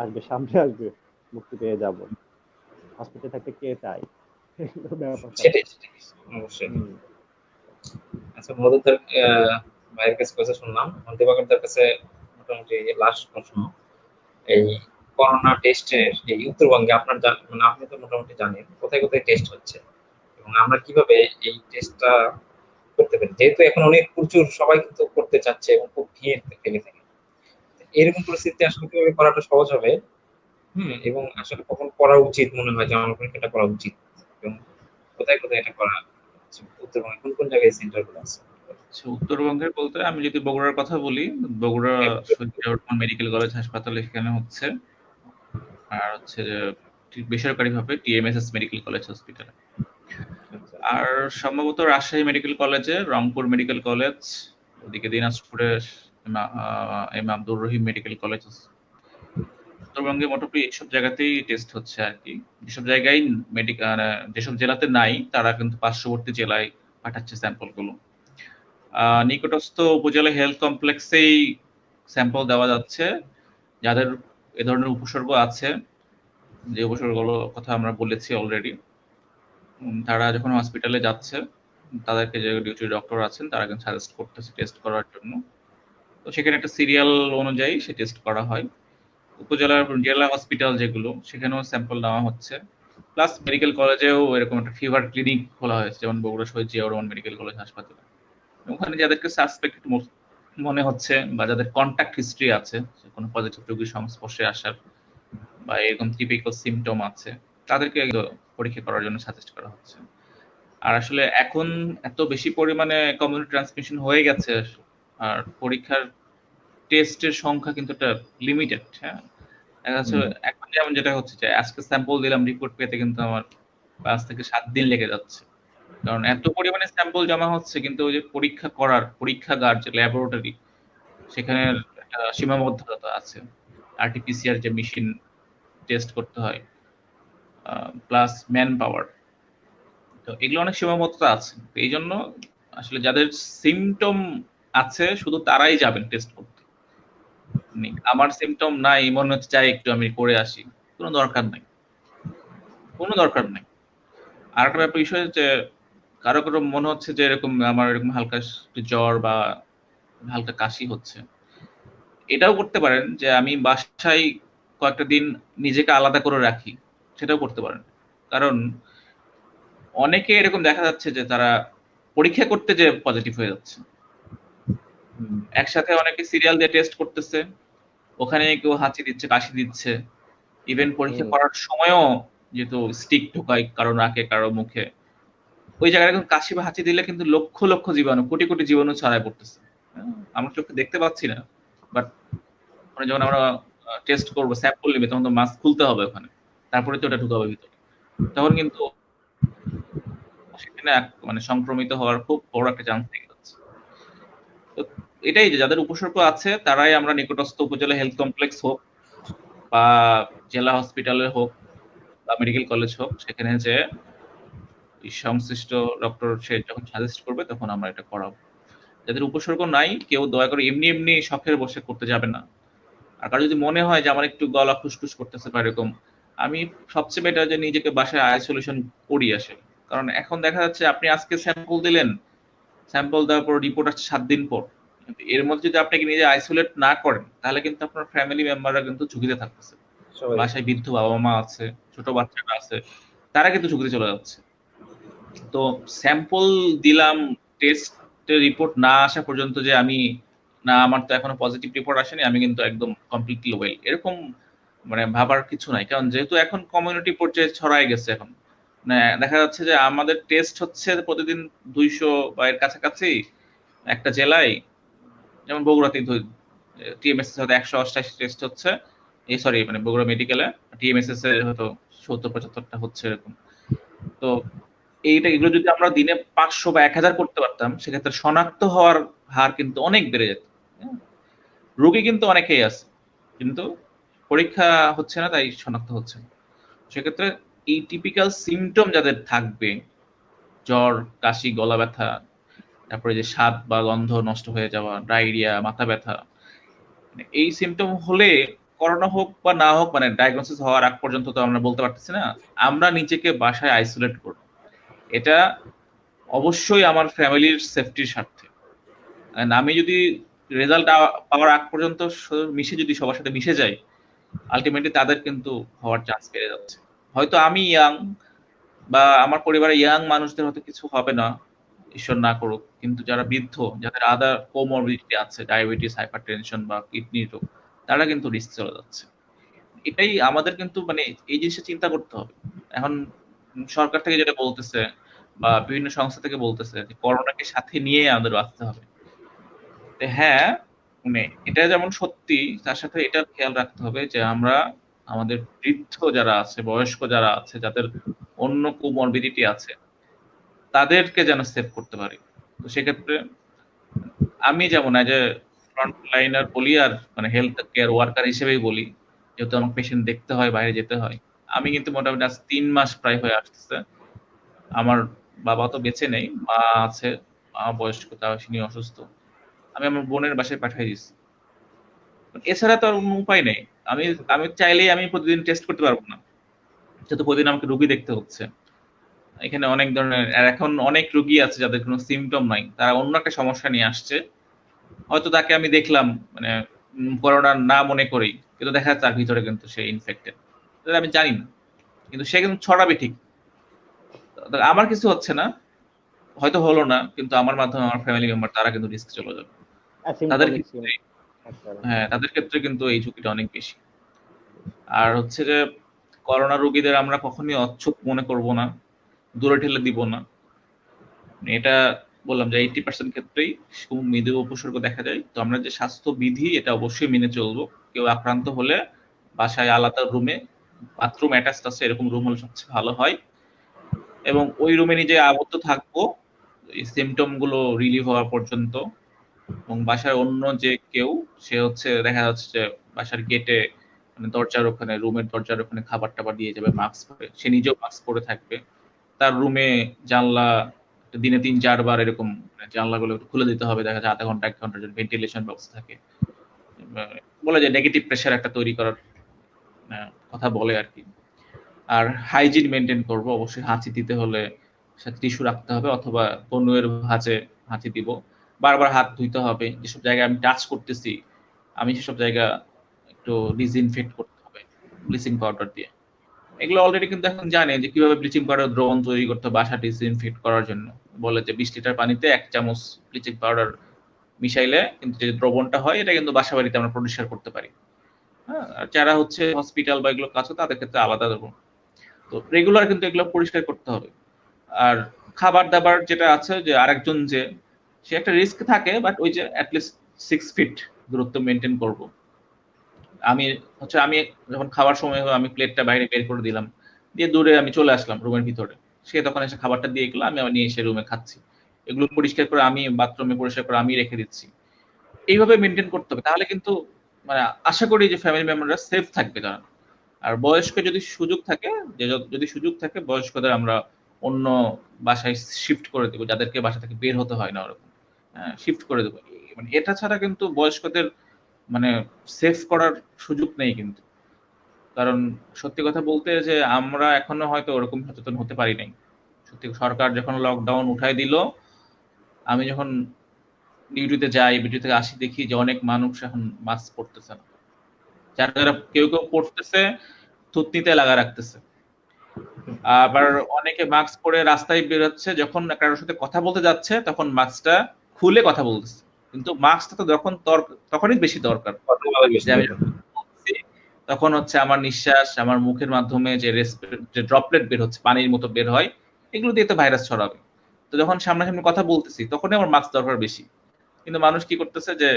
আসবে, সামনে আসবে, মুক্তি পেয়ে যাব। হসপিটালে থাকতে কে চায়? এগুলো ব্যাপার স্যাপার। সেটাই সেটাই, অবশ্যই। হম। আচ্ছা মধুদার ভাইয়ের কাছে কথা শুনলাম, দিবাকরদার কাছে মোটামুটি লাস্ট প্রশ্ন। এই করোনা টেস্টের এই উত্তরবঙ্গে আপনার মানে আপনি তো মোটামুটি জানেন কোথায় কোথায় টেস্ট হচ্ছে এবং আমরা কিভাবে এই টেস্টটা করতে পারি, যেহেতু এখন অনেক প্রচুর সবাই কিন্তু করতে চাচ্ছে এবং খুব ভিড় থেকে থাকে। এরকম পরিস্থিতি আসলে কিভাবে করাটা সহজ হবে, এবং আসলে কখন করা উচিত মনে হয় যে আমার পরীক্ষাটা করা উচিত, এবং কোথায় কোথায় এটা করা উচিত? উত্তরবঙ্গে কোন কোন জায়গায় সেন্টার গুলো আছে? আচ্ছা, উত্তরবঙ্গের বলতে আমি যদি বগুড়ার কথা বলি, বগুড়া শহীদ জিয়াউর রহমান মেডিকেল কলেজ হাসপাতালে সেখানে হচ্ছে। আর হচ্ছে যে ঠিক বেসরকারিভাবে টিএমএসএস মেডিকেল কলেজ হসপিটালে। আচ্ছা, আর সম্ভবত রাজশাহী মেডিকেল কলেজে, রংপুর মেডিকেল কলেজ, ওদিকে দিনাজপুরে M Abdur Rahim medical college. উত্তরবঙ্গে মোটামুটি এইসব জায়গাতেই টেস্ট হচ্ছে আর কি। যেসব জায়গায় মেডিকেল, যেসব জেলাতে নাই তারা কিন্তু পার্শ্ববর্তী জেলায় পাঠাচ্ছে স্যাম্পল গুলো। নিকটস্থ উপজেলা হেলথ কমপ্লেক্সেই স্যাম্পল দেওয়া যাচ্ছে যাদের এ ধরনের উপসর্গ আছে, যে উপসর্গগুলোর কথা আমরা বলেছি অলরেডি। তারা যখন হসপিটালে যাচ্ছে, তাদেরকে যে ডিউটি ডক্টর আছেন তারা কিন্তু সাজেস্ট করতেছে টেস্ট করার জন্য। তো সেখানে একটা সিরিয়াল অনুযায়ী সে টেস্ট করা হয়। উপজেলার জেলা হসপিটাল যেগুলো, সেখানেও স্যাম্পল নেওয়া হচ্ছে। প্লাস মেডিকেল কলেজেও এরকম একটা ফিভার ক্লিনিক খোলা হয়েছে, যেমন বগুড়া শহীদ জিয়াউর রহমান মেডিকেল কলেজ হাসপাতালে। ওখানে যাদেরকে সাসপেক্টেড মনে হচ্ছে বা যাদের কন্ট্যাক্ট হিস্ট্রি আছে, কোনো পজিটিভ রোগীর সংস্পর্শে আসার বা এরকম টিপিক্যাল সিমটম আছে, তাদেরকে পরীক্ষা করার জন্য সাজেস্ট করা হচ্ছে। আর আসলে এখন এত বেশি পরিমাণে কমিউনিটি ট্রান্সমিশন হয়ে গেছে, আর পরীক্ষার টেস্টের সংখ্যা কিন্তু একটা লিমিটেড। হ্যাঁ, এখন যেমন যেটা হচ্ছে যে আজকে স্যাম্পল দিলাম, রিপোর্ট পেতে কিন্তু আমার 5 থেকে 7 দিন লেগে যাচ্ছে, কারণ এত পরিমাণে স্যাম্পল জমা হচ্ছে। কিন্তু ওই যে পরীক্ষাগার যে ল্যাবরেটরি, সেখানে একটা সীমাবদ্ধতা আছে। আরটিপিসিআর যে মেশিন টেস্ট করতে হয়, প্লাস ম্যান পাওয়ার, তো এগুলো অনেক সীমাবদ্ধতা আছে। তো এই জন্য আসলে যাদের সিমটম আছে শুধু তারাই যাবেন টেস্ট করতে। আমার সিমটম নাই, মনে হচ্ছে চাই একটু আমি করে আসি, কোনো দরকার নাই, কোনো দরকার নাই। আর একটা ব্যাপার বিষয় হচ্ছে, কারো কারো মনে হচ্ছে যে এরকম আমার এরকম হালকা একটু জ্বর বা হালকা কাশি হচ্ছে, এটাও করতে পারেন যে আমি বাসায় কয়েকটা দিন নিজেকে আলাদা করে রাখি, সেটাও করতে পারেন। কারণ অনেকে এরকম দেখা যাচ্ছে যে তারা পরীক্ষা করতে যে পজিটিভ হয়ে যাচ্ছে, একসাথে অনেকে সিরিয়াল দিয়ে টেস্ট করতেছে, ওখানে কেউ হাঁচি দিচ্ছে, কাশি দিচ্ছে। ইভেন পরীক্ষা করার সময়ও যেহেতু স্টিক ঢোকায় কারো নাকে কারো মুখে, ওই জায়গায় এখন কাশি বা হাঁচি দিলে কিন্তু লক্ষ লক্ষ জীবাণু, কোটি কোটি জীবাণু ছড়ায় পড়তেছে। আমরা চোখে দেখতে পাচ্ছি না, বাট যখন আমরা টেস্ট করবো, স্যাম্পল নেবে, তখন তো মাস্ক খুলতে হবে ওখানে, তারপরে তো ওটা ঢুকাবে ভিতরে। তখন কিন্তু সেখানে মানে সংক্রমিত হওয়ার খুব বড় একটা চান্স থেকে যাচ্ছে। তো এটাই যে যাদের উপসর্গ আছে তারাই আমরা নিকটস্থ উপজেলা হেলথ কমপ্লেক্স হোক বা জেলা হসপিটালে হোক বা মেডিকেল কলেজ হোক, সেখানে যে সংশ্লিষ্ট ডক্টর সে যখন সাজেস্ট করবে তখন আমরা এটা করাবো। যাদের উপসর্গ নাই, কেউ দয়া করে এমনি এমনি শখের বসে করতে যাবে না। আর কারো যদি মনে হয় যে আমার একটু গলা খুসখুস করতেছে বা এরকম, আমি সবচেয়ে বেটার যে নিজেকে বাসায় আইসোলেশন করি আসে। কারণ এখন দেখা যাচ্ছে আপনি আজকে স্যাম্পল দিলেন, স্যাম্পল দেওয়ার পর রিপোর্ট আসছে 7 দিন পর। এর মধ্যে যদি আপনাকে নিজে আইসোলেট না করেন, তাহলে কিন্তু আপনার ফ্যামিলি মেম্বাররা কিন্তু ঝুঁকিতে থাকতেছে। বাসায় বৃদ্ধ বাবা মা আছে, ছোট বাচ্চারা আছে, তারা কিন্তু ঝুঁকিতে চলে যাচ্ছে। তো স্যাম্পল দিলাম, টেস্টের রিপোর্ট না আসা পর্যন্ত যে আমি না আমার তো এখনো পজিটিভ রিপোর্ট আসেনি, আমি কিন্তু একদম কমপ্লিটলি ওয়েল, এরকম মানে ভাবার কিছু নাই। কারণ যেহেতু এখন কমিউনিটি পর্যায়ে ছড়ায় গেছে, এখন মানে দেখা যাচ্ছে যে আমাদের টেস্ট হচ্ছে প্রতিদিন 200 বা এর কাছাকাছি একটা জেলায়। যেমন বগুড়াতে টিএমএস হয়তো 188 টেস্ট হচ্ছে, এই সরি মানে বগুড়া মেডিকেলে, টিএমএসএস এ হয়তো 70-75টা হচ্ছে এরকম। তো এগুলো যদি আমরা দিনে 500 বা 1000 করতে পারতাম, সেক্ষেত্রে শনাক্ত হওয়ার হার কিন্তু অনেক বেড়ে যেত। রোগী কিন্তু অনেকেই আছে, কিন্তু পরীক্ষা হচ্ছে না, তাই শনাক্ত হচ্ছে না। সেক্ষেত্রে এই টিপিক্যাল সিমটম যাদের থাকবে, জ্বর, কাশি, গলা ব্যথা, তারপরে যে স্বাদ বা গন্ধ নষ্ট হয়ে যাওয়া, ডায়রিয়া, মাথা ব্যথা, এই সিমটম হলে করোনা হোক বা না হোক, মানে ডায়াগনোসিস হওয়ার আগ পর্যন্ত তো আমরা বলতে পারতেছি না, আমরা নিজেকে বাসায় আইসোলেট করব। এটা অবশ্যই আমার ফ্যামিলির সেফটির স্বার্থে। আমি যদি রেজাল্ট পাওয়ার আগ পর্যন্ত যদি সবার সাথে মিশে যাই, আলটিমেটলি তাদের কিন্তু হওয়ার চান্স বেড়ে যাচ্ছে। হয়তো আমি ইয়াং বা আমার পরিবারে ইয়াং মানুষদের হয়তো কিছু হবে না, ঈশ্বর না করুক, কিন্তু যারা বৃদ্ধ, যাদের আদার কোমরবিডিটি আছে, ডায়াবেটিস, হাইপারটেনশন বা কিডনি রোগ, তারা কিন্তু রিস্ক চলে যাচ্ছে। এটাই আমাদের কিন্তু মানে এই জিনিসটা চিন্তা করতে হবে। এখন সরকার থেকে যেটা বলতেছে বা বিভিন্ন সংস্থা থেকে বলতেছে যে করোনাকে সাথে নিয়ে আমাদের বাঁচতে হবে। হ্যাঁ, মানে এটা যেমন সত্যি, তার সাথে এটা খেয়াল রাখতে হবে যে আমরা আমাদের বৃদ্ধ যারা আছে, বয়স্ক যারা আছে, যাদের অন্য কোমরবিডিটি আছে, তাদেরকে যেন সেভ করতে পারি। তো সেক্ষেত্রে আমি যেমন এজ এ ফ্রন্ট লাইনার বলি, আর মানে হেলথ কেয়ার ওয়ার্কার হিসেবেই বলি, যেহেতু আমার পেশেন্ট দেখতে হয়, বাইরে যেতে হয়। আমি কিন্তু মোটামুটি আজ 3 মাস প্রায় হয়ে আসতেছে। আমার বাবা তো বেঁচে নেই, মা আছে, মা বয়স্ক, তাও তিনি অসুস্থ। আমি আমার বোনের বাসায় পাঠিয়ে দিচ্ছি। এছাড়া তো আর কোনো উপায় নেই। আমি আমি চাইলেই আমি প্রতিদিন টেস্ট করতে পারবো না, যেহেতু প্রতিদিন আমাকে রুগী দেখতে হচ্ছে। এখানে অনেক ধরনের, আর এখন অনেক রুগী আছে যাদের কোনো সিমটম নাই, তারা অন্য একটা সমস্যা নিয়ে আসছে। হয়তো তাকে আমি দেখলাম মানে করোনা না মনে করি, কিন্তু দেখা যাচ্ছে তার ভিতরে কিন্তু সে ইনফেক্টেড, আমি জানি না, কিন্তু সে কিন্তু ছড়াবে ঠিক। আমার কিছু হচ্ছে না, হয়তো হলো না, কিন্তু আমার মাধ্যমে আমার ফ্যামিলি মেম্বার তারা কিন্তু রিস্ক চলে যাবে। তাদের ক্ষেত্রে, হ্যাঁ, তাদের ক্ষেত্রে কিন্তু এই ঝুঁকিটা অনেক বেশি। আর হচ্ছে যে করোনা রোগীদের আমরা কখনোই অচ্ছুত মনে করব না, দূরে ঠেলে দিব না। এটা বললাম যে 80% ক্ষেত্রেই খুব মৃদু উপসর্গ দেখা যায়। তো আমরা যে স্বাস্থ্যবিধি, এটা অবশ্যই মেনে চলবো। কেউ আক্রান্ত হলে বাসায় আলাদা রুমে বাথরুম অ্যাটাচড আছে, এরকম রুম হলে সবচেয়ে ভালো হয়। এবং ওই রুমে নিজে আবদ্ধ থাকবো এই সিমটম গুলো রিলিভ হওয়া পর্যন্ত। এবং বাসার অন্য যে কেউ সে হচ্ছে দেখা যাচ্ছে যে বাসার গেটে মানে দরজার ওখানে, রুমের দরজার ওখানে খাবার টাবার দিয়ে যাবে মাস্ক পরে, সে নিজেও মাস্ক পরে থাকবে। তার রুমে জানলা দিনে ৩-৪ বার এরকম জানলাগুলো একটু খুলে দিতে হবে, দেখা যায় আধা ঘন্টা ১ ঘন্টার জন্য ভেন্টিলেশন বক্স থাকে। বলে যে নেগেটিভ প্রেশার একটা তৈরি করার কথা বলে আর কি। আর হাইজিন মেনটেন করব, অবশ্যই হাঁচি দিতে হলে সাথে টিস্যু রাখতে হবে অথবা কনুয়ের ভাঁজে হাঁচি দিব। বারবার হাত ধুইতে হবে, যেসব জায়গায় আমি টাচ করতেছি আমি সেসব জায়গা একটু ডিসইনফেক্ট করতে হবে ব্লিচিং পাউডার দিয়ে। এগুলো অলরেডি কিন্তু এখন জানে যে কিভাবে ব্লিচিং পাউডার দ্রবণ তৈরি করতে হবে বাসা ডিসইনফেক্ট করার জন্য। বলে যে 20 লিটার পানিতে 1 চামচ ব্লিচিং পাউডার মিশাইলে কিন্তু যে দ্রবণটা হয় এটা কিন্তু বাসা বাড়িতে আমরা পরিষ্কার করতে পারি। হ্যাঁ, আর যারা হচ্ছে হসপিটাল বা এগুলো কাছে তাদের ক্ষেত্রে আলাদা দ্রবণ। তো রেগুলার কিন্তু এগুলো পরিষ্কার করতে হবে। আর খাবার দাবার যেটা আছে যে আরেকজন যে সে একটা রিস্ক থাকে, বাট ওই যে অ্যাটলিস্ট 6 ফিট দূরত্ব মেনটেন করব। আমি যখন খাওয়ার সময় হবে আমি প্লেটটা বাইরে বের করে দিলাম, দিয়ে দূরে আমি চলে আসলাম রুমের ভিতরে। সে তখন এসে খাবারটা দিয়ে গেলো, আমি আবার নিয়ে এসে রুমে খাচ্ছি। এগুলো পরিষ্কার করে আমি বাথরুমে পরিষ্কার করে আমি রেখে দিচ্ছি। এইভাবে মেনটেন করতে হবে, তাহলে কিন্তু মানে আশা করি যে ফ্যামিলি মেম্বাররা সেফ থাকবে তারা। আর বয়স্ক যদি সুযোগ থাকে, যদি সুযোগ থাকে বয়স্কদের আমরা অন্য বাসায় শিফট করে দেবো, যাদেরকে বাসা থেকে বের হতে হয় না ওরকম শিফট করে দেবো। মানে এটা ছাড়া কিন্তু বয়স্কদের মানে সেফ করার সুযোগ নেই কিন্তু। কারণ সত্যি কথা বলতে যে আমরা এখনো হয়তো ওরকম সচেতন হতে পারি নাই। সত্যি সরকার যখন লকডাউন উঠাই দিল, আমি যখন ডিউটিতে যাই, ডিউটি থেকে আসি দেখি যে অনেক মানুষ এখন মাস্ক পরতেছে না। যারা কেউ কেউ পড়তেছে থুতনিতে লাগা রাখতেছে। আবার অনেকে মাস্ক পরে রাস্তায় বেরোচ্ছে, যখন কারোর সাথে কথা বলতে যাচ্ছে তখন মাস্কটা খুলে কথা বলতেছে। কিন্তু মাস্কটা তো তখনই বেশি দরকার। যে আমি বলছি, তখন হচ্ছে আমার নিঃশ্বাস আমার মুখের মাধ্যমে যে ড্রপলেট বের হচ্ছে, পানির মতো বের হয়, এগুলো দিয়ে তো ভাইরাস ছড়াবে। তো যখন সামনাসামনি কথা বলতেছি তখনই আমার মাস্ক দরকার বেশি। কিন্তু মানুষ কি করতেছে যে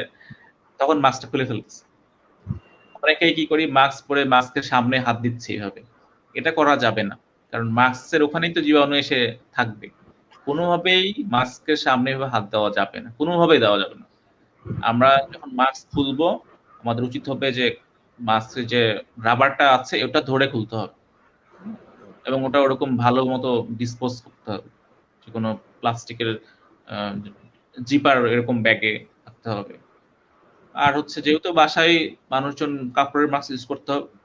তখন মাস্কটা খুলে ফেলতেছে। অনেকেই কি করি মাস্ক পরে মাস্কের সামনে হাত দিচ্ছে এইভাবে। এটা করা যাবে না, কারণ মাস্কের ওখানেই তো জীবাণু এসে থাকবে। কোনোভাবেই মাস্কের সামনে এভাবে হাত দেওয়া যাবে না, কোনোভাবেই দেওয়া যাবে না। আমরা যখন মাস্ক খুলবো আমাদের উচিত হবে যে মাস্কের যে রাবারটা আছে ওটা ধরে খুলতে হবে এবং ওটা ওরকম ভালো মতো ডিসপোজ করতে হবে, যে কোনো প্লাস্টিকের জিপার এরকম ব্যাগে রাখতে হবে। আর হচ্ছে যেহেতু বাসায় মানুষজন কাপড়ের মাস্ক ইউজ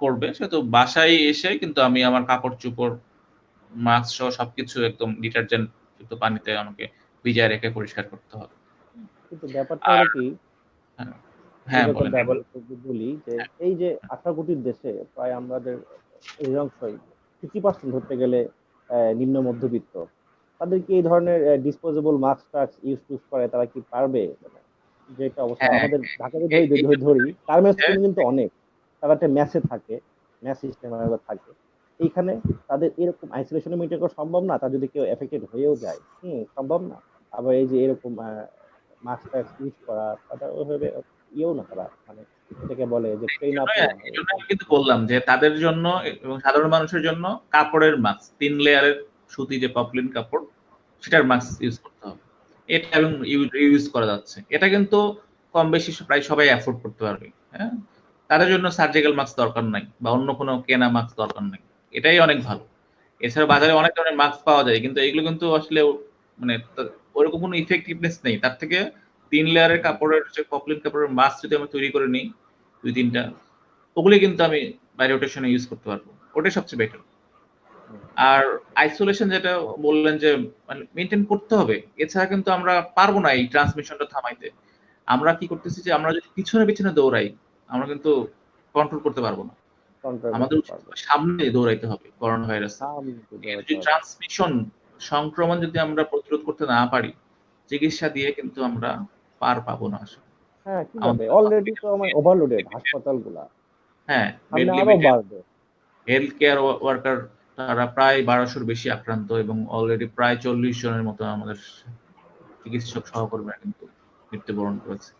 করবে, সেহেতু বাসায় এসে কিন্তু আমি আমার কাপড় চোপড় মাস্ক সহ সবকিছু একদম ডিটারজেন্ট যুক্ত পানিতে আমাকে ভিজায় রেখে পরিষ্কার করতে হবে। কিন্তু ব্যাপারটা আর হলো কি, হ্যাঁ, হ্যাঁ বলেন। বলি যে এই যে 18 কোটির দেশে প্রায় আমাদের অধিকাংশই 50% ধরতে গেলে নিম্ন মধ্যবিত্ত। তাদের কি এই ধরনের ডিসপোজেবল মাস্ক টাস্ক ইউজ করে, তারা কি পারবে? মানে যেটা অবস্থা হ্যাঁ, আমাদের ঢাকাকে এই ধরি, গার্মেন্টস হচ্ছে কিন্তু অনেক, তারা একটা ম্যাচে থাকে, ম্যাচ সিস্টেম থাকে এইখানে। তাদের এরকম আইসোলেশনে মেনটেন করা সম্ভব না, তার যদি কেউ এফেক্টেড হয়েও যায়, সম্ভব না। আবার এই যে এরকম মাস্ক টাস্ক ইউজ করা, তারা ওইভাবে ইয়েও না, তারা মানে এটাকে বলে যে ট্রেন আপ না। এজন্য আমি কিন্তু বললাম যে তাদের জন্য এবং সাধারণ মানুষের জন্য কাপড়ের মাস্ক 3 লেয়ারের সুতি যে পপলিন কাপড় সেটার মাস্ক ইউজ করতে হবে। এটা এবং ইউজ করা যাচ্ছে, এটা কিন্তু কম বেশি প্রায় সবাই অ্যাফোর্ড করতে পারবে। হ্যাঁ, তাদের জন্য সার্জিক্যাল মাস্ক দরকার নাই বা অন্য কোনো কেনা মাস্ক দরকার নাই, এটাই অনেক ভালো। এছাড়া বাজারে অনেক ধরনের মাস্ক পাওয়া যায়, কিন্তু এগুলো কিন্তু আসলে মানে ওরকম কোনো ইফেক্টিভনেস নেই। তার থেকে 3 লেয়ারের কাপড়ের যে পপলিন কাপড়ের মাস্ক যদি আমরা তৈরি করে নিই 2-3টা, ওগুলি কিন্তু আমি বাই রোটেশনে ইউজ করতে পারবো, ওটাই সবচেয়ে বেটার। আর আইসোলেশন যেটা বললেন যে মানে মেনটেন করতে হবে, এছাড়া কিন্তু আমরা পারবো না এই ট্রান্সমিশনটা থামাইতে। আমরা কি করতেছি যে আমরা যদি পিছনে পিছনে দৌড়াই আমরা কিন্তু কন্ট্রোল করতে পারবো না। কন্ট্রোল আমাদের করতে উচিত পারবো, সামনে দৌড়াইতে হবে করোনা ভাইরাস। এর যে হবে। ট্রান্সমিশন সংক্রমণ যদি আমরা প্রতিরোধ করতে না পারি, চিকিৎসা দিয়ে কিন্তু আমরা পার পাবো না আসলে। হ্যাঁ, কিভাবে? আমাদের অলরেডি তো আমার ওভারলোডেড হাসপাতালগুলা, হ্যাঁ, বেড সামনে আরো লিমিটেড, বাড়বে। হেলথ কেয়ার ওয়ার্কার তারা প্রায় 1200-র বেশি আক্রান্ত এবং অলরেডি প্রায় 40 জনের মতো আমাদের চিকিৎসক সহকর্মীরা কিন্তু মৃত্যুবরণ করেছে।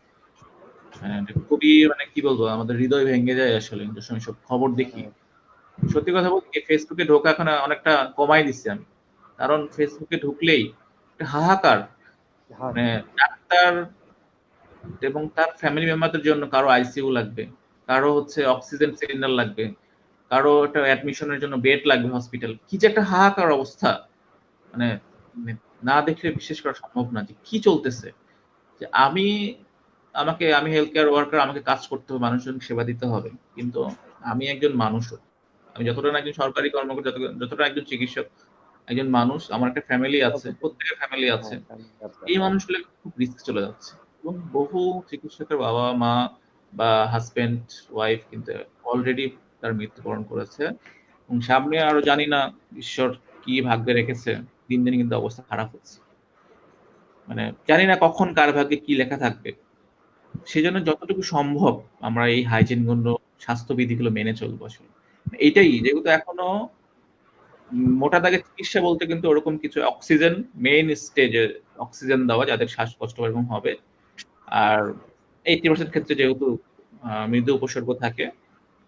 খুবই মানে কি বলবো, আমাদের হৃদয় ভেঙে যায় আসলে যে সময় সব খবর দেখি। সত্যি কথা বলতে কি, ফেসবুকে ঢোকা এখন অনেকটা কমাই দিচ্ছি আমি, কারণ ফেসবুকে ঢুকলেই একটা হাহাকার, মানে ডাক্তার এবং তার ফ্যামিলি মেম্বারদের জন্য কারো আইসিইউ লাগবে, কারো হচ্ছে অক্সিজেন সিলিন্ডার লাগবে, কারো একটা অ্যাডমিশনের জন্য বেড লাগবে হসপিটাল, কি যে একটা হাহাকার অবস্থা, মানে মানে না দেখলে বিশ্বাস করা সম্ভব না যে কি চলতেছে। যে আমি হেলথ কেয়ার ওয়ার্কার, আমাকে কাজ করতে হবে, মানুষজনকে সেবা দিতে হবে, কিন্তু আমি একজন মানুষও, আমি যতটা না একজন সরকারি কর্মকর্তা, যতটা একজন চিকিৎসক, একজন মানুষ, আমার একটা ফ্যামিলি আছে, প্রত্যেকের ফ্যামিলি আছে। এই মানুষগুলো খুব রিস্ক চলে যাচ্ছে, এবং বহু চিকিৎসকের বাবা মা বা হাজবেন্ড ওয়াইফ কিন্তু অলরেডি তার মৃত্যুবরণ করেছে, এবং সামনে আরো জানি না ঈশ্বর কি ভাগ্যে রেখেছে, দিন দিন কিন্তু অবস্থা খারাপ হচ্ছে, মানে জানি না কখন কার ভাগ্যে কি লেখা থাকবে। সেজন্য যতটুকু সম্ভব আমরা এই হাইজিন গুলো, স্বাস্থ্যবিধিগুলো মেনে চলবো আসলে। এইটাই, যেহেতু এখনো মোটা দাগে চিকিৎসা বলতে কিন্তু ওরকম কিছু, অক্সিজেন মেইন স্টেজে অক্সিজেন দেওয়া যাদের শ্বাসকষ্ট এরকম হবে, আর 80% ক্ষেত্রে যেহেতু মৃদু উপসর্গ থাকে,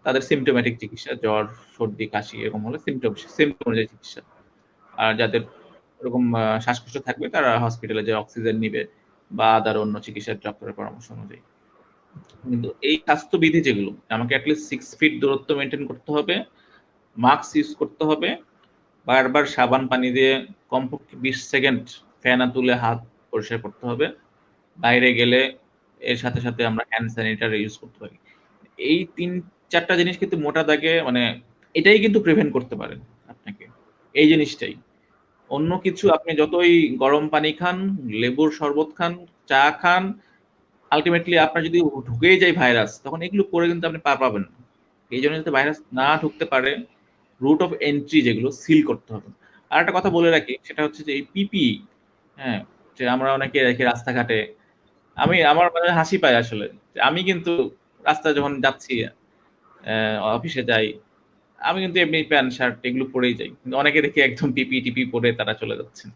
তাদের সিমটোম্যাটিক চিকিৎসা, জ্বর সর্দি কাশি এরকম হলে সিমটম অনুযায়ী চিকিৎসা, আর যাদের এরকম শ্বাসকষ্ট থাকবে তারা হসপিটালে যে অক্সিজেন নিবে বা আদার অন্য চিকিৎসা ডক্টরের পরামর্শ অনুযায়ী। কিন্তু এই স্বাস্থ্যবিধি যেগুলো, আমাকে অ্যাটলিস্ট 6 ফিট দূরত্ব মেনটেন করতে হবে, মাস্ক ইউজ করতে হবে, বারবার সাবান পানি দিয়ে কমপক্ষে 20 সেকেন্ড ফেনা তুলে হাত পরিষ্কার করতে হবে, বাইরে গেলে এর সাথে সাথে আমরা হ্যান্ড স্যানিটাইজার ইউজ করতে পারি। এই 3-4টা জিনিস কিন্তু মোটা দাগে, মানে এটাই কিন্তু প্রিভেন্ট করতে পারেন আপনাকে, এই জিনিসটাই। অন্য কিছু আপনি যতই গরম পানি খান, লেবুর শরবত খান, চা খান, আলটিমেটলি আপনার যদি ঢুকেই যায় ভাইরাস, তখন এগুলো করে কিন্তু আপনি পার পাবেন না। এই জন্য যাতে ভাইরাস না ঢুকতে পারে, রুট অফ এন্ট্রি যেগুলো সিল করতে হবে। আর একটা কথা বলে রাখি, সেটা হচ্ছে যে এই পিপি, হ্যাঁ, যে আমরা অনেকে দেখি রাস্তাঘাটে, আমার মানে হাসি পায় আসলে, যে আমি কিন্তু রাস্তায় যখন যাচ্ছি, অফিসে যাই, আমি কিন্তু এমনি প্যান্ট শার্ট এগুলো পরেই যাই, কিন্তু অনেকে দেখি একদম পিপি টিপি পরে তারা চলে যাচ্ছেন।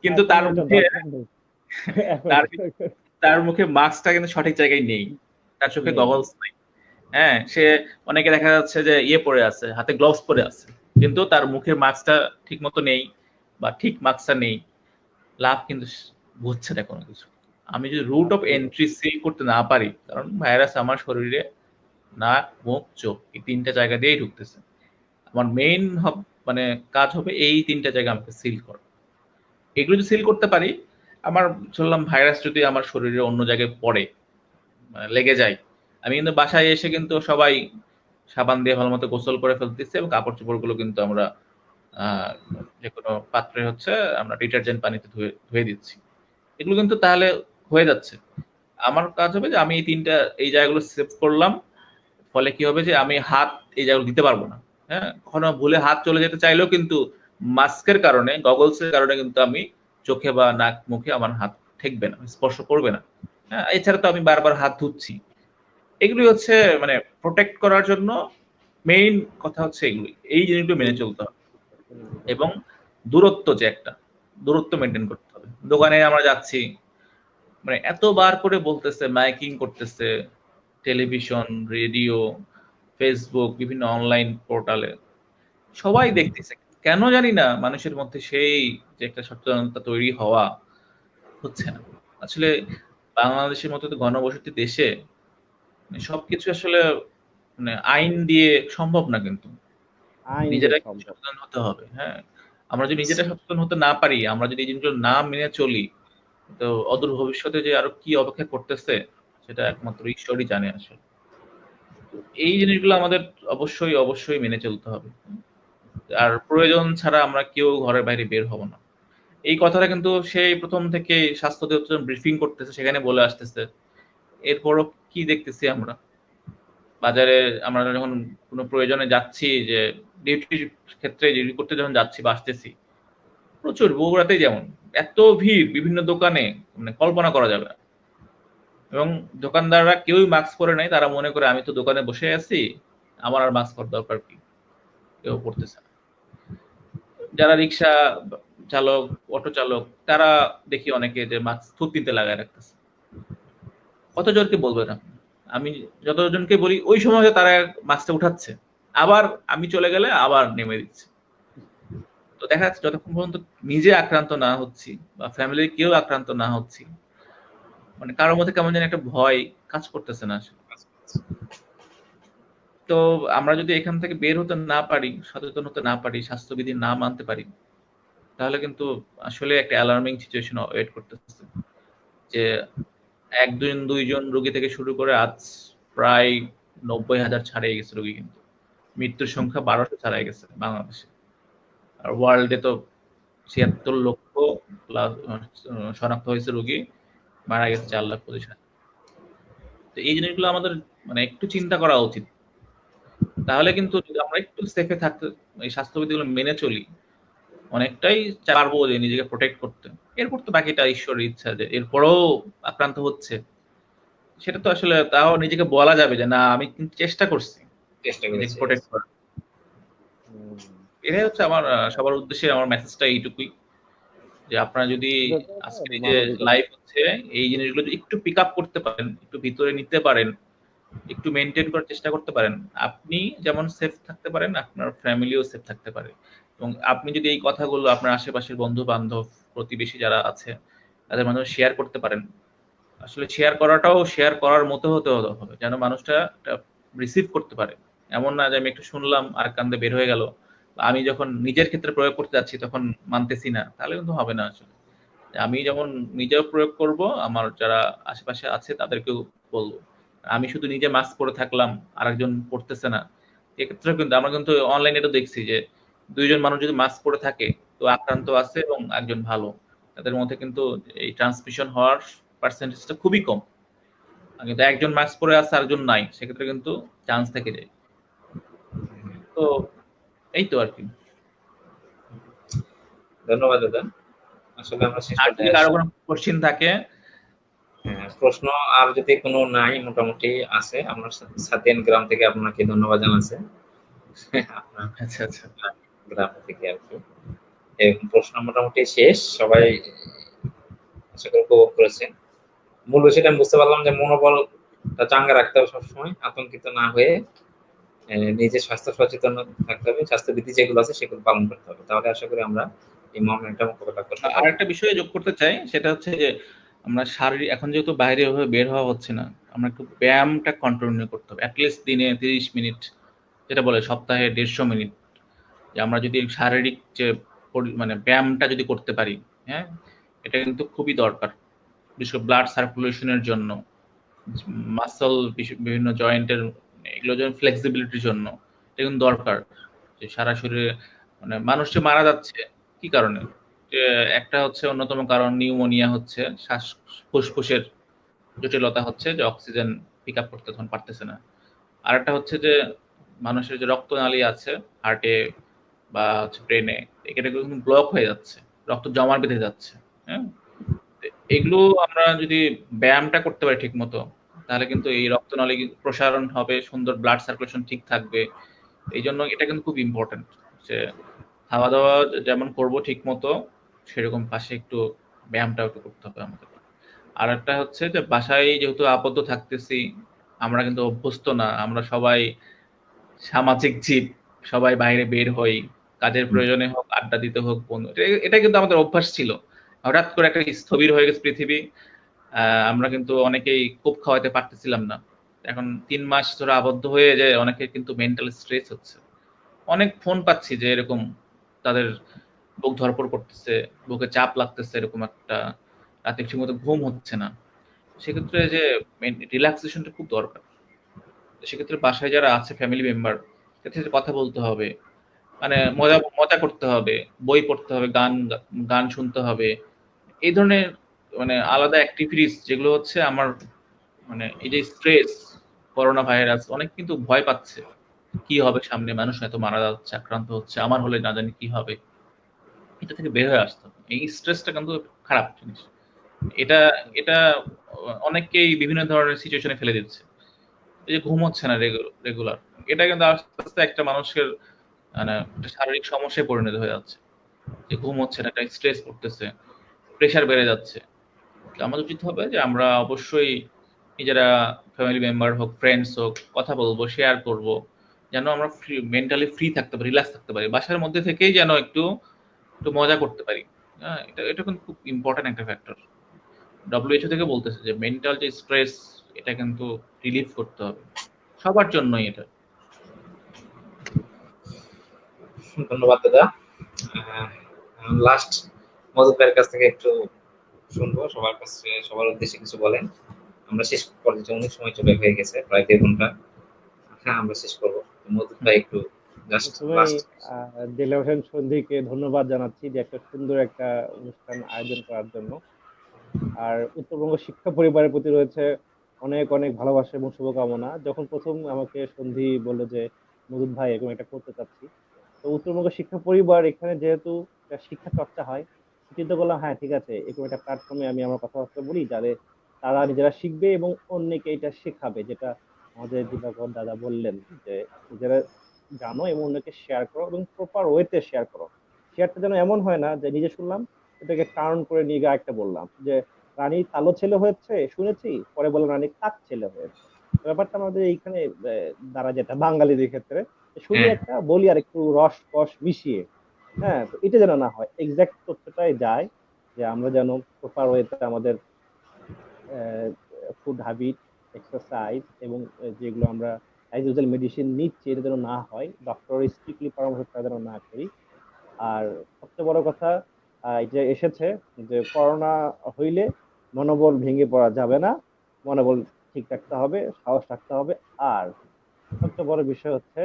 কিন্তু তার তার মুখে মাস্কটা কিন্তু সঠিক জায়গায় নেই, তার চোখে গগলস নাই। হ্যাঁ, সে অনেকে দেখা যাচ্ছে যে ইয়ে পরে আছে, হাতে গ্লোভস পরে আছে, কিন্তু তার মুখের মাস্কটা ঠিক মতো নেই, বা ঠিক মাস্কটা নেই, লাভ কিন্তু বুঝছে না কোনো কিছু। আমি যদি রুট অফ এন্ট্রি সিল করতে না পারি, কারণ ভাইরাস আমার শরীরে নাক মুখ চোখ এই 3টা জায়গা দিয়েই ঢুকতেছে, আমার মেইন মানে কাজ হবে এই 3টা জায়গা আমাকে সিল করা। এগুলো যদি সিল করতে পারি, আমার বললাম ভাইরাস যদি আমার শরীরে অন্য জায়গায় পড়ে, মানে লেগে যায়, আমি কিন্তু বাসায় এসে কিন্তু সবাই সাবান দিয়ে ভালো মতো গোসল করে ফেলতেছি, এবং কাপড় চোপড় গুলো কিন্তু আমরা যে কোনো পাত্রে হচ্ছে আমরা ডিটারজেন্ট পানিতে ধুয়ে ধুয়ে দিচ্ছি, এগুলো কিন্তু তাহলে হয়ে যাচ্ছে। আমার কাজ হবে যে আমি এই জায়গাগুলো সেভ করলাম, ফলে কি হবে যে আমি হাত এই জায়গাগুলো দিতে পারবো না। হ্যাঁ, কখনো ভুলে হাত চলে যেতে চাইলেও কিন্তু মাস্কের কারণে, গগলসের কারণে কিন্তু আমি চোখে বা নাক মুখে আমার হাত ঠেকবে না, স্পর্শ করবে না। হ্যাঁ, এছাড়া তো আমি বারবার হাত ধুচ্ছি। এগুলি হচ্ছে মানে প্রোটেক্ট করার জন্য মেইন কথা হচ্ছে এগুলি, এই জিনিসগুলো মেনে চলতে হবে, এবং দূরত্ব, যে একটা দূরত্ব মেনটেন করতে হবে। দোকানে আমরা যাচ্ছি, মানে এতবার করে বলতেছে, মাইকিং করতেছে, টেলিভিশন, রেডিও, ফেসবুক, বিভিন্ন অনলাইন পোর্টালে সবাই দেখতেছে, কেন জানি না মানুষের মধ্যে সেই যে একটা সচেতনতা তৈরি হওয়া হচ্ছে না আসলে। বাংলাদেশের মতো তো ঘনবসতি দেশে মানে সবকিছু আসলে মানে আইন দিয়ে সম্ভব না, কিন্তু নিজেরা সচেতন হতে হবে। হ্যাঁ, আমরা যদি নিজেরা সচেতন হতে না পারি, আমরা যদি এই জিনিসগুলো না মেনে চলি, তো অদূর ভবিষ্যতে যে আরো কি অপেক্ষা করতেছে সেটা একমাত্র ঈশ্বরই জানে আসলে। এই জিনিসগুলো আমাদের অবশ্যই অবশ্যই মেনে চলতে হবে, আর প্রয়োজন ছাড়া আমরা কেউ ঘরের বাইরে বের হব না। এই কথাটা কিন্তু সেই প্রথম থেকে স্বাস্থ্য অধিদপ্তর ব্রিফিং করতেছে, সেখানে বলে আসতেছে। এরপরও কি দেখতেছি আমরা বাজারে, আমরা যখন কোনো প্রয়োজনে যাচ্ছি, যে ডিউটির ক্ষেত্রে ডিউটি করতে যখন যাচ্ছি বা আসতেছি, প্রচুর, বগুড়াতেই যেমন এত ভিড় বিভিন্ন দোকানে, মানে কল্পনা করা যাবে না। এবং দোকানদাররা কেউই মাস্ক পরে নাই, তারা মনে করে আমি তো দোকানে বসে আছি, আমার আর মাস্ক পরার দরকার কি, কেউ পড়তেছে না। যারা রিক্সা চালক, অটো চালক, তারা দেখি অনেকে যে মাস্ক থুতনিতে লাগায় রাখতেছে। কতজনকে বলবেন আপনি? আমি যতজনকে বলি ওই সময় হয়তো তারা মাছটা উঠাচ্ছে, আবার আমি চলে গেলে আবার নেমে দিচ্ছে। তো দেখা যাচ্ছে যতক্ষণ পর্যন্ত নিজে আক্রান্ত না হচ্ছি বা ফ্যামিলির কেউ আক্রান্ত না হচ্ছি, মানে কারোর মধ্যে কেমন যেন একটা ভয় কাজ করতেছে না আসলে। তো আমরা যদি এখান থেকে বের হতে না পারি, সচেতন হতে না পারি, স্বাস্থ্যবিধি না মানতে পারি, তাহলে কিন্তু আসলে একটা অ্যালার্মিং সিচুয়েশন ওয়েট করতেছে। যে ১ জন ২ জন রোগী থেকে শুরু করে আজ প্রায় ৯০,০০০ ছাড়িয়ে গেছে রোগী কিন্তু। মৃত্যুর সংখ্যা ১২০০ ছাড়াই গেছে বাংলাদেশে। আর ওয়ার্ল্ডে তো ৭৬ লক্ষ প্লাস শনাক্ত হয়েছে রোগী, মারা গেছে ৪,২৫,০০০। তো এই জিনিসগুলো আমাদের মানে একটু চিন্তা করা উচিত। তাহলে কিন্তু যদি আমরা একটু সেফে থাকতে এই স্বাস্থ্যবিধিগুলো মেনে চলি, অনেকটাই পারবো যে নিজেকে প্রোটেক্ট করতে। এরপর তো বাকিটা ঈশ্বরের ইচ্ছা, যে এরপরেও আক্রান্ত হচ্ছে, সেটা তো আসলে তাও নিজেকে বলা যাবে যে না আমি কিন্তু চেষ্টা করছি চেষ্টা নিজেকে করেছি। প্রোটেক্ট করার। এটাই হচ্ছে আমার সবার উদ্দেশ্যে আমার মেসেজটা এইটুকুই, যে আপনারা যদি আজকের এই যে মানবিকতা। লাইভ হচ্ছে এই জিনিসগুলো যদি একটু পিক আপ করতে পারেন, একটু ভিতরে নিতে পারেন, একটু মেনটেন করার চেষ্টা করতে পারেন, আপনি যেমন সেফ থাকতে পারেন, আপনার ফ্যামিলিও সেফ থাকতে পারে। এবং আপনি যদি এই কথাগুলো আপনার আশেপাশের বন্ধু বান্ধব, প্রতিবেশী যারা আছে তাদের মাধ্যমে শেয়ার করতে পারেন, আসলে শেয়ার করাটাও শেয়ার করার মতো হতে হবে, যেন মানুষটা রিসিভ করতে পারে। এমন না যে আমি একটু শুনলাম আর কান্দে বের হয়ে গেল, আমি যখন নিজের ক্ষেত্রে প্রয়োগ করতে যাচ্ছি তখন মানতেছি না, তাহলে কিন্তু হবে না আসলে। আমি যেমন নিজেও প্রয়োগ করব, আমার যারা আশেপাশে আছে তাদেরকেও বলবো। আমি শুধু নিজে মাস্ক পরে থাকলাম, আরেকজন পড়তেছে না, এক্ষেত্রে কিন্তু আমরা কিন্তু অনলাইনে তো দেখছি যে ২ জন মানুষ যদি মাস্ক পরে থাকে তো আক্রান্ত আছে এবং একজন ভালো, তাদের মধ্যে কিন্তু এই ট্রান্সমিশন হওয়ার পার্সেন্টেজটা খুবই কম। আর কিন্তু একজন মাস্ক পরে আছে আরেকজন নাই, সেক্ষেত্রে কিন্তু চান্স থেকে যায়। তো এই তো আর কি। ধন্যবাদ দাদা। আসলে আমরা শেষ আর যদি পর্যায়ে কারো আসছি। কোনো কোশ্চিন থাকে। হ্যাঁ, প্রশ্ন আর যদি কোনো নাই, মোটামুটি আছে। আমরা সাতেন গ্রাম থেকে আপনাকে ধন্যবাদ জানাচ্ছি। আপনার আচ্ছা আচ্ছা। গ্রাম থেকে আর কি। এরকম প্রশ্ন মোটামুটি শেষ। সবাই আশা করি উপভোগ করেছেন। মূল বিষয়টা আমি বুঝতে পারলাম যে মনোবলটা চাঙ্গা রাখতে হবে সবসময়, আতঙ্কিত না হয়ে নিজের স্বাস্থ্য সচেতন থাকতে হবে, স্বাস্থ্যবিধি যেগুলো আছে সেগুলো পালন করতে হবে। তাহলে আশা করি আমরা এই মহামারীটা মোকাবেলা করতে পারবো। আরেকটা বিষয় যোগ করতে চাই, সেটা হচ্ছে যে আমরা শারীরিক এখন যেহেতু বাইরে ওভাবে বের হওয়া হচ্ছে না, আমরা একটু ব্যায়ামটা কন্টিনিউ করতে হবে। এটলিস্ট দিনে ৩০ মিনিট, যেটা বলে সপ্তাহে ১৫০ মিনিট। যে আমরা যদি শারীরিক যে মানে ব্যায়ামটা যদি করতে পারি, হ্যাঁ? এটা কিন্তু খুবই দরকার। বিশেষ করে ব্লাড সার্কুলেশনের জন্য, মাসল বিভিন্ন জয়েন্টের এগুলো যেমন ফ্লেক্সিবিলিটির জন্য এটা কিন্তু দরকার। যে সারা শরীরে মানে মানুষ যে মারা যাচ্ছে কি কারণে? যে একটা হচ্ছে অন্যতম কারণ নিউমোনিয়া হচ্ছে, ফুসফুসের জটিলতা হচ্ছে, যে অক্সিজেন পিক আপ করতে তখন পারতেছে না। আরেকটা হচ্ছে যে মানুষের যে রক্তনালী আছে হার্টে বা হচ্ছে ব্রেনে, এটা কিন্তু ব্লক হয়ে যাচ্ছে, রক্ত জমা বেঁধে যাচ্ছে। হ্যাঁ, এগুলো আমরা যদি ব্যায়ামটা করতে পারি ঠিক মতো, তাহলে কিন্তু এই রক্তনালী প্রসারণ হবে, সুন্দর ব্লাড সার্কুলেশন ঠিক থাকবে। এই জন্য এটা কিন্তু খুব ইম্পর্টেন্ট যে খাওয়া দাওয়া যেমন করবো ঠিক মতো, সেরকম পাশে একটু ব্যায়ামটাও একটু করতে হবে আমাদের। আর একটা হচ্ছে যে বাসায় যেহেতু আবদ্ধ থাকতেছি, আমরা কিন্তু অভ্যস্ত না, আমরা সবাই সামাজিক জীব, সবাই বাইরে বের হই, কাজের প্রয়োজনে হোক, আড্ডা দিতে হোক, বন্ধু, এটা কিন্তু আমাদের অভ্যাস ছিল। হঠাৎ করে একটা স্থবির হয়ে গেছে পৃথিবী, আমরা কিন্তু অনেকেই কোপ খাওয়াইতে পারতেছিলাম না। এখন ৩ মাস ধরে আবদ্ধ হয়ে যে অনেকের কিন্তু মেন্টাল স্ট্রেস হচ্ছে। অনেক ফোন পাচ্ছি যে এরকম তাদের বুক ধড়ফড় করতেছে, বুকে চাপ লাগতেছে, এরকম একটা, রাতে ঠিকমতো ঘুম হচ্ছে না। সেক্ষেত্রে যে রিল্যাক্সেশনটা খুব দরকার। সেক্ষেত্রে বাসায় যারা আছে ফ্যামিলি মেম্বার, তাদের সাথে কথা বলতে হবে, মানে মজা মজা করতে হবে, বই পড়তে হবে, গান শুনতে হবে। এই ধরনের মানে আলাদা অ্যাক্টিভিটিস যেগুলো হচ্ছে আমার মানে এই যে স্ট্রেস, করোনা ভাইরাস অনেক কিন্তু ভয় পাচ্ছে। কি হবে সামনে, মানুষ এত মারা যাচ্ছে, আক্রান্ত হচ্ছে, আমার হলে না জানি কি হবে। এটা থেকে বের হয়ে আসতে হবে। এই স্ট্রেসটা কিন্তু খারাপ জিনিস। এটা এটা অনেককেই বিভিন্ন ধরনের সিচুয়েশনে ফেলে দিচ্ছে। এই যে ঘুম হচ্ছে না রেগুলার, এটা কিন্তু আস্তে আস্তে একটা মানুষের মানে একটা শারীরিক সমস্যায় পরিণত হয়ে যাচ্ছে। যে ঘুম হচ্ছে না, একটা স্ট্রেস পড়তেছে, প্রেশার বেড়ে যাচ্ছে। তো আমাদের উচিত হবে যে আমরা অবশ্যই নিজেরা ফ্যামিলি মেম্বার হোক, ফ্রেন্ডস হোক, কথা বলবো, শেয়ার করব, যেন আমরা মেন্টালি ফ্রি থাকতে পারি, রিল্যাক্স থাকতে পারি, বাসার মধ্যে থেকেই যেন একটু একটু মজা করতে পারি। হ্যাঁ, এটা এটা কিন্তু খুব ইম্পর্টেন্ট একটা ফ্যাক্টর। ডব্লিউএইচও থেকে বলতেছে যে মেন্টাল যে স্ট্রেস, এটা কিন্তু রিলিফ করতে হবে সবার জন্যই এটা। ধন্যবাদ দাদা। লাস্ট মদত ভাইয়ের কাছ থেকে একটু শুনবো, সবার কাছে, সবার উদ্দেশ্যে কিছু বলেন। আমরা শেষ পর্যায়ে অনেক সময় চলে হয়ে গেছে, প্রায় 1.5 ঘন্টা। হ্যাঁ, আমরা শেষ করবো। মদত ভাই একটু জাস্ট প্রথমেই লাস্ট। দেলোয়ার হোসেন সন্ধিকে ধন্যবাদ জানাচ্ছি যে একটা সুন্দর একটা অনুষ্ঠান আয়োজন করার জন্য। আর উত্তরবঙ্গ শিক্ষা পরিবারের প্রতি রয়েছে অনেক অনেক ভালোবাসা এবং শুভকামনা। যখন প্রথম আমাকে সন্ধি বললো যে মধুদ ভাই এরকম একটা করতে চাচ্ছি, তো উত্তরবঙ্গ শিক্ষা পরিবার এখানে যেহেতু একটা শিক্ষা চর্চা হয়, চিন্তা করলাম হ্যাঁ ঠিক আছে, এরকম একটা প্ল্যাটফর্মে আমি আমার কথাবার্তা বলি, যাতে তারা নিজেরা শিখবে এবং অন্যকে এটা শেখাবে, যেটা আমাদের দিবাকর দাদা বললেন যে নিজেরা জানো এবং অন্যকে শেয়ার করো এবং প্রপার ওয়েতে শেয়ার করো। শেয়ারটা যেন এমন হয় না যে নিজে শুনলাম এটাকে টার্ন করে নিয়ে গিয়ে একটা বললাম যে রানী কালো ছেলে হয়েছে শুনেছি, পরে বললাম রানী কাক ছেলে হয়েছে। তো ব্যাপারটা আমাদের এইখানে দ্বারা যেটা বাঙালিদের ক্ষেত্রে শুনি হ্যাঁ, একটা বলি আর একটু রস কস মিশিয়ে, হ্যাঁ, তো এটা যেন না হয়, এক্সাক্ট তথ্যটাই যায়, যে আমরা যেন প্রপার ওয়েতে আমাদের ফুড হ্যাবিট, এক্সারসাইজ এবং যেগুলো আমরা অ্যাজ ইউজুয়াল মেডিসিন নিচ্ছি, এটা যেন না হয়, ডক্টর স্ট্রিক্টলি পরামর্শ ছাড়া যেন না করি। আর সবচেয়ে বড় কথা এই যে এসেছে যে করোনা হইলে মনোবল ভেঙে পড়া যাবে না, মনোবল ঠিক রাখতে হবে, সাহস রাখতে হবে। আর সবচেয়ে বড় বিষয় হচ্ছে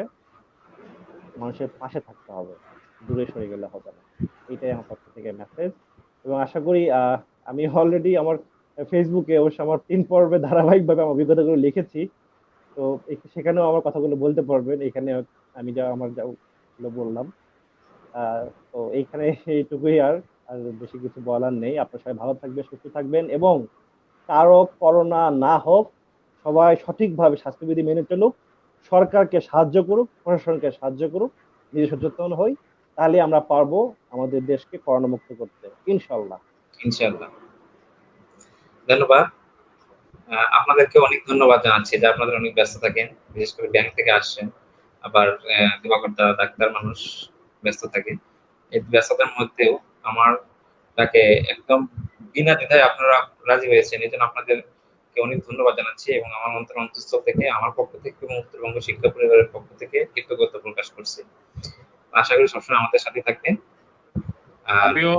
মানুষের পাশে থাকতে হবে, দূরে সরে গেলে হবে না। এটাই আমার পক্ষ থেকে মেসেজ। এবং আশা করি আমি অলরেডি আমার ফেসবুকে অবশ্য আমার 3 পর্বে ধারাবাহিকভাবে আমার অভিজ্ঞতাগুলো লিখেছি। তো সেখানেও আমার কথাগুলো বলতে পারবেন, এখানে আমি যা আমার যা গুলো বললাম। আহ তো এইখানে এইটুকুই। আর আর বেশি কিছু বলার নেই। আপনার সবাই ভালো থাকবেন, সুস্থ থাকবেন এবং কারো করোনা না হোক, সবাই সঠিকভাবে স্বাস্থ্যবিধি মেনে চলুক, সরকারকে সাহায্য করুক, প্রশাসনকে সাহায্য করুক, নিজে সচেতন হই, তাহলে আমরা পারবো আমাদের দেশকে করোনা মুক্ত করতে, ইনশাল্লাহ। ইনশাআল্লাহ। ধন্যবাদ। আপনাদেরকে অনেক ধন্যবাদ জানাচ্ছি যে আপনাদের অনেক ব্যস্ত থাকেন, বিশেষ করে ব্যাংক থেকে আসছেন। আবার দিবাকর দা ডাক্তার মানুষ, ব্যস্ত থাকে। এই ব্যস্ততার মধ্যেও আমার তাকে একদম বিনা দ্বিধায় আপনারা রাজি হয়েছেন, এই জন্য আপনাদেরকে অনেক ধন্যবাদ জানাচ্ছি এবং আমার অন্তঃস্থল থেকে, আমার পক্ষ থেকে এবং উত্তরবঙ্গ শিক্ষা পরিবারের পক্ষ থেকে কৃতজ্ঞতা প্রকাশ করছি। আশা করি সবসময় আমাদের সাথে থাকবেন। আর আমিও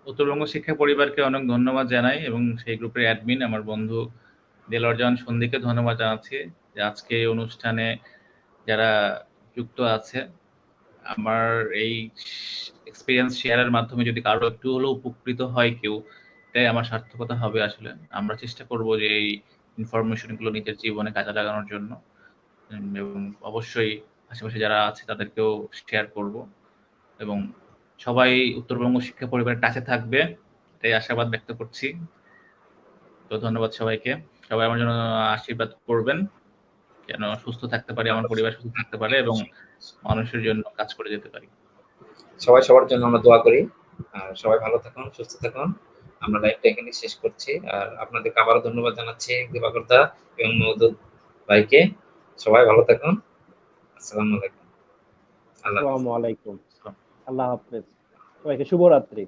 উত্তরবঙ্গ শিক্ষা পরিবারকে অনেক ধন্যবাদ জানাই এবং সেই গ্রুপের অ্যাডমিন আমার বন্ধু দেলোয়ার জাহান সন্ধিকে ধন্যবাদ জানাচ্ছি যে আজকে এই অনুষ্ঠানে যারা যুক্ত আছে। আমার এই এক্সপিরিয়েন্স শেয়ারের মাধ্যমে যদি কারো একটু হলেও উপকৃত হয় কেউ, তাই আমার সার্থকতা হবে। আসলে আমরা চেষ্টা করব যে এই ইনফরমেশন গুলো নিজের জীবনে কাজে লাগানোর জন্য, এবং অবশ্যই আশেপাশে যারা আছে তাদেরকেও শেয়ার করব এবং সবাই উত্তরবঙ্গ শিক্ষা পরিবারের কাছে থাকবে, এটাই আশাবাদ ব্যক্ত করছি। তো ধন্যবাদ সবাইকে। সবাই আমার জন্য আশীর্বাদ করবেন যেন সুস্থ থাকতে পারি, আমার পরিবার সুস্থ থাকতে পারে এবং মানুষের জন্য কাজ করে যেতে পারি। সবাই সবার জন্য আমরা দোয়া করি। আর সবাই ভালো থাকুন, সুস্থ থাকুন। আমরা লাইভটা এখানে শেষ করছি। আর আপনাদেরকে আবারও ধন্যবাদ জানাচ্ছি দিবাকর দা এবং মওদুদ ভাইকে। সবাই ভালো থাকুন। আসসালামু আলাইকুম। আল্লাহ হাফেজ। আসসালামু আলাইকুম। আল্লাহ হাফেজ। সবাইকে শুভরাত্রি।